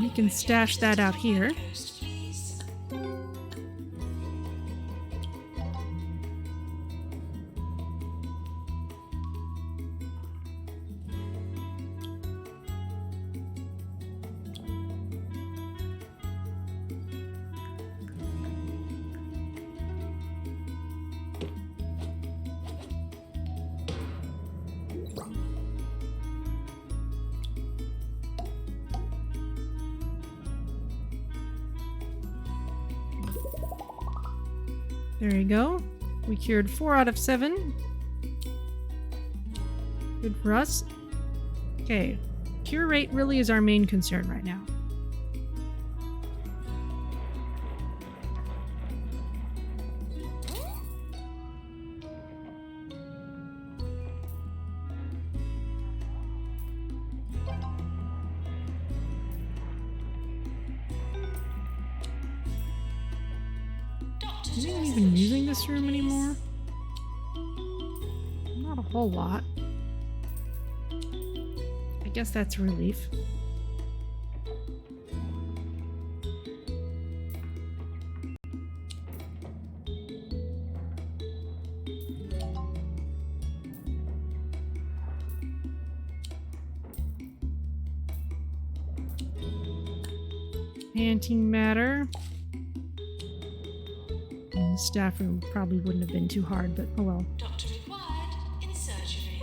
[SPEAKER 1] We can stash that out here.
[SPEAKER 2] Post, please.
[SPEAKER 1] There you go. We cured 4 out of 7. Good for us. Okay. Cure rate really is our main concern right now. Is anyone even using this room anymore? whole lot. I guess that's a relief. Antimatter. The staff room probably wouldn't have been too hard, but oh well.
[SPEAKER 2] Doctor required in surgery.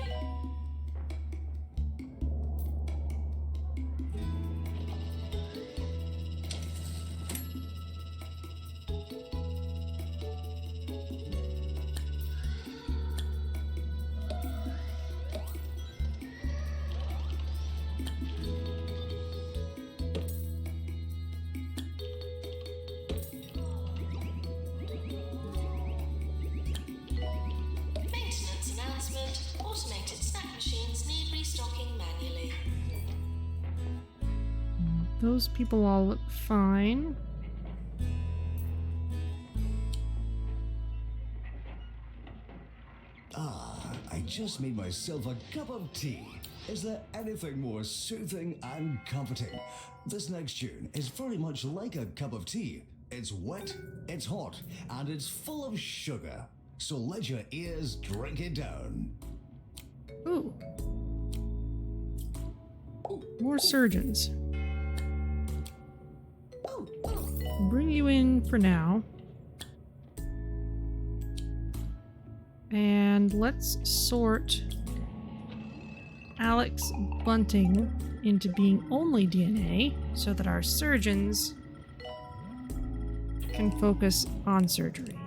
[SPEAKER 2] Maintenance announcement. Automated snack machines need restocking manually.
[SPEAKER 1] Those people all look fine.
[SPEAKER 6] I just made myself a cup of tea. Is there anything more soothing and comforting? This next tune is very much like a cup of tea. It's wet, it's hot, and it's full of sugar. So let your ears drink it down.
[SPEAKER 1] Ooh. More surgeons. Bring you in for now. And let's sort Alex Bunting into being only DNA so that our surgeons can focus on surgery.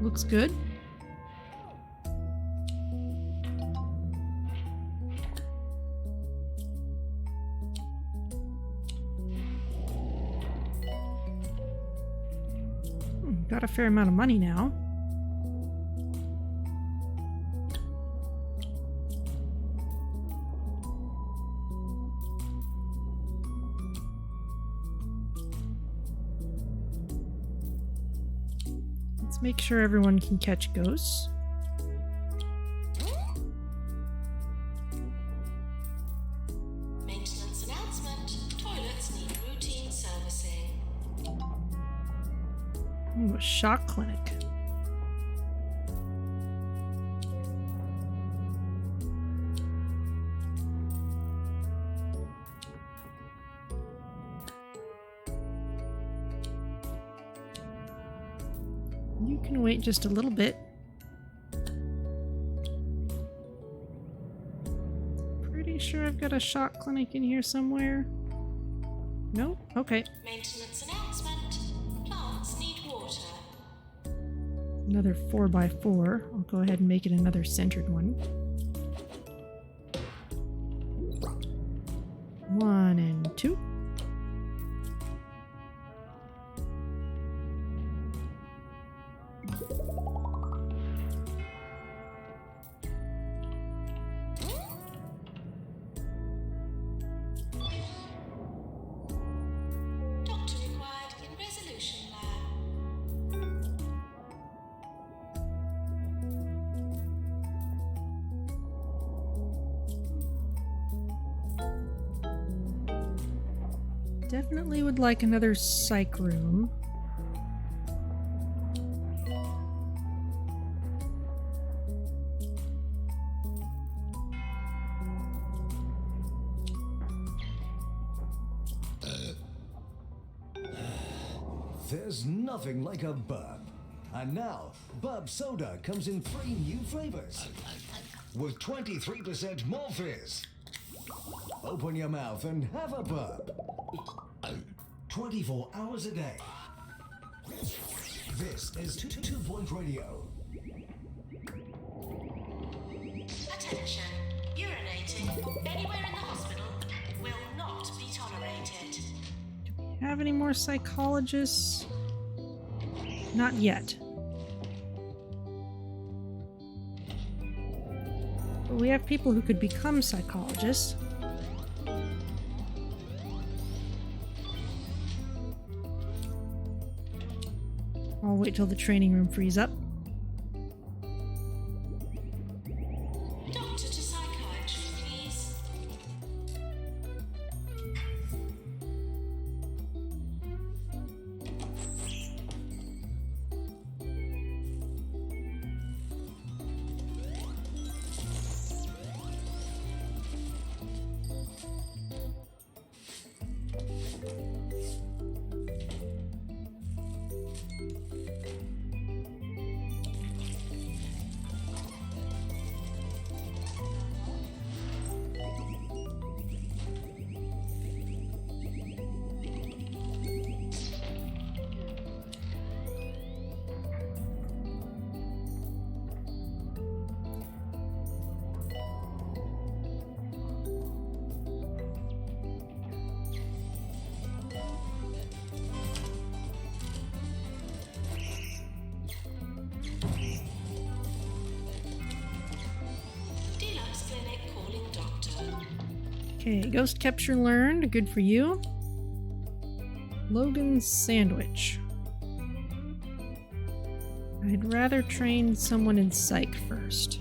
[SPEAKER 1] Looks good. Got a fair amount of money now. Let's make sure everyone can catch ghosts.
[SPEAKER 2] Maintenance announcement. Toilets need routine servicing.
[SPEAKER 1] Ooh, a shock clinic. You can wait just a little bit. Pretty sure I've got a shock clinic in here somewhere. Nope. Okay.
[SPEAKER 2] Maintenance announcement. Plants need water.
[SPEAKER 1] Another 4x4. I'll go ahead and make it another centered one. 1 and 2.
[SPEAKER 2] Doctor required in Resolution Lab.
[SPEAKER 1] Definitely would like another psych room.
[SPEAKER 6] There's nothing like a burp. And now, burp soda comes in 3 new flavors. With 23% more fizz. Open your mouth and have a burp. 24 hours a day. This is 2-Point Radio.
[SPEAKER 2] Attention. Urinating anywhere in the hospital will not be tolerated.
[SPEAKER 1] Have any more psychologists? Not yet. But we have people who could become psychologists. I'll wait till the training room frees up.
[SPEAKER 2] Doctor to psychiatry, please. Deluxe clinic calling doctor.
[SPEAKER 1] Okay, ghost capture learned. Good for you. Logan's sandwich. I'd rather train someone in psych first.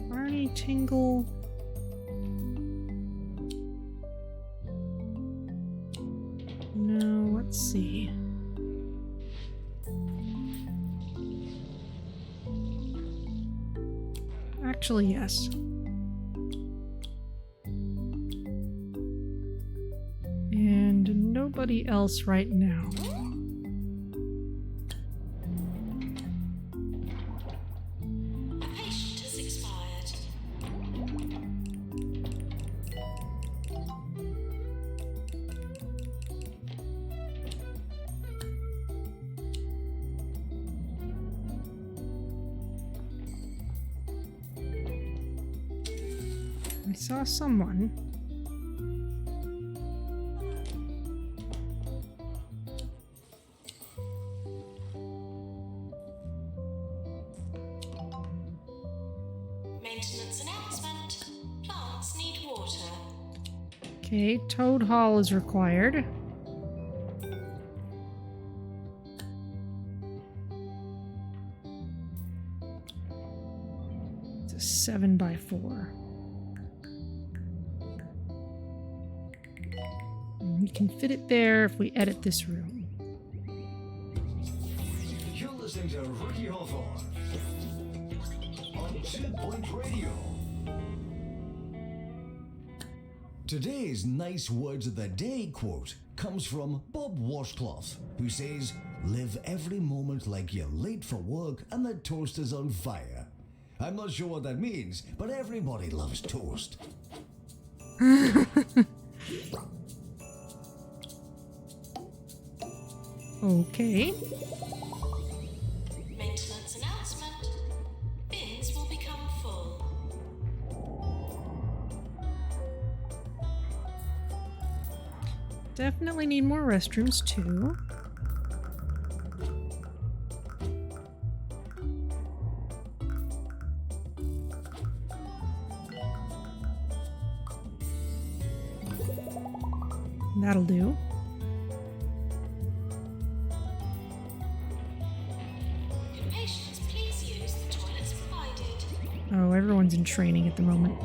[SPEAKER 1] Barney Tingle. No, let's see. Actually, yes. And nobody else right now.
[SPEAKER 2] A patient has expired.
[SPEAKER 1] I saw someone.
[SPEAKER 2] Maintenance announcement. Plants need water.
[SPEAKER 1] Okay, Toad Hall is required. It's a 7x4. We can fit it there if we edit this room.
[SPEAKER 3] You're listening to Ricky Hawthorne on 2 Point Radio. Today's nice words of the day quote comes from Bob Washcloth, who says, "Live every moment like you're late for work and the toast is on fire." I'm not sure what that means, but everybody loves toast.
[SPEAKER 1] Okay.
[SPEAKER 2] Maintenance announcement. Bins will become full.
[SPEAKER 1] Definitely need more restrooms too. That'll do.
[SPEAKER 2] Could patients please use the toilets provided?
[SPEAKER 1] Oh, everyone's in training at the moment.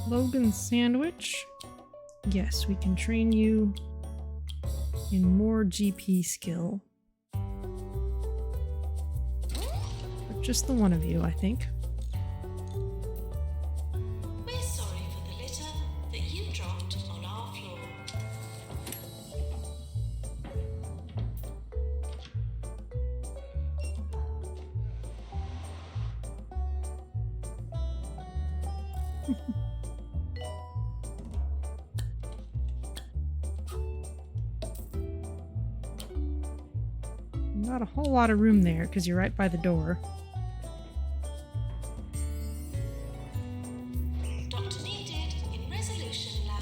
[SPEAKER 1] Logan sandwich. Yes, we can train you in more GP skill. But just the one of you, I think.
[SPEAKER 2] We're sorry for the litter that you dropped on our floor.
[SPEAKER 1] Not a whole lot of room there because you're right by the door.
[SPEAKER 2] Doctor needed in Resolution Lab.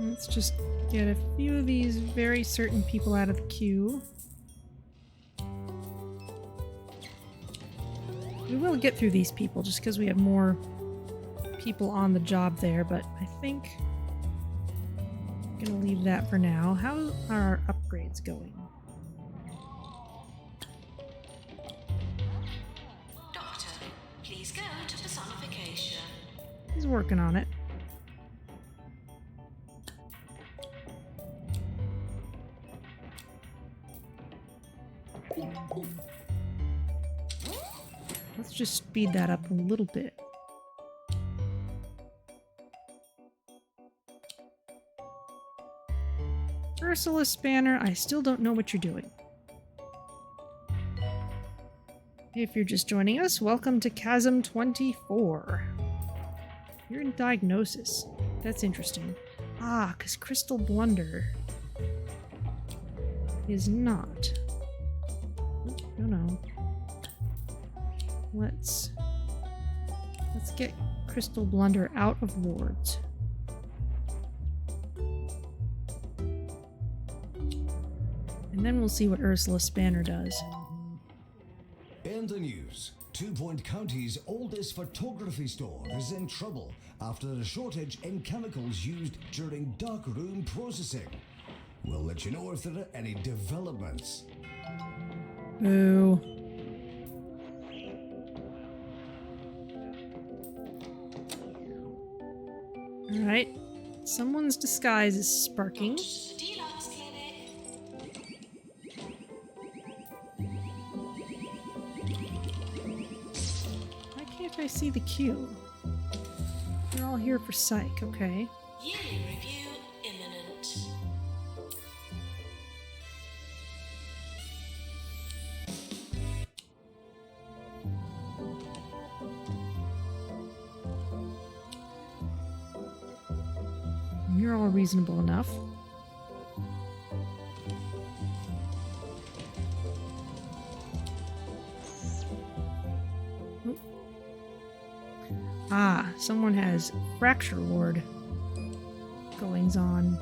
[SPEAKER 1] Let's just get a few of these very certain people out of the queue. We will get through these people just because we have more people on the job there, but I think I'm gonna leave that for now. How are our upgrades going?
[SPEAKER 2] Doctor, please go to Personification.
[SPEAKER 1] He's working on it. Let's just speed that up a little bit. Ursula Spanner, I still don't know what you're doing. If you're just joining us, welcome to Chasm 24. You're in diagnosis. That's interesting. Ah, because Crystal Blunder is not. No. Let's get Crystal Blunder out of wards. And then we'll see what Ursula Spanner does.
[SPEAKER 3] In the news, Two Point County's oldest photography store is in trouble after a shortage in chemicals used during darkroom processing. We'll let you know if there are any developments.
[SPEAKER 1] Boo. Alright. Someone's disguise is sparking.
[SPEAKER 2] Doctor to the Deathless Clinic.
[SPEAKER 1] Why can't I see the queue? They're all here for psych, okay.
[SPEAKER 2] Yearly review imminent.
[SPEAKER 1] You're all reasonable enough. Oop. Ah, someone has fracture ward goings on.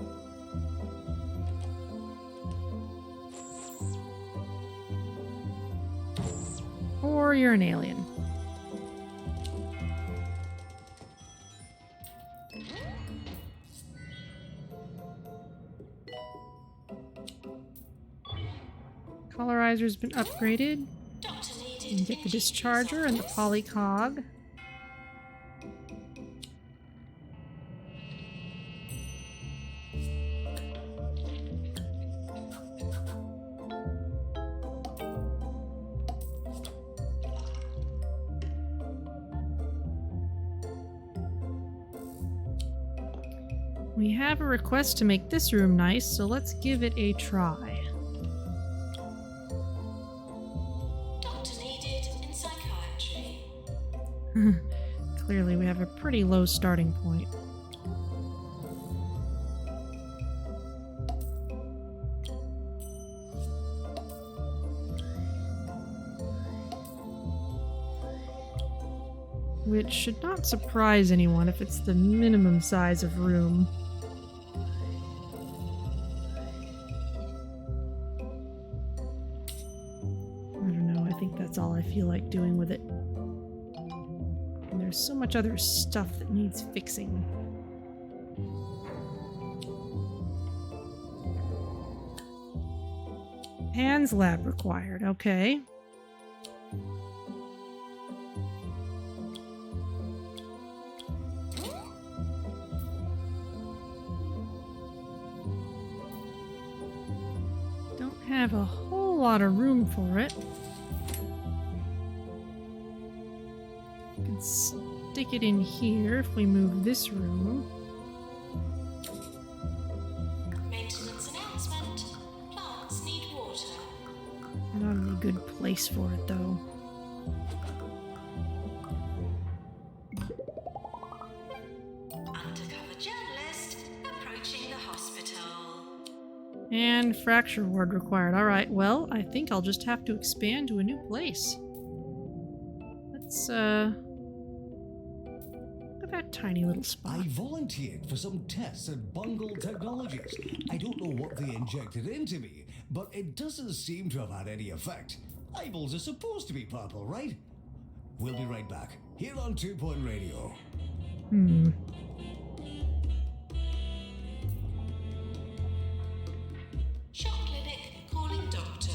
[SPEAKER 1] Or you're an alien. Colorizer's been upgraded.
[SPEAKER 2] Doctor
[SPEAKER 1] You
[SPEAKER 2] needed.
[SPEAKER 1] can get the discharger and the polycog. We have a request to make this room nice, so let's give it a try.
[SPEAKER 2] Doctor needed in psychiatry.
[SPEAKER 1] Clearly, we have a pretty low starting point. Which should not surprise anyone if it's the minimum size of room. I don't know, I think that's all I feel like doing with it. And there's so much other stuff that needs fixing. Hands lab required, okay. have a whole lot of room for it. We can stick it in here if we move this room.
[SPEAKER 2] Maintenance announcement. Plants need water.
[SPEAKER 1] Not a good place for it, though.
[SPEAKER 2] Undercover journalist approaching the hospital.
[SPEAKER 1] And fracture ward required. Alright, well, I think I'll just have to expand to a new place. Let's, look at that tiny little spot.
[SPEAKER 3] I volunteered for some tests at Bungle Technologies. I don't know what they injected into me, but it doesn't seem to have had any effect. Eyeballs are supposed to be purple, right? We'll be right back, here on 2 Point Radio.
[SPEAKER 2] Shock clinic calling doctor.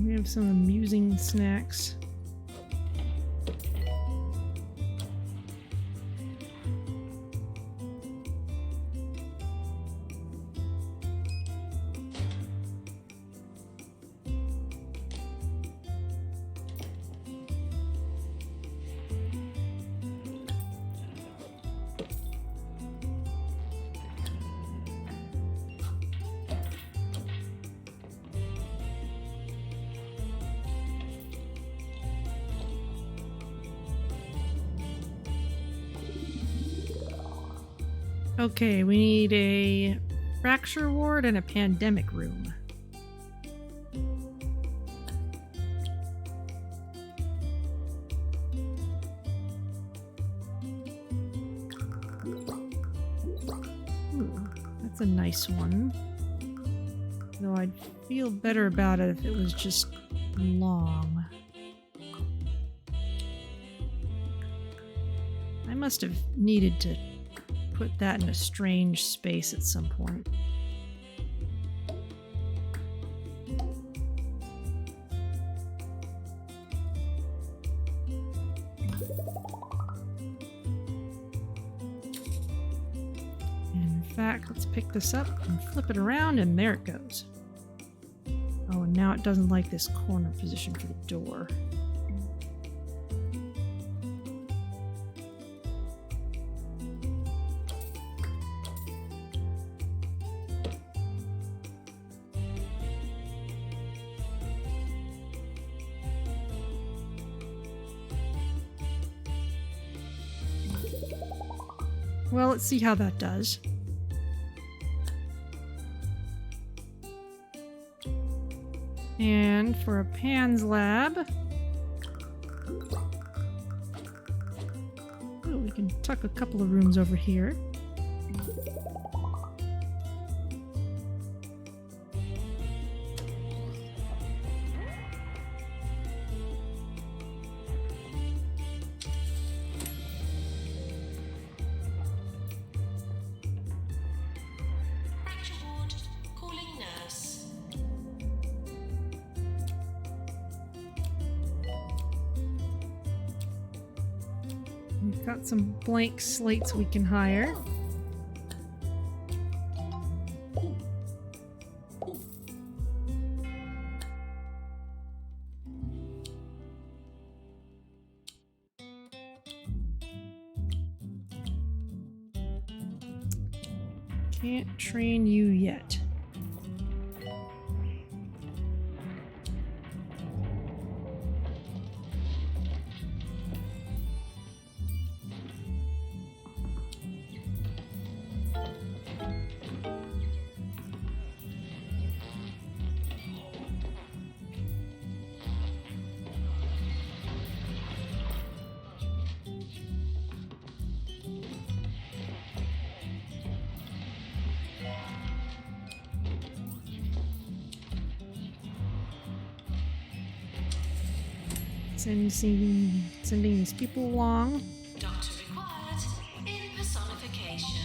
[SPEAKER 1] We have some amusing snacks. Okay, we need a fracture ward and a pandemic room. Ooh, that's a nice one. Though I'd feel better about it if it was just long. I must have needed to put that in a strange space at some point. And in fact, let's pick this up and flip it around, and there it goes. Oh, and now it doesn't like this corner position for the door. Well, let's see how that does. And for a Pan's lab, oh, we can tuck a couple of rooms over here.
[SPEAKER 2] Fracture ward calling nurse.
[SPEAKER 1] We've got some blank slates we can hire. Can't train you yet. Sending these people along.
[SPEAKER 2] Doctor required in personification.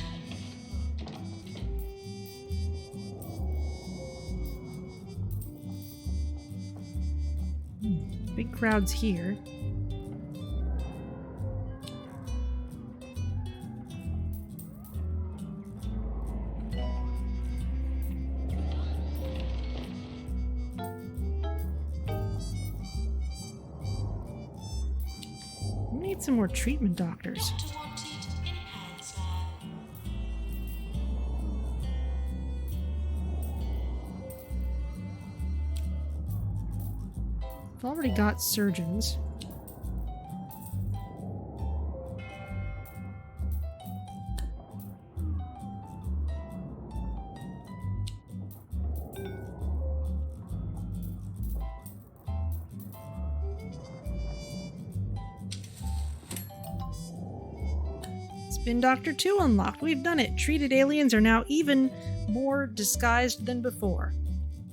[SPEAKER 1] Big crowds here. need some more treatment doctors.
[SPEAKER 2] Doctor wanted in Pan's lab.
[SPEAKER 1] I've already got surgeons. Spin Doctor 2 unlocked. We've done it. Treated aliens are now even more disguised than before.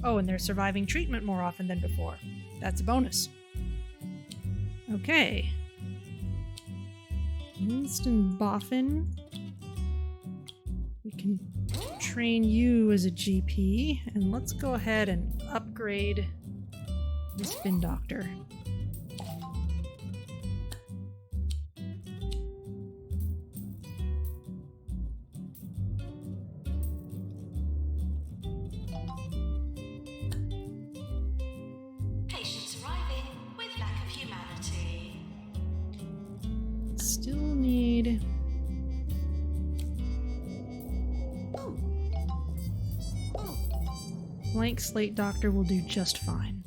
[SPEAKER 1] Oh, and they're surviving treatment more often than before. That's a bonus. Okay. Winston Boffin. We can train you as a GP. And let's go ahead and upgrade the Spin Doctor.
[SPEAKER 2] Patients arriving with lack of humanity.
[SPEAKER 1] Still need... Blank Slate Doctor will do just fine.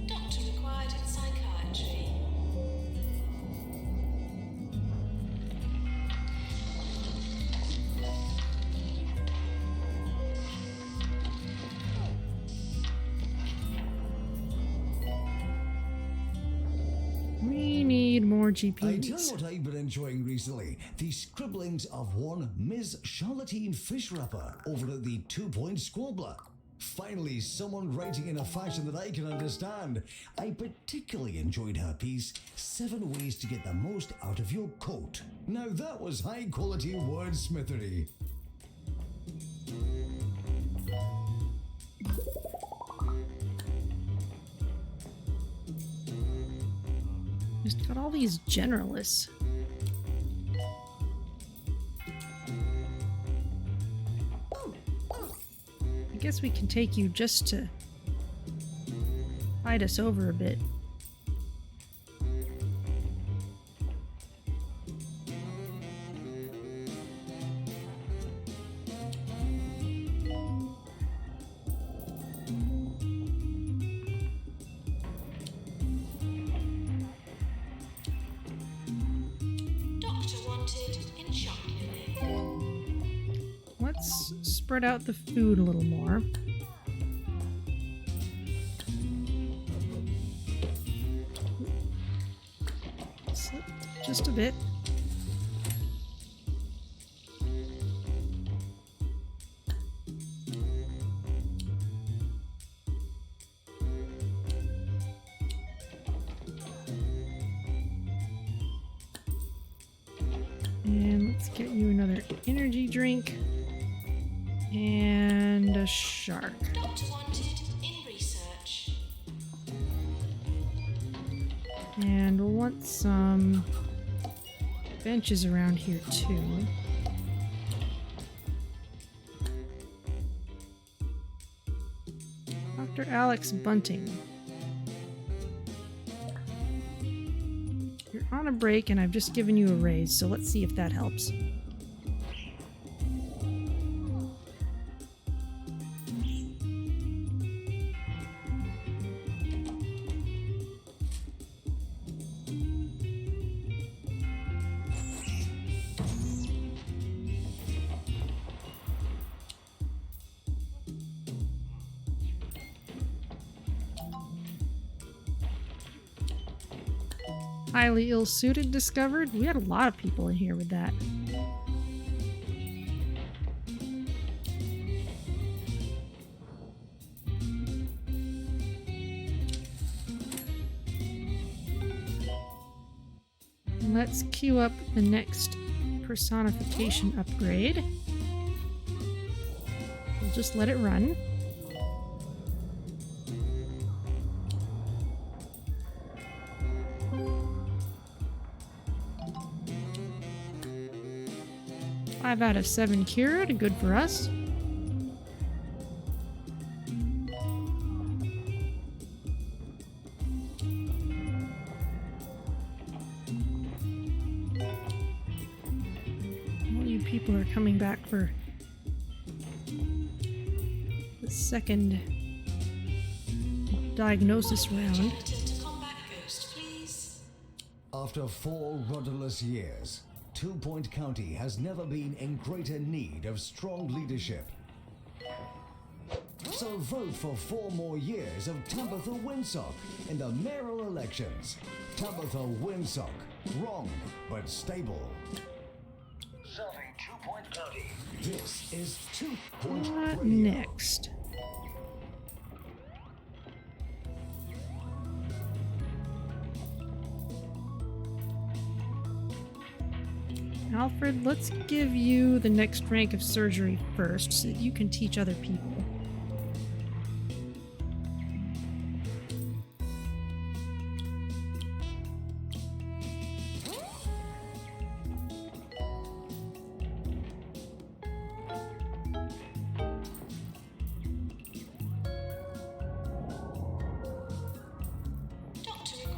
[SPEAKER 2] Doctor required in psychiatry.
[SPEAKER 1] We need more
[SPEAKER 3] I tell you
[SPEAKER 1] GPs.
[SPEAKER 3] what I've been enjoying recently. The scribblings of one Ms. Charlottine Fishrapper over at the 2 Point Squabbler. Finally, someone writing in a fashion that I can understand. I particularly enjoyed her piece, 7 Ways to Get the Most Out of Your Coat. Now that was high quality wordsmithery.
[SPEAKER 1] Just got all these generalists. I guess we can take you just to tide us over a bit.
[SPEAKER 2] Doctor wanted in shock clinic.
[SPEAKER 1] Let's spread out the food a little more. Slip just a bit. And let's get you another energy drink. And a shark.
[SPEAKER 2] Doctor wanted in research.
[SPEAKER 1] And we'll want some benches around here too. Dr. Alex Bunting. You're on a break and I've just given you a raise, so let's see if that helps. Highly ill-suited discovered. We had a lot of people in here with that. Let's queue up the next personification upgrade. We'll just let it run. Five out of 7 cured, good for us. people are coming back for the second diagnosis round.
[SPEAKER 2] Janitor to combat ghost, please.
[SPEAKER 6] After 4 rudderless years, Two Point County has never been in greater need of strong leadership. So vote for 4 more years of Tabitha Winsock in the mayoral elections. Tabitha Winsock. Wrong, but stable. Serving 2 Point County. This is 2 Point
[SPEAKER 1] What
[SPEAKER 6] Radio.
[SPEAKER 1] next? Alfred, let's give you the next rank of surgery first so that you can teach other people.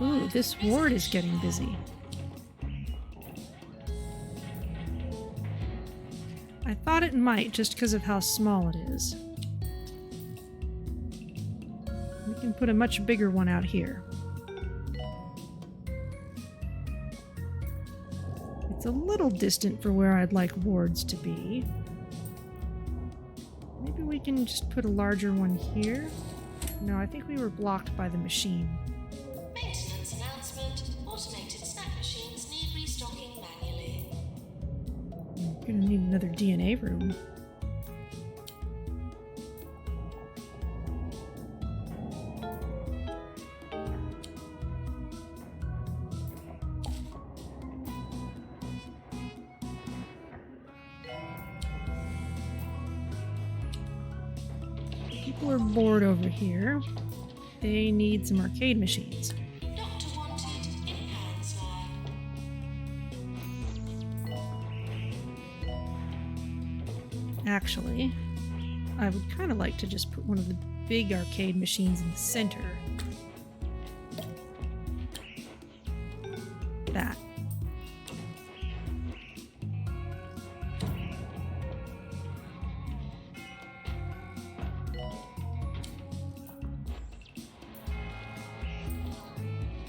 [SPEAKER 1] Ooh, this ward is getting busy. I thought it might, just because of how small it is. We can put a much bigger one out here. It's a little distant for where I'd like wards to be. Maybe we can just put a larger one here? No, I think we were blocked by the machine.
[SPEAKER 2] Maintenance announcement. Automated snack machines need restocking manually.
[SPEAKER 1] We're gonna need another DNA room. People are bored over here. They need some arcade machines.
[SPEAKER 2] Doctor wanted in Pan's lab.
[SPEAKER 1] Actually, I would kind of like to just put one of the big arcade machines in the center. That.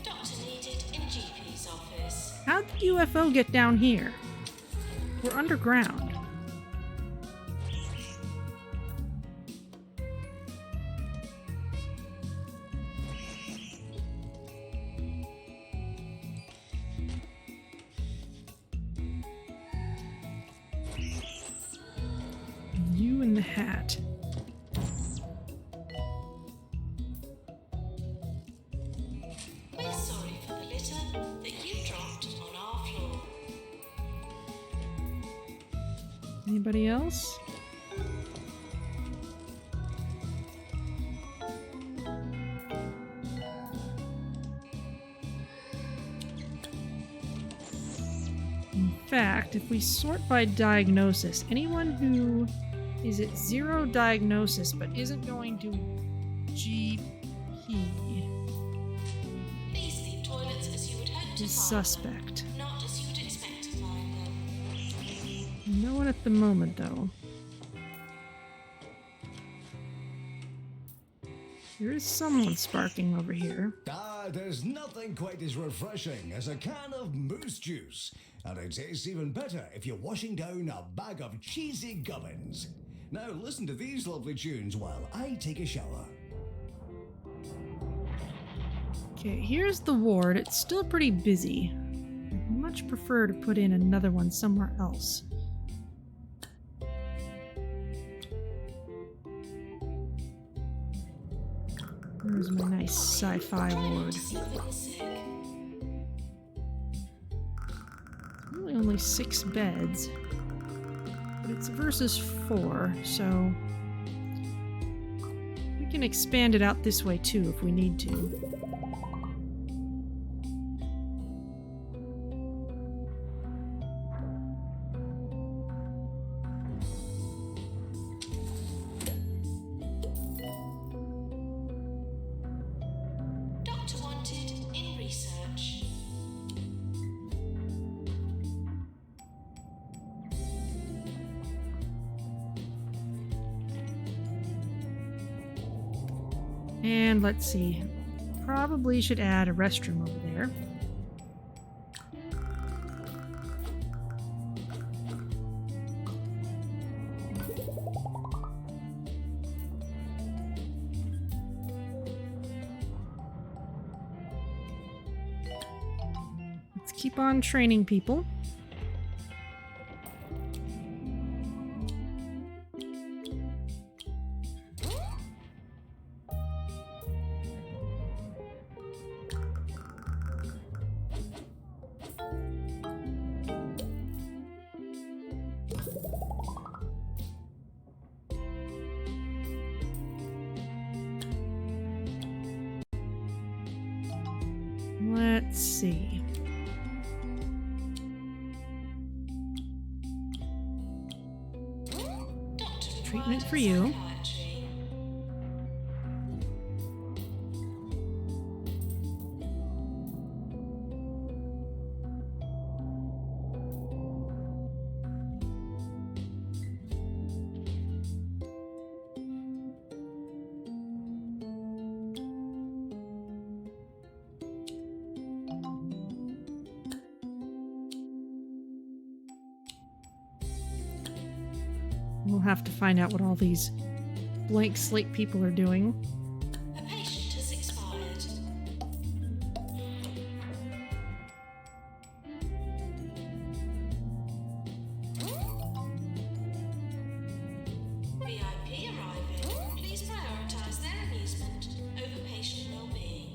[SPEAKER 2] Doctor needed in GP's office.
[SPEAKER 1] How'd the UFO get down here? We're underground. You in the hat.
[SPEAKER 2] We're sorry for the litter that you dropped on our floor.
[SPEAKER 1] Anybody else? In fact, if we sort by diagnosis, anyone who is at 0 diagnosis but isn't going to GP
[SPEAKER 2] Please leave toilets as you would hope to
[SPEAKER 1] is
[SPEAKER 2] find
[SPEAKER 1] suspect.
[SPEAKER 2] them, not as you would expect to find them.
[SPEAKER 1] No one at the moment, though. There is someone sparking over here.
[SPEAKER 6] There's nothing quite as refreshing as a can of moose juice. And it tastes even better if you're washing down a bag of cheesy gubbins. Now listen to these lovely tunes while I take a shower.
[SPEAKER 1] Okay, here's the ward. It's still pretty busy. I'd much prefer to put in another one somewhere else. Where's my nice sci-fi ward?
[SPEAKER 2] To see with the sick.
[SPEAKER 1] Really only 6 beds. But it's versus 4, so we can expand it out this way too if we need to.
[SPEAKER 2] Doctor wanted in research.
[SPEAKER 1] And let's see. Probably should add a restroom over there. Let's keep on training people. Let's see. Treatment for you. We'll have to find out what all these blank slate people are doing.
[SPEAKER 2] A patient has expired. VIP arriving. Please prioritize their amusement over patient well-being.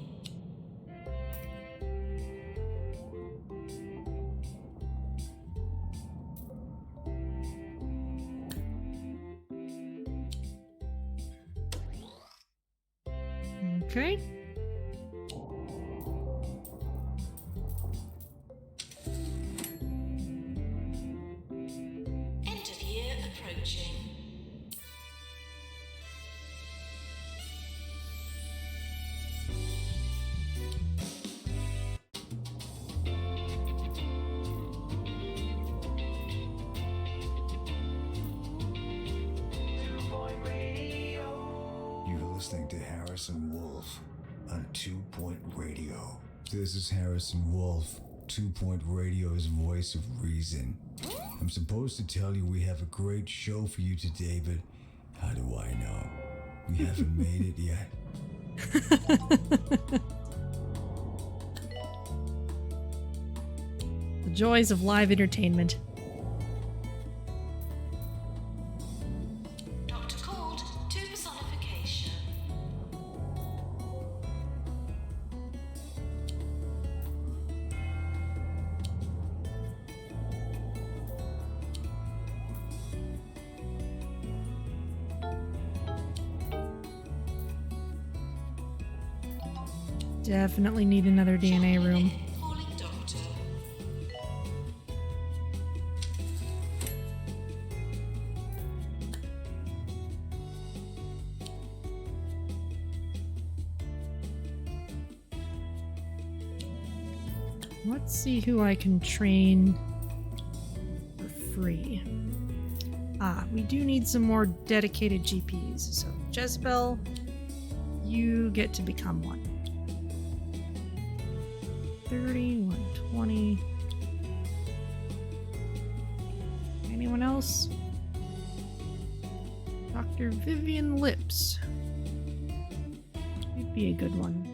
[SPEAKER 1] Okay.
[SPEAKER 2] End of year approaching.
[SPEAKER 5] You're listening to Harrison Wolf on 2 Point Radio. This is Harrison Wolf, 2 Point Radio's voice of reason. I'm supposed to tell you we have a great show for you today, but how do I know? We haven't made it yet.
[SPEAKER 1] The joys of live entertainment.
[SPEAKER 2] Doctor called to personification.
[SPEAKER 1] Definitely need another DNA room.
[SPEAKER 2] Calling doctor.
[SPEAKER 1] Let's see who I can train for free. We do need some more dedicated GPs. So, Jezebel, you get to become one. 30, 120. Anyone else? Dr. Vivian Lips. You'd be a good one.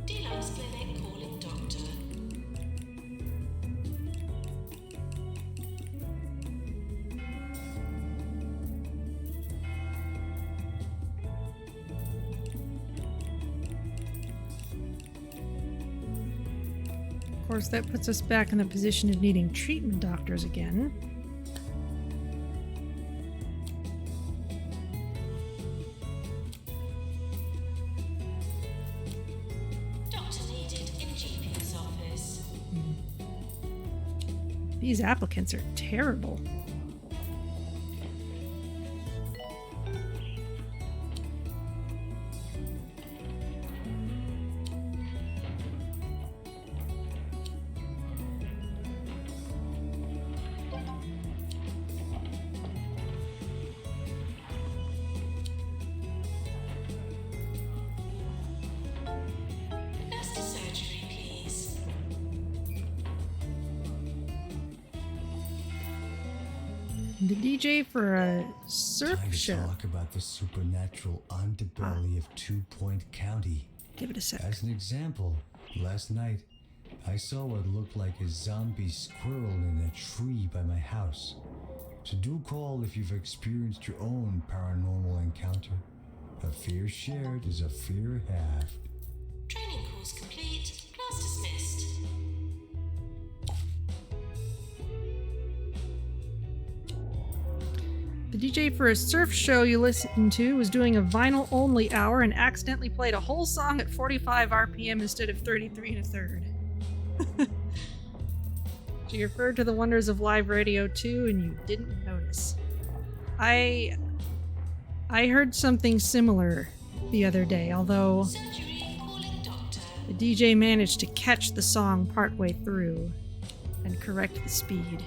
[SPEAKER 2] Dealers Clinic calling doctor.
[SPEAKER 1] Of course, that puts us back in the position of needing treatment doctors again.
[SPEAKER 2] Doctor needed in GP's office.
[SPEAKER 1] These applicants are terrible. The DJ for a surf
[SPEAKER 5] Time to
[SPEAKER 1] show.
[SPEAKER 5] talk about the supernatural underbelly of 2 Point County.
[SPEAKER 1] Give it a sec.
[SPEAKER 5] As an example, last night, I saw what looked like a zombie squirrel in a tree by my house. So do call if you've experienced your own paranormal encounter. A fear shared is a fear halved.
[SPEAKER 2] Training course complete. Class dismissed.
[SPEAKER 1] The DJ for a surf show you listened to was doing a vinyl-only hour and accidentally played a whole song at 45 RPM instead of 33 1/3. She referred to the wonders of live radio too, and you didn't notice. I heard something similar the other day, although
[SPEAKER 2] Surgery calling doctor.
[SPEAKER 1] the DJ managed to catch the song partway through and correct the speed.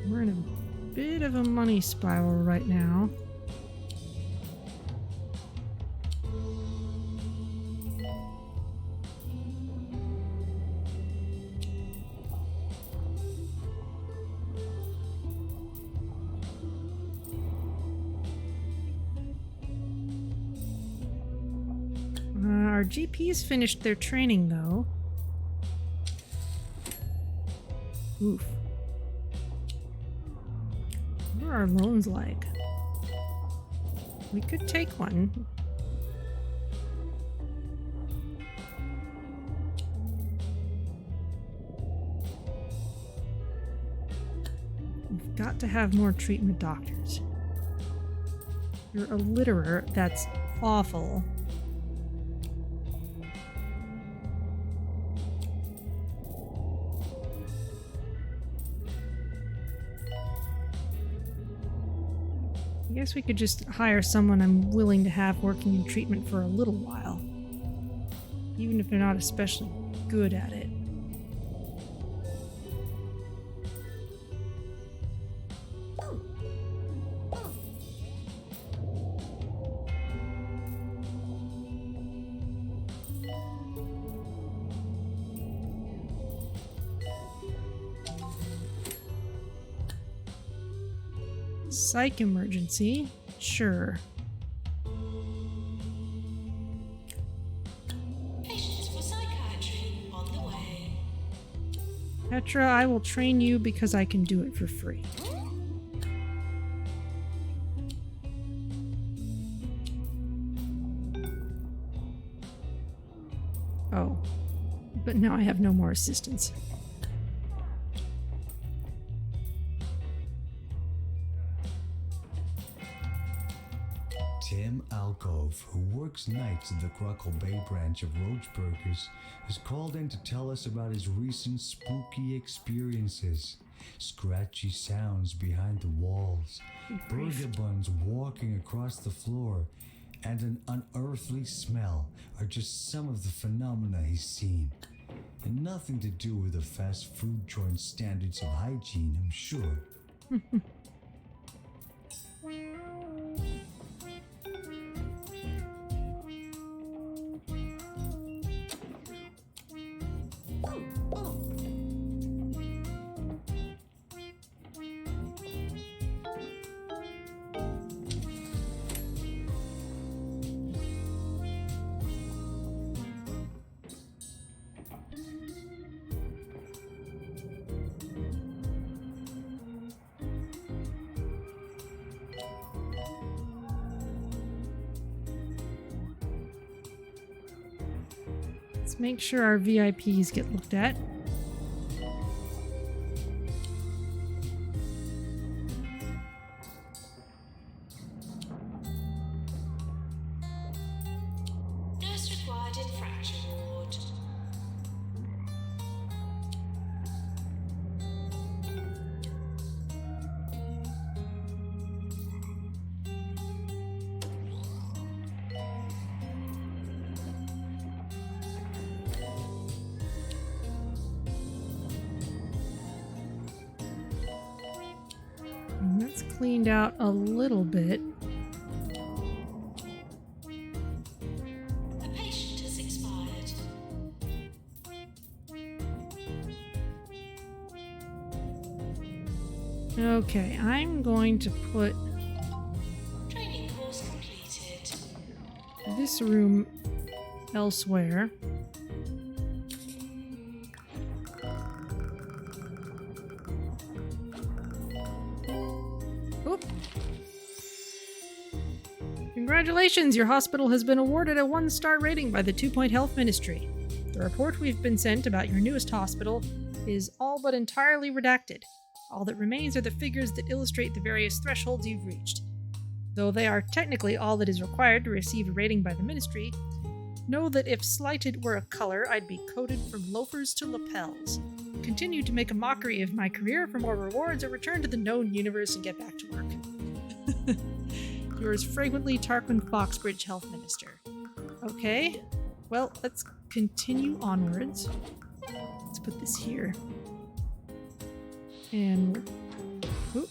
[SPEAKER 1] We're in a bit of a money spiral right now. Our GPs finished their training, though. Oof. What are our loans like? We could take one. We've got to have more treatment doctors. You're a litterer. That's awful. I guess we could just hire someone I'm willing to have working in treatment for a little while. Even if they're not especially good at it. Psych emergency? Sure.
[SPEAKER 2] Patients for psychiatry on the way.
[SPEAKER 1] Petra, I will train you because I can do it for free. Oh. But now I have no more assistants.
[SPEAKER 5] Tim Alcove, who works nights at the Cruckle Bay branch of Roachburgers, is called in to tell us about his recent spooky experiences. Scratchy sounds behind the walls, burger buns walking across the floor, and an unearthly smell are just some of the phenomena he's seen. And nothing to do with the fast food joint standards of hygiene, I'm sure.
[SPEAKER 1] Let's make sure our VIPs get looked at.
[SPEAKER 2] Nurse required in fracture ward.
[SPEAKER 1] cleaned out a little bit.
[SPEAKER 2] The patient has expired.
[SPEAKER 1] Okay, I'm going to put
[SPEAKER 2] Training course completed.
[SPEAKER 1] this room elsewhere. Oop. Congratulations, your hospital has been awarded a 1-star rating by the 2-Point Health Ministry. The report we've been sent about your newest hospital is all but entirely redacted. All that remains are the figures that illustrate the various thresholds you've reached. Though they are technically all that is required to receive a rating by the Ministry, know that if slighted were a color, I'd be coded from loafers to lapels. Continue to make a mockery of my career for more rewards or return to the known universe and get back to work. Yours frequently, Tarquin Foxbridge, Health Minister. Okay, well, let's continue onwards. Let's put this here. And put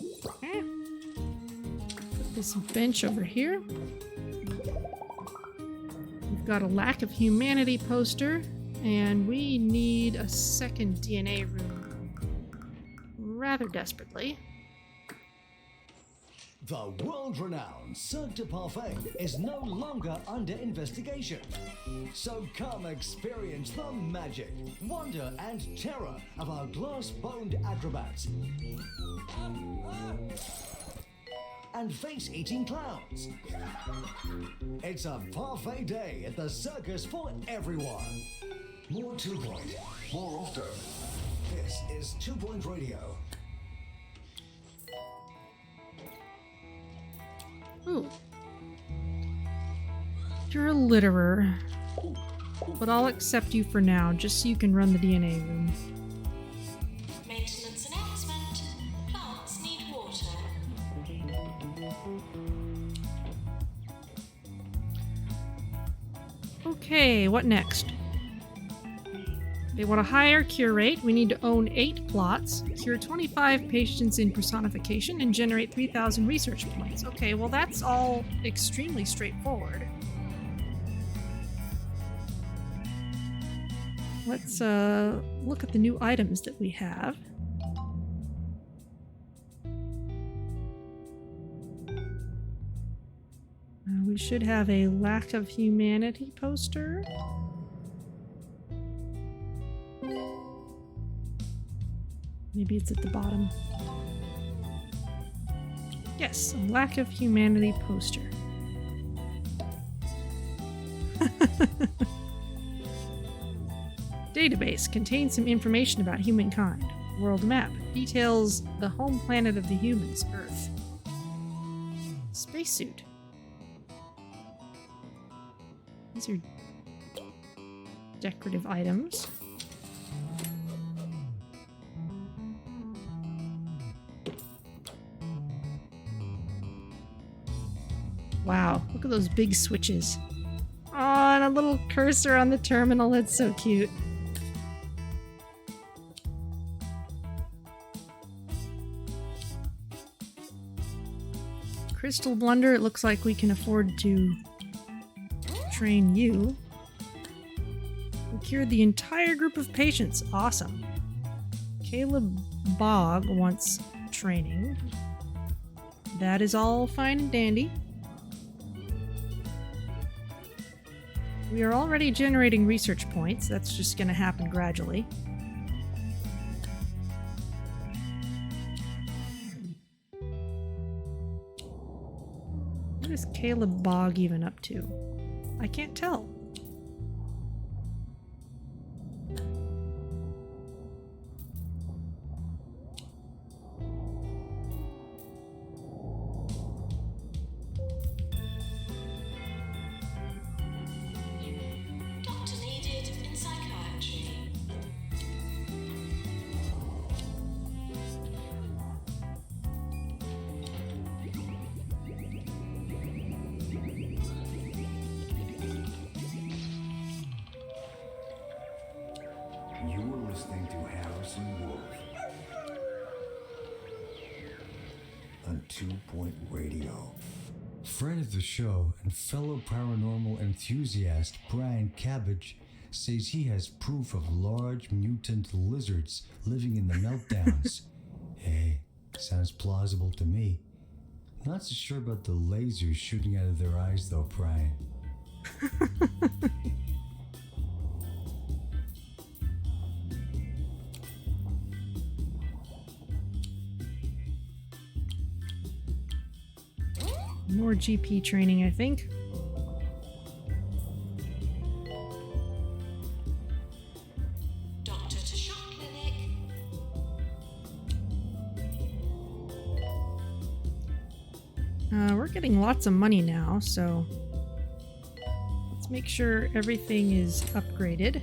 [SPEAKER 1] this bench over here. We've got a lack of humanity poster, and we need a second DNA room rather desperately.
[SPEAKER 6] The world-renowned Cirque du Parfait is no longer under investigation. So come experience the magic, wonder, and terror of our glass-boned acrobats. And face-eating clowns. It's a parfait day at the circus for everyone.
[SPEAKER 3] More 2-Point, more often. This is 2-Point Radio.
[SPEAKER 1] Ooh. You're a litterer, but I'll accept you for now, just so you can run the DNA room.
[SPEAKER 2] Maintenance announcement. Plants need water.
[SPEAKER 1] Okay, what next? They want a higher cure rate. We need to own 8 plots, cure 25 patients in personification, and generate 3,000 research points. Okay, well that's all extremely straightforward. Let's look at the new items that we have. We should have a lack of humanity poster. Maybe it's at the bottom. Yes, a lack of humanity poster. Database contains some information about humankind. World map details the home planet of the humans, Earth. Spacesuit. These are decorative items. Wow, look at those big switches. Oh, and a little cursor on the terminal. That's so cute. Crystal Blunder, it looks like we can afford to train you. We cured the entire group of patients. Awesome. Caleb Bog wants training. That is all fine and dandy. We are already generating research points. That's just going to happen gradually. What is Caleb Bog even up to? I can't tell.
[SPEAKER 2] Doctor needed in psychiatry.
[SPEAKER 7] You're listening to Harrison Wolf. An 2-point radio.
[SPEAKER 5] Friend of the show and fellow paranormal enthusiast Brian Cabbage says he has proof of large mutant lizards living in the meltdowns. Hey, sounds plausible to me. Not so sure about the lasers shooting out of their eyes though, Brian.
[SPEAKER 1] More GP training, I think.
[SPEAKER 2] Doctor to shop clinic.
[SPEAKER 1] We're getting lots of money now, so let's make sure everything is upgraded.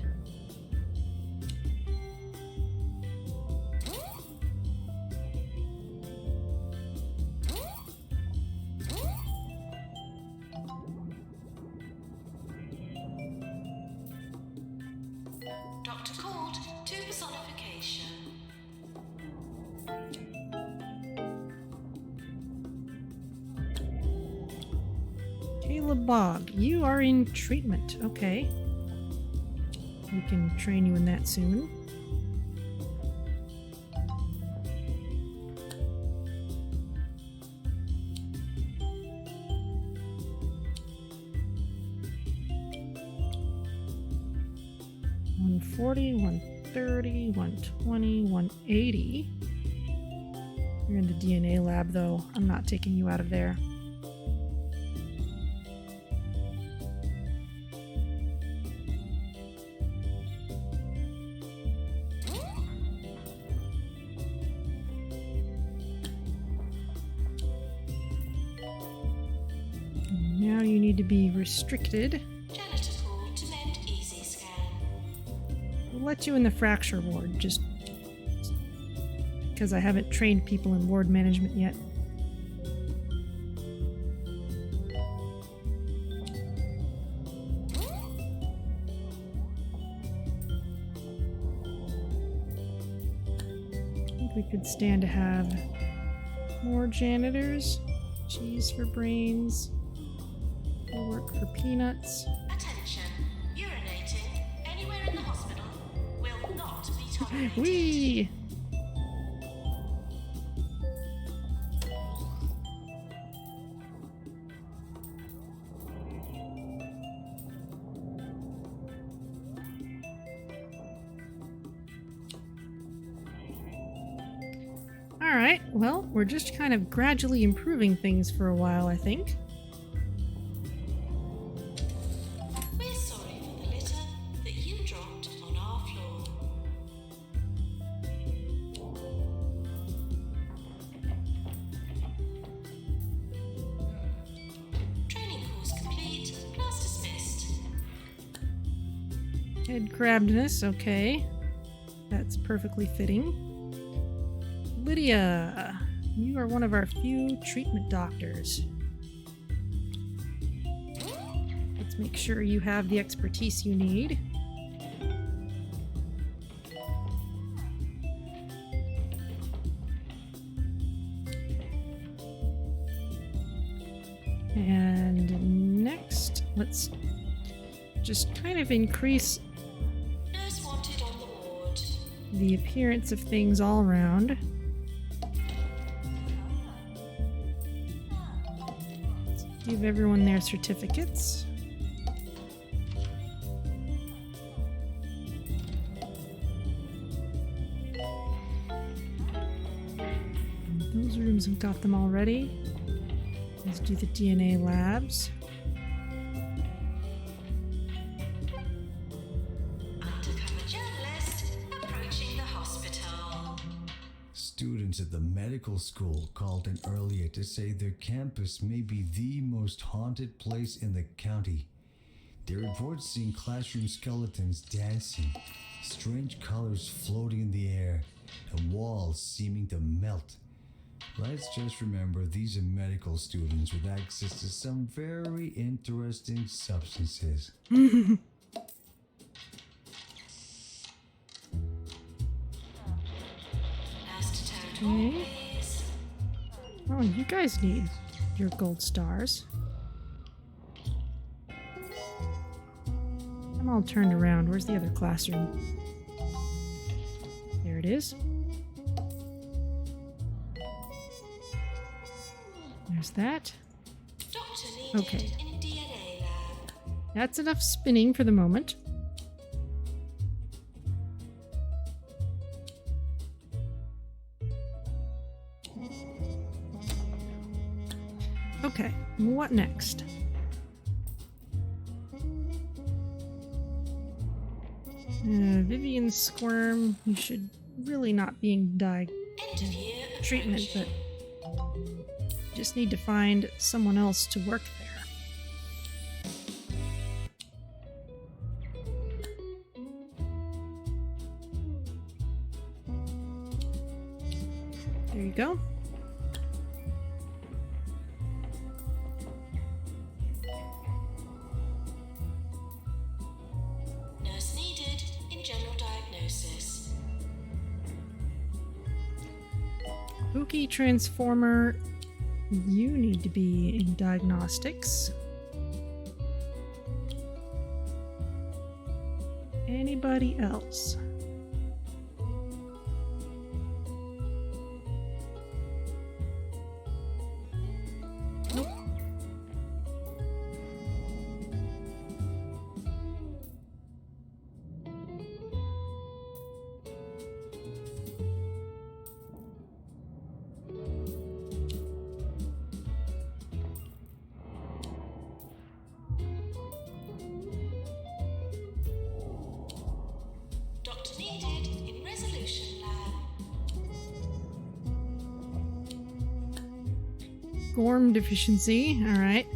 [SPEAKER 2] Doctor called to personification.
[SPEAKER 1] Caleb Bog, you are in treatment. Okay. We can train you in that soon. $140, $130, $120, $180. You're in the DNA lab, though. I'm not taking you out of there. Now you need to be restricted.
[SPEAKER 2] Janitor pool to mend easy scan.
[SPEAKER 1] We'll let you in the fracture ward, just because I haven't trained people in ward management yet. I think we could stand to have more janitors. Cheese for brains. We'll work for peanuts.
[SPEAKER 2] Attention. Urinating anywhere in the hospital will not be tolerated.
[SPEAKER 1] Whee! Alright, well, we're just kind of gradually improving things for a while, I think.
[SPEAKER 2] We're sorry for the litter that you dropped on our floor. Training course complete. Class dismissed.
[SPEAKER 1] Head crabbedness, okay. That's perfectly fitting. Lydia, you are one of our few treatment doctors. Let's make sure you have the expertise you need. And next, let's just kind of increase
[SPEAKER 2] Nurse wanted on the ward.
[SPEAKER 1] the appearance of things all around. Let's give everyone their certificates. Those rooms have got them already. Let's do the DNA labs.
[SPEAKER 2] Undercover journalist approaching the hospital.
[SPEAKER 5] Students at the medical school called in earlier to say their campus may be the most haunted place in the county. They report seeing classroom skeletons dancing, strange colors floating in the air, and walls seeming to melt. Let's just remember these are medical students with access to some very interesting substances.
[SPEAKER 2] Nurse to territory,
[SPEAKER 1] Okay.
[SPEAKER 2] please.
[SPEAKER 1] Oh, you guys need your gold stars. I'm all turned around. Where's the other classroom? There it is. There's that.
[SPEAKER 2] Doctor needed
[SPEAKER 1] Okay.
[SPEAKER 2] in DNA lab.
[SPEAKER 1] That's enough spinning for the moment. Okay, what next? Vivian Squirm, you should really not be in
[SPEAKER 2] Interview
[SPEAKER 1] treatment, but
[SPEAKER 2] approaching.
[SPEAKER 1] just need to find someone else to work there. There you go.
[SPEAKER 2] Nurse needed in general diagnosis.
[SPEAKER 1] Pookie Transformer, you need to be in diagnostics. Anybody else? Nope.
[SPEAKER 2] Doctor needed in resolution lab.
[SPEAKER 1] Gorm deficiency, alright.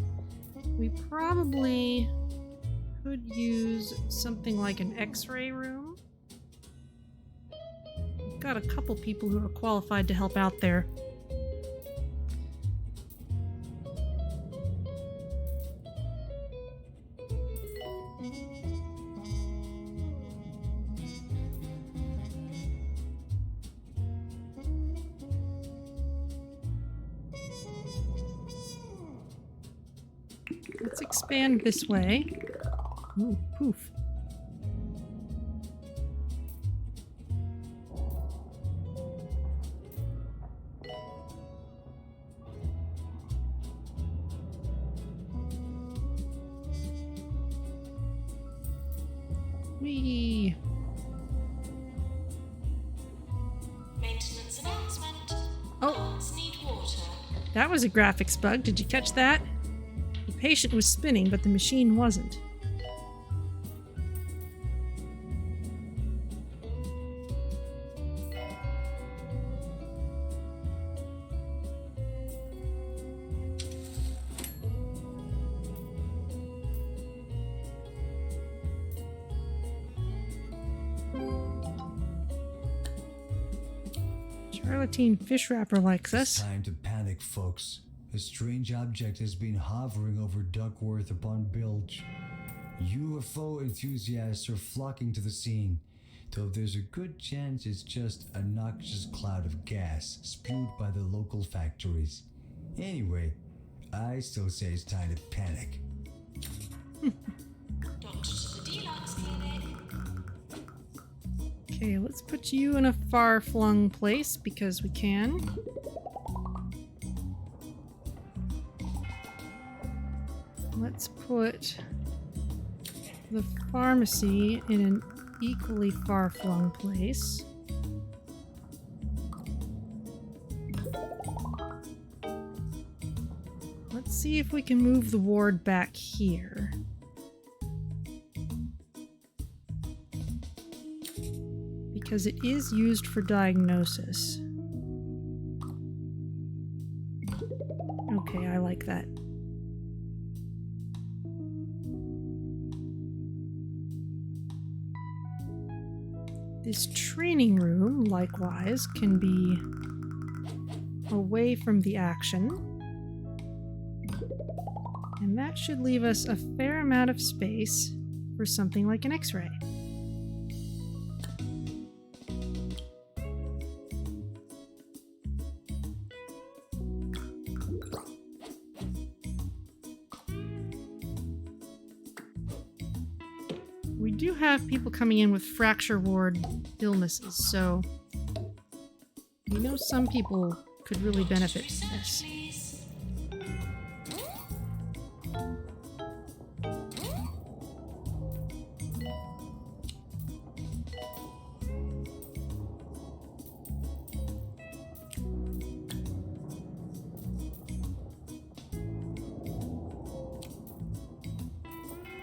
[SPEAKER 1] We probably could use something like an x-ray room. We've got a couple people who are qualified to help out there. Let's expand this way. Ooh, poof. Whee!
[SPEAKER 2] Maintenance announcement.
[SPEAKER 1] Oh.
[SPEAKER 2] Plants need water.
[SPEAKER 1] That was a graphics bug. Did you catch that? The patient was spinning, but the machine wasn't. Charlatine fish wrapper likes us.
[SPEAKER 5] Time to panic, folks. A strange object has been hovering over Duckworth upon Bilge. UFO enthusiasts are flocking to the scene, though there's a good chance it's just a noxious cloud of gas spewed by the local factories. Anyway, I still say it's time to panic.
[SPEAKER 2] Doctor to the deluxe clinic.
[SPEAKER 1] Okay, let's put you in a far-flung place because we can. Let's put the pharmacy in an equally far-flung place. Let's see if we can move the ward back here. Because it is used for diagnosis. Okay, I like that. This training room, likewise, can be away from the action. And that should leave us a fair amount of space for something like an X-ray. We do have people coming in with fracture ward illnesses, so we know some people could really benefit from this.
[SPEAKER 2] Please.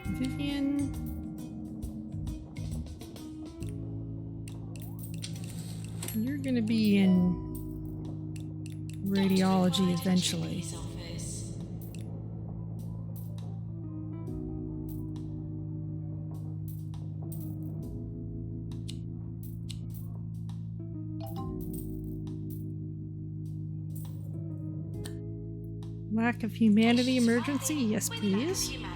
[SPEAKER 1] Vivian. You're gonna be in radiology eventually.
[SPEAKER 2] Office.
[SPEAKER 1] Lack of humanity emergency? Yes,
[SPEAKER 2] With
[SPEAKER 1] please.
[SPEAKER 2] humanity.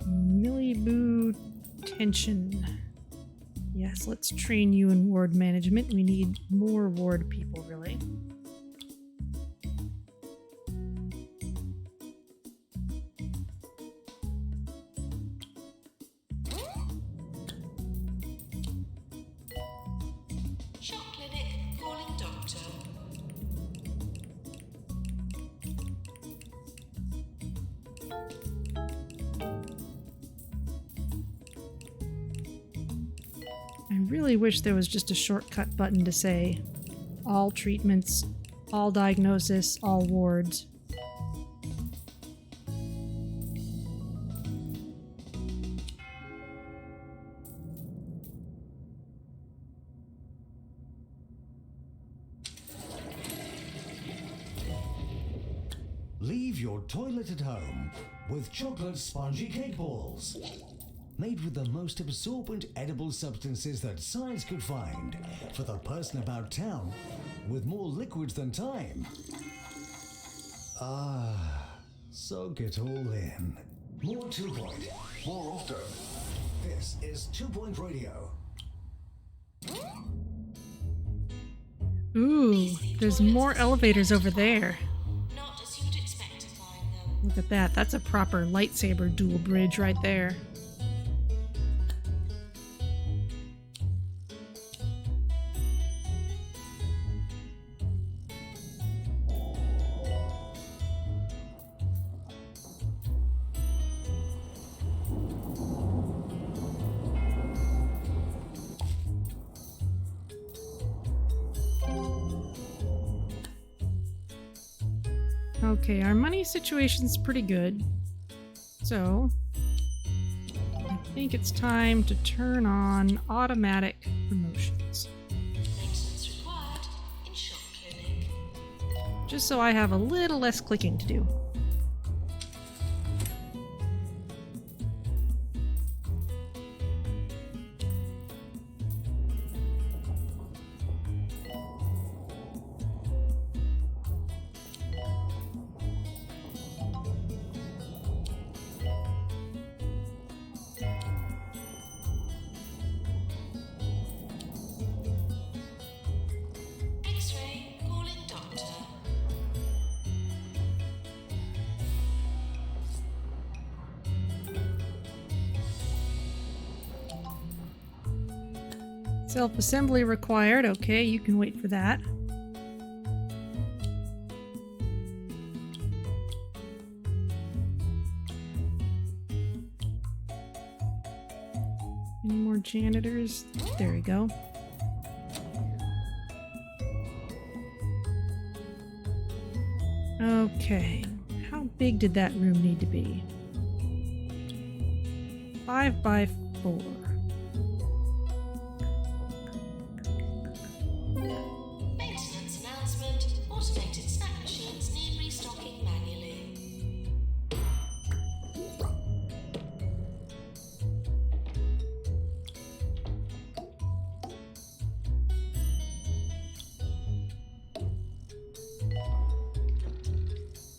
[SPEAKER 1] Milliboo tension. Yes, let's train you in ward management. We need more ward people, really.
[SPEAKER 2] Shock clinic calling doctor.
[SPEAKER 1] I really wish there was just a shortcut button to say all treatments, all diagnosis, all wards.
[SPEAKER 3] Leave your toilet at home with chocolate spongy cake balls. Made with the most absorbent edible substances that science could find for the person about town with more liquids than time. Ah, soak it all in. More 2 Point, more often. This is 2 Point Radio.
[SPEAKER 1] Ooh, there's more elevators over there.
[SPEAKER 2] Not as you'd expect to find them.
[SPEAKER 1] Look at that. That's a proper lightsaber dual bridge right there. Okay, our money situation's pretty good. So, I think it's time to turn on automatic promotions.
[SPEAKER 2] Maintenance required in shock clinic.
[SPEAKER 1] Just so I have a little less clicking to do.
[SPEAKER 2] X-ray calling doctor.
[SPEAKER 1] Self-assembly required. Okay, you can wait for that. Any more janitors? There we go. Okay, how big did that room need to be? 5 by 4.
[SPEAKER 2] Maintenance announcement. Automated snack machines need restocking manually.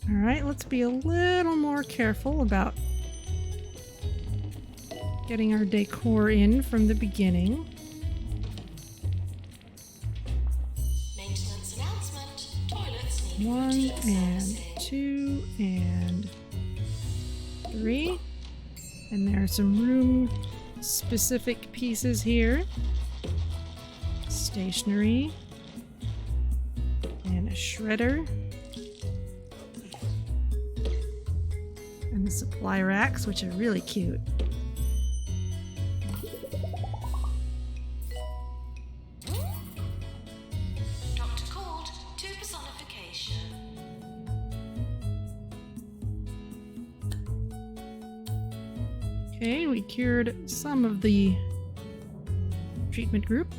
[SPEAKER 1] Alright, let's be a little more careful about getting our decor in from the beginning.
[SPEAKER 2] Maintenance announcement. Toilets just need
[SPEAKER 1] 1
[SPEAKER 2] routine
[SPEAKER 1] and
[SPEAKER 2] servicing.
[SPEAKER 1] 2 and 3. And there are some room specific pieces here. Stationery. And a shredder. And the supply racks, which are really cute.
[SPEAKER 2] Doctor called to personification.
[SPEAKER 1] Okay, we cured some of the treatment group.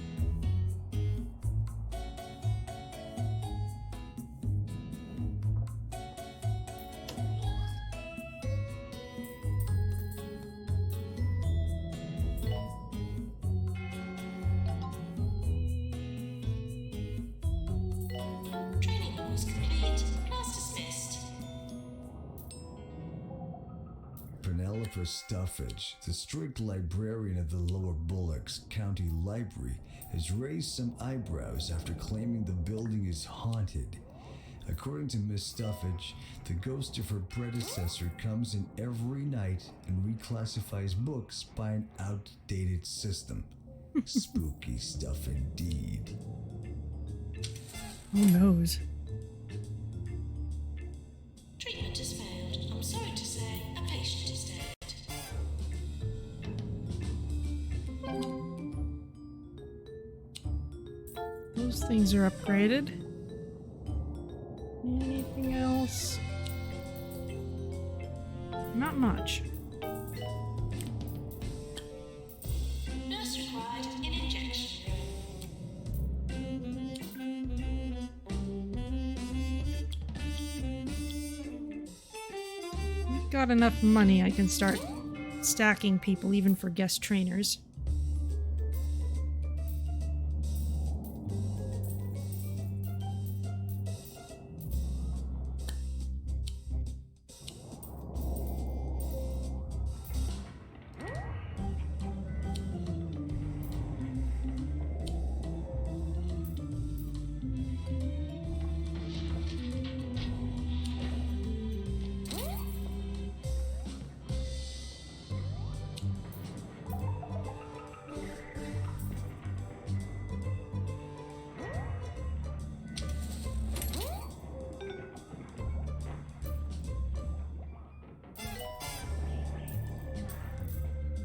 [SPEAKER 2] Training course complete. Class dismissed.
[SPEAKER 5] Penelope Stuffage, the strict librarian of the Lower Bullocks County Library, has raised some eyebrows after claiming the building is haunted. According to Miss Stuffage, the ghost of her predecessor comes in every night and reclassifies books by an outdated system. Spooky stuff indeed.
[SPEAKER 1] Who knows?
[SPEAKER 2] Treatment has failed. I'm sorry to say, a patient is dead.
[SPEAKER 1] Those things are upgraded. Anything else? Not much.
[SPEAKER 2] Nurse required in injection
[SPEAKER 1] We've got enough money, I can start stacking people even for guest trainers.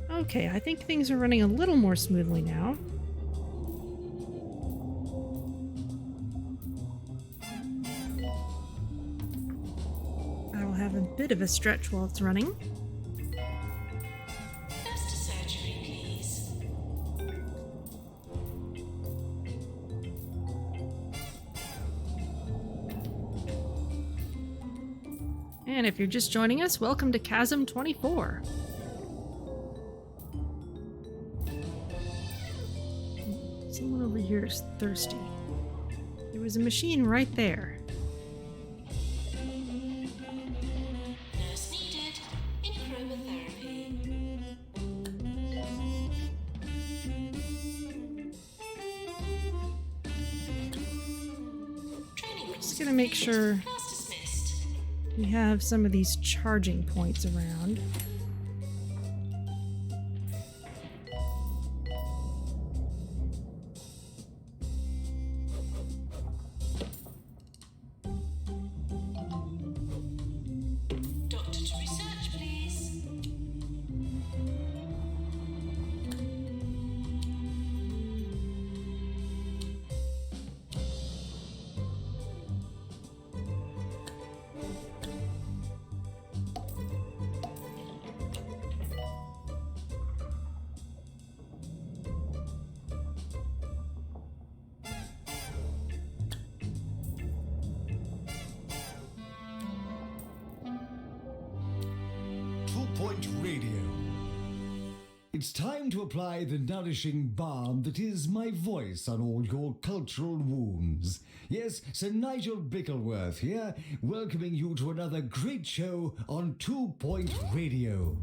[SPEAKER 1] Okay, I think things are running a little more smoothly now. I will have a bit of a stretch while it's running.
[SPEAKER 2] Nurse to surgery, please.
[SPEAKER 1] And if you're just joining us, welcome to Chasm 24. Someone over here is thirsty. There was a machine right there.
[SPEAKER 2] Nurse needed in chromotherapy. Training course
[SPEAKER 1] Just gonna make
[SPEAKER 2] complete.
[SPEAKER 1] sure
[SPEAKER 2] Class dismissed.
[SPEAKER 1] we have some of these charging points around.
[SPEAKER 2] Doctor to research, please.
[SPEAKER 6] Two-Point Radio. It's time to apply the nourishing balm that is my voice on all your cultural wounds. Yes, Sir Nigel Bickleworth here, welcoming you to another great show on Two-Point Radio.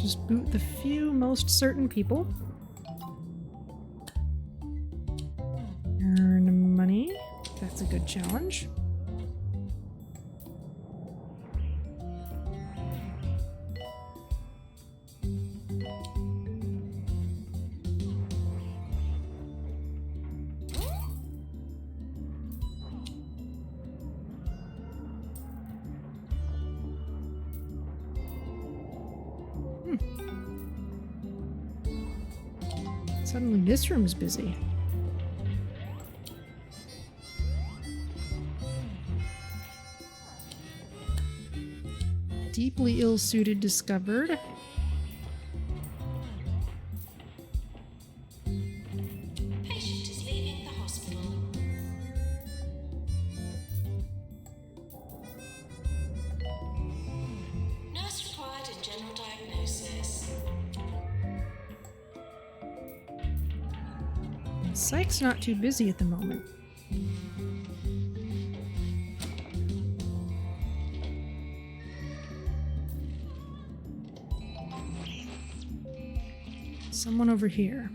[SPEAKER 1] just boot the few most certain people. Earn money. That's a good challenge. Suddenly this room's busy. Deeply ill-suited discovered.
[SPEAKER 2] Patient is leaving the hospital. Nurse required in general diagnosis.
[SPEAKER 1] Psych's not too busy at the moment. Someone over here.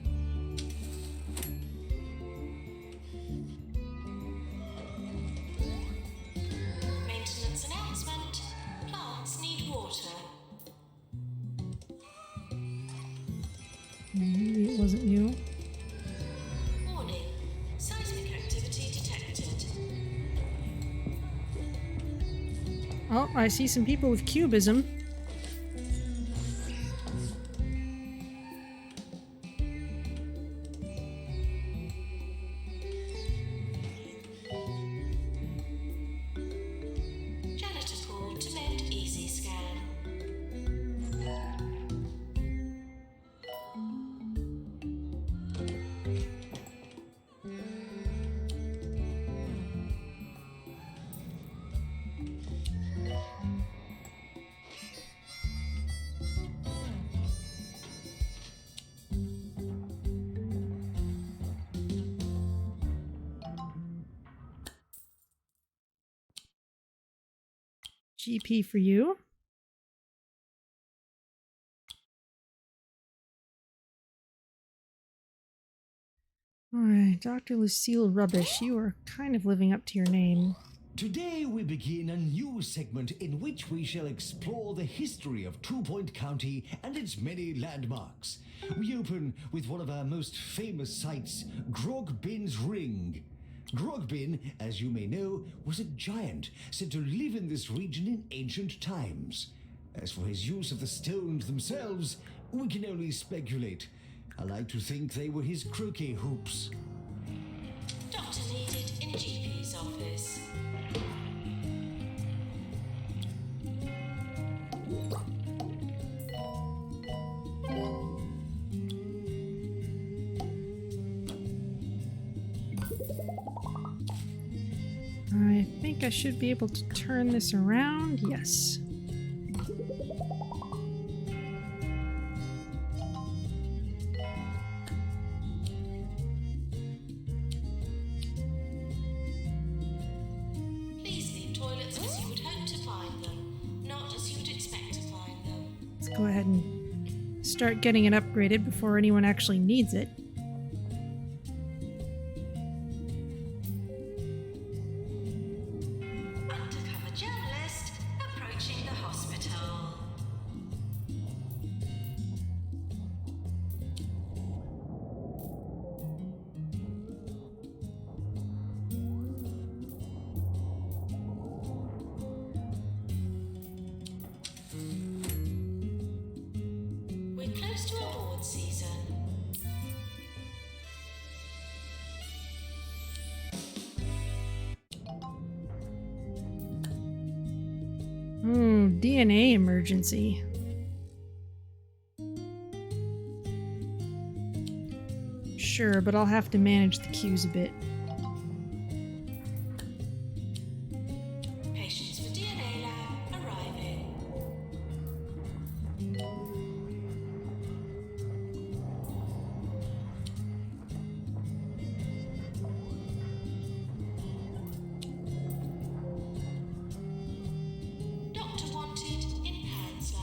[SPEAKER 2] Maintenance announcement. Plants need water.
[SPEAKER 1] Maybe it wasn't you.
[SPEAKER 2] Warning. Seismic activity detected.
[SPEAKER 1] Oh, I see some people with cubism.
[SPEAKER 2] Janitor called to mend easy scan.
[SPEAKER 1] GP for you. Alright, Dr. Lucille Rubbish, you are kind of living up to your name.
[SPEAKER 6] Today we begin a new segment in which we shall explore the history of Two Point County and its many landmarks. We open with one of our most famous sites, Grogbin's Ring. Grogbin, as you may know, was a giant said to live in this region in ancient times. As for his use of the stones themselves, we can only speculate. I like to think they were his croquet hoops.
[SPEAKER 2] Doctor needed in GP's office.
[SPEAKER 1] I think I should be able to turn this around. Yes.
[SPEAKER 2] Please leave toilets as you would hope to find them, not as you would expect to find them.
[SPEAKER 1] Let's go ahead and start getting it upgraded before anyone actually needs it.
[SPEAKER 2] Undercover journalist approaching the hospital. We're close to award season.
[SPEAKER 1] DNA emergency. Sure, but I'll have to manage the queues a bit.
[SPEAKER 2] Patients for DNA lab arriving. Doctor wanted in Pan's lab.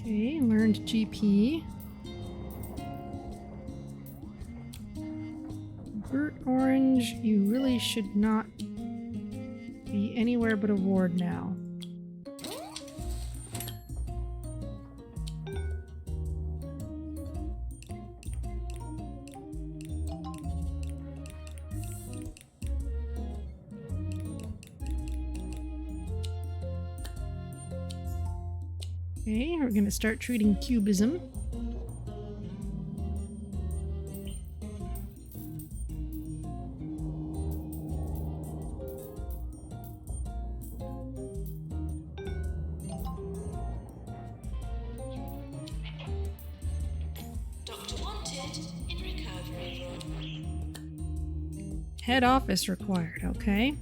[SPEAKER 1] Okay, learned GP. Burt Orange, you really should not be anywhere but a ward now. Okay, we're gonna start treating cubism.
[SPEAKER 2] Doctor wanted in recovery room.
[SPEAKER 1] Head office required, okay.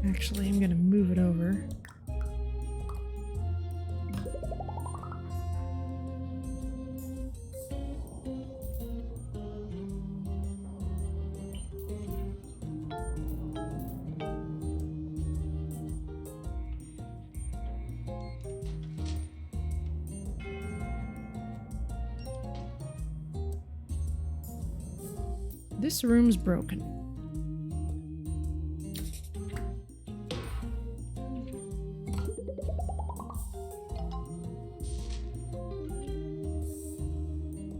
[SPEAKER 1] Actually, I'm gonna move it over. This room's broken.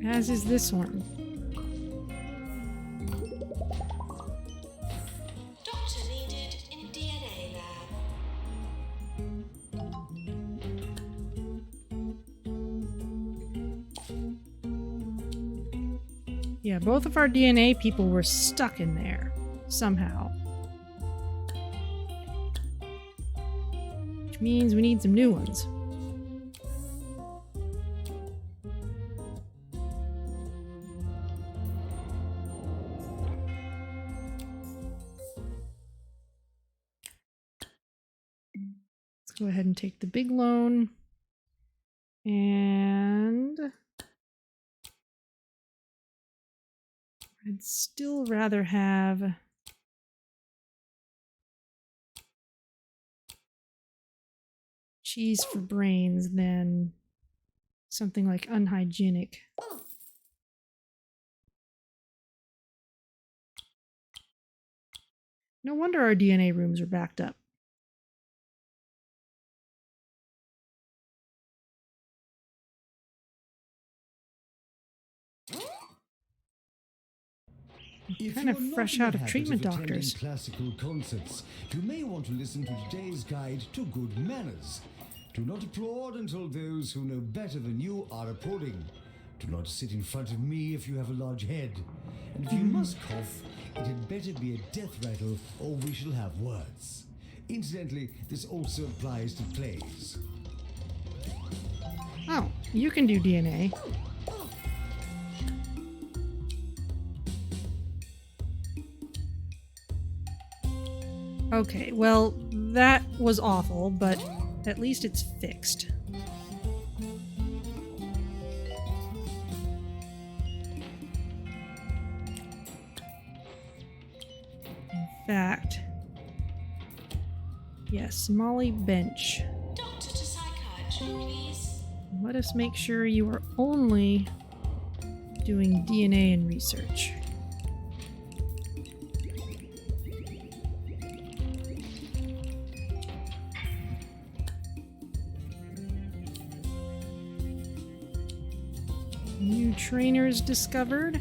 [SPEAKER 1] As is this one.
[SPEAKER 2] Doctor needed in DNA lab.
[SPEAKER 1] Yeah, both of our DNA people were stuck in there somehow. Which means we need some new ones. Go ahead and take the big loan, and I'd still rather have cheese for brains than something like unhygienic. No wonder our DNA rooms are backed up.
[SPEAKER 6] If
[SPEAKER 1] Kind of
[SPEAKER 6] you're not
[SPEAKER 1] fresh
[SPEAKER 6] in the
[SPEAKER 1] out of
[SPEAKER 6] habit
[SPEAKER 1] treatment
[SPEAKER 6] attending
[SPEAKER 1] doctors.
[SPEAKER 6] classical concerts, you may want to listen to today's guide to good manners. Do not applaud until those who know better than you are applauding. Do not sit in front of me if you have a large head. And if you must cough, it had better be a death rattle or we shall have words. Incidentally, this also applies to plays.
[SPEAKER 1] Oh, you can do DNA. Okay, well, that was awful, but at least it's fixed. In fact, yes, Molly Bench.
[SPEAKER 2] Doctor to psychiatry, please.
[SPEAKER 1] Let us make sure you are only doing DNA and research. New trainers discovered.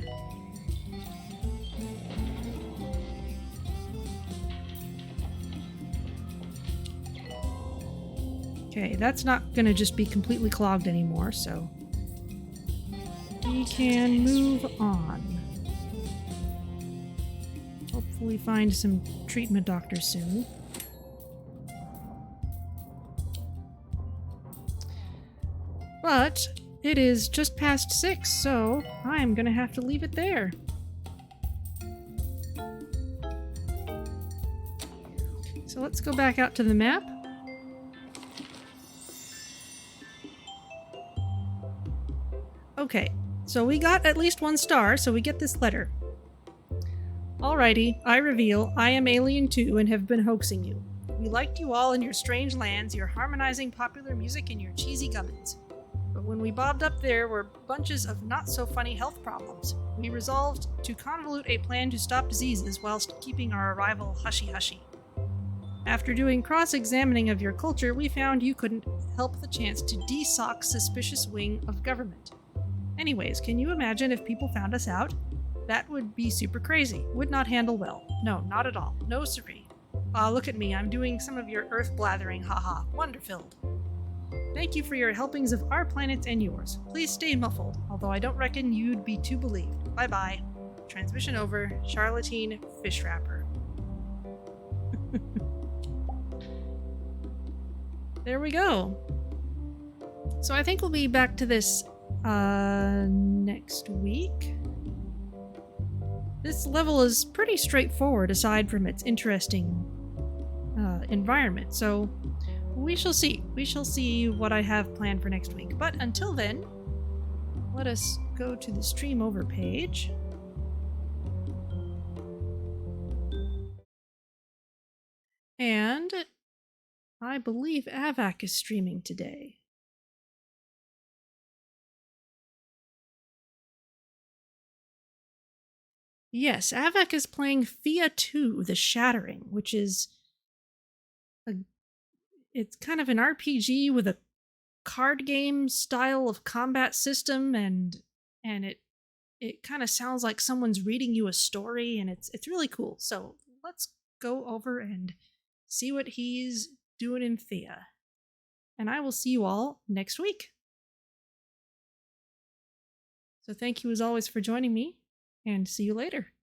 [SPEAKER 1] Okay, that's not going to just be completely clogged anymore, so we can move on. Hopefully find some treatment doctors soon. But it is just past 6, so I'm going to have to leave it there. So let's go back out to the map. Okay, so we got at least 1 star, so we get this letter. Alrighty, I reveal I am Alien 2 and have been hoaxing you. We liked you all in your strange lands, your harmonizing popular music, and your cheesy gubbins. But when we bobbed up there were bunches of not-so-funny health problems. We resolved to convolute a plan to stop diseases whilst keeping our arrival hushy-hushy. After doing cross-examining of your culture, we found you couldn't help the chance to de-sock suspicious wing of government. Anyways, can you imagine if people found us out? That would be super crazy. Would not handle well. No, not at all. No siree. Look at me, I'm doing some of your earth blathering, haha. Wonder-filled. Thank you for your helpings of our planet and yours. Please stay muffled, although I don't reckon you'd be too believed. Bye-bye. Transmission over. Charlatine Fish Wrapper. There we go. So I think we'll be back to this next week. This level is pretty straightforward aside from its interesting environment, so we shall see. We shall see what I have planned for next week. But until then, let us go to the stream over page. And I believe Avac is streaming today. Yes, Avac is playing Thea 2, The Shattering, which is it's kind of an RPG with a card game style of combat system, and it kind of sounds like someone's reading you a story, and it's really cool. So let's go over and see what he's doing in Thea. And I will see you all next week. So thank you as always for joining me, and see you later.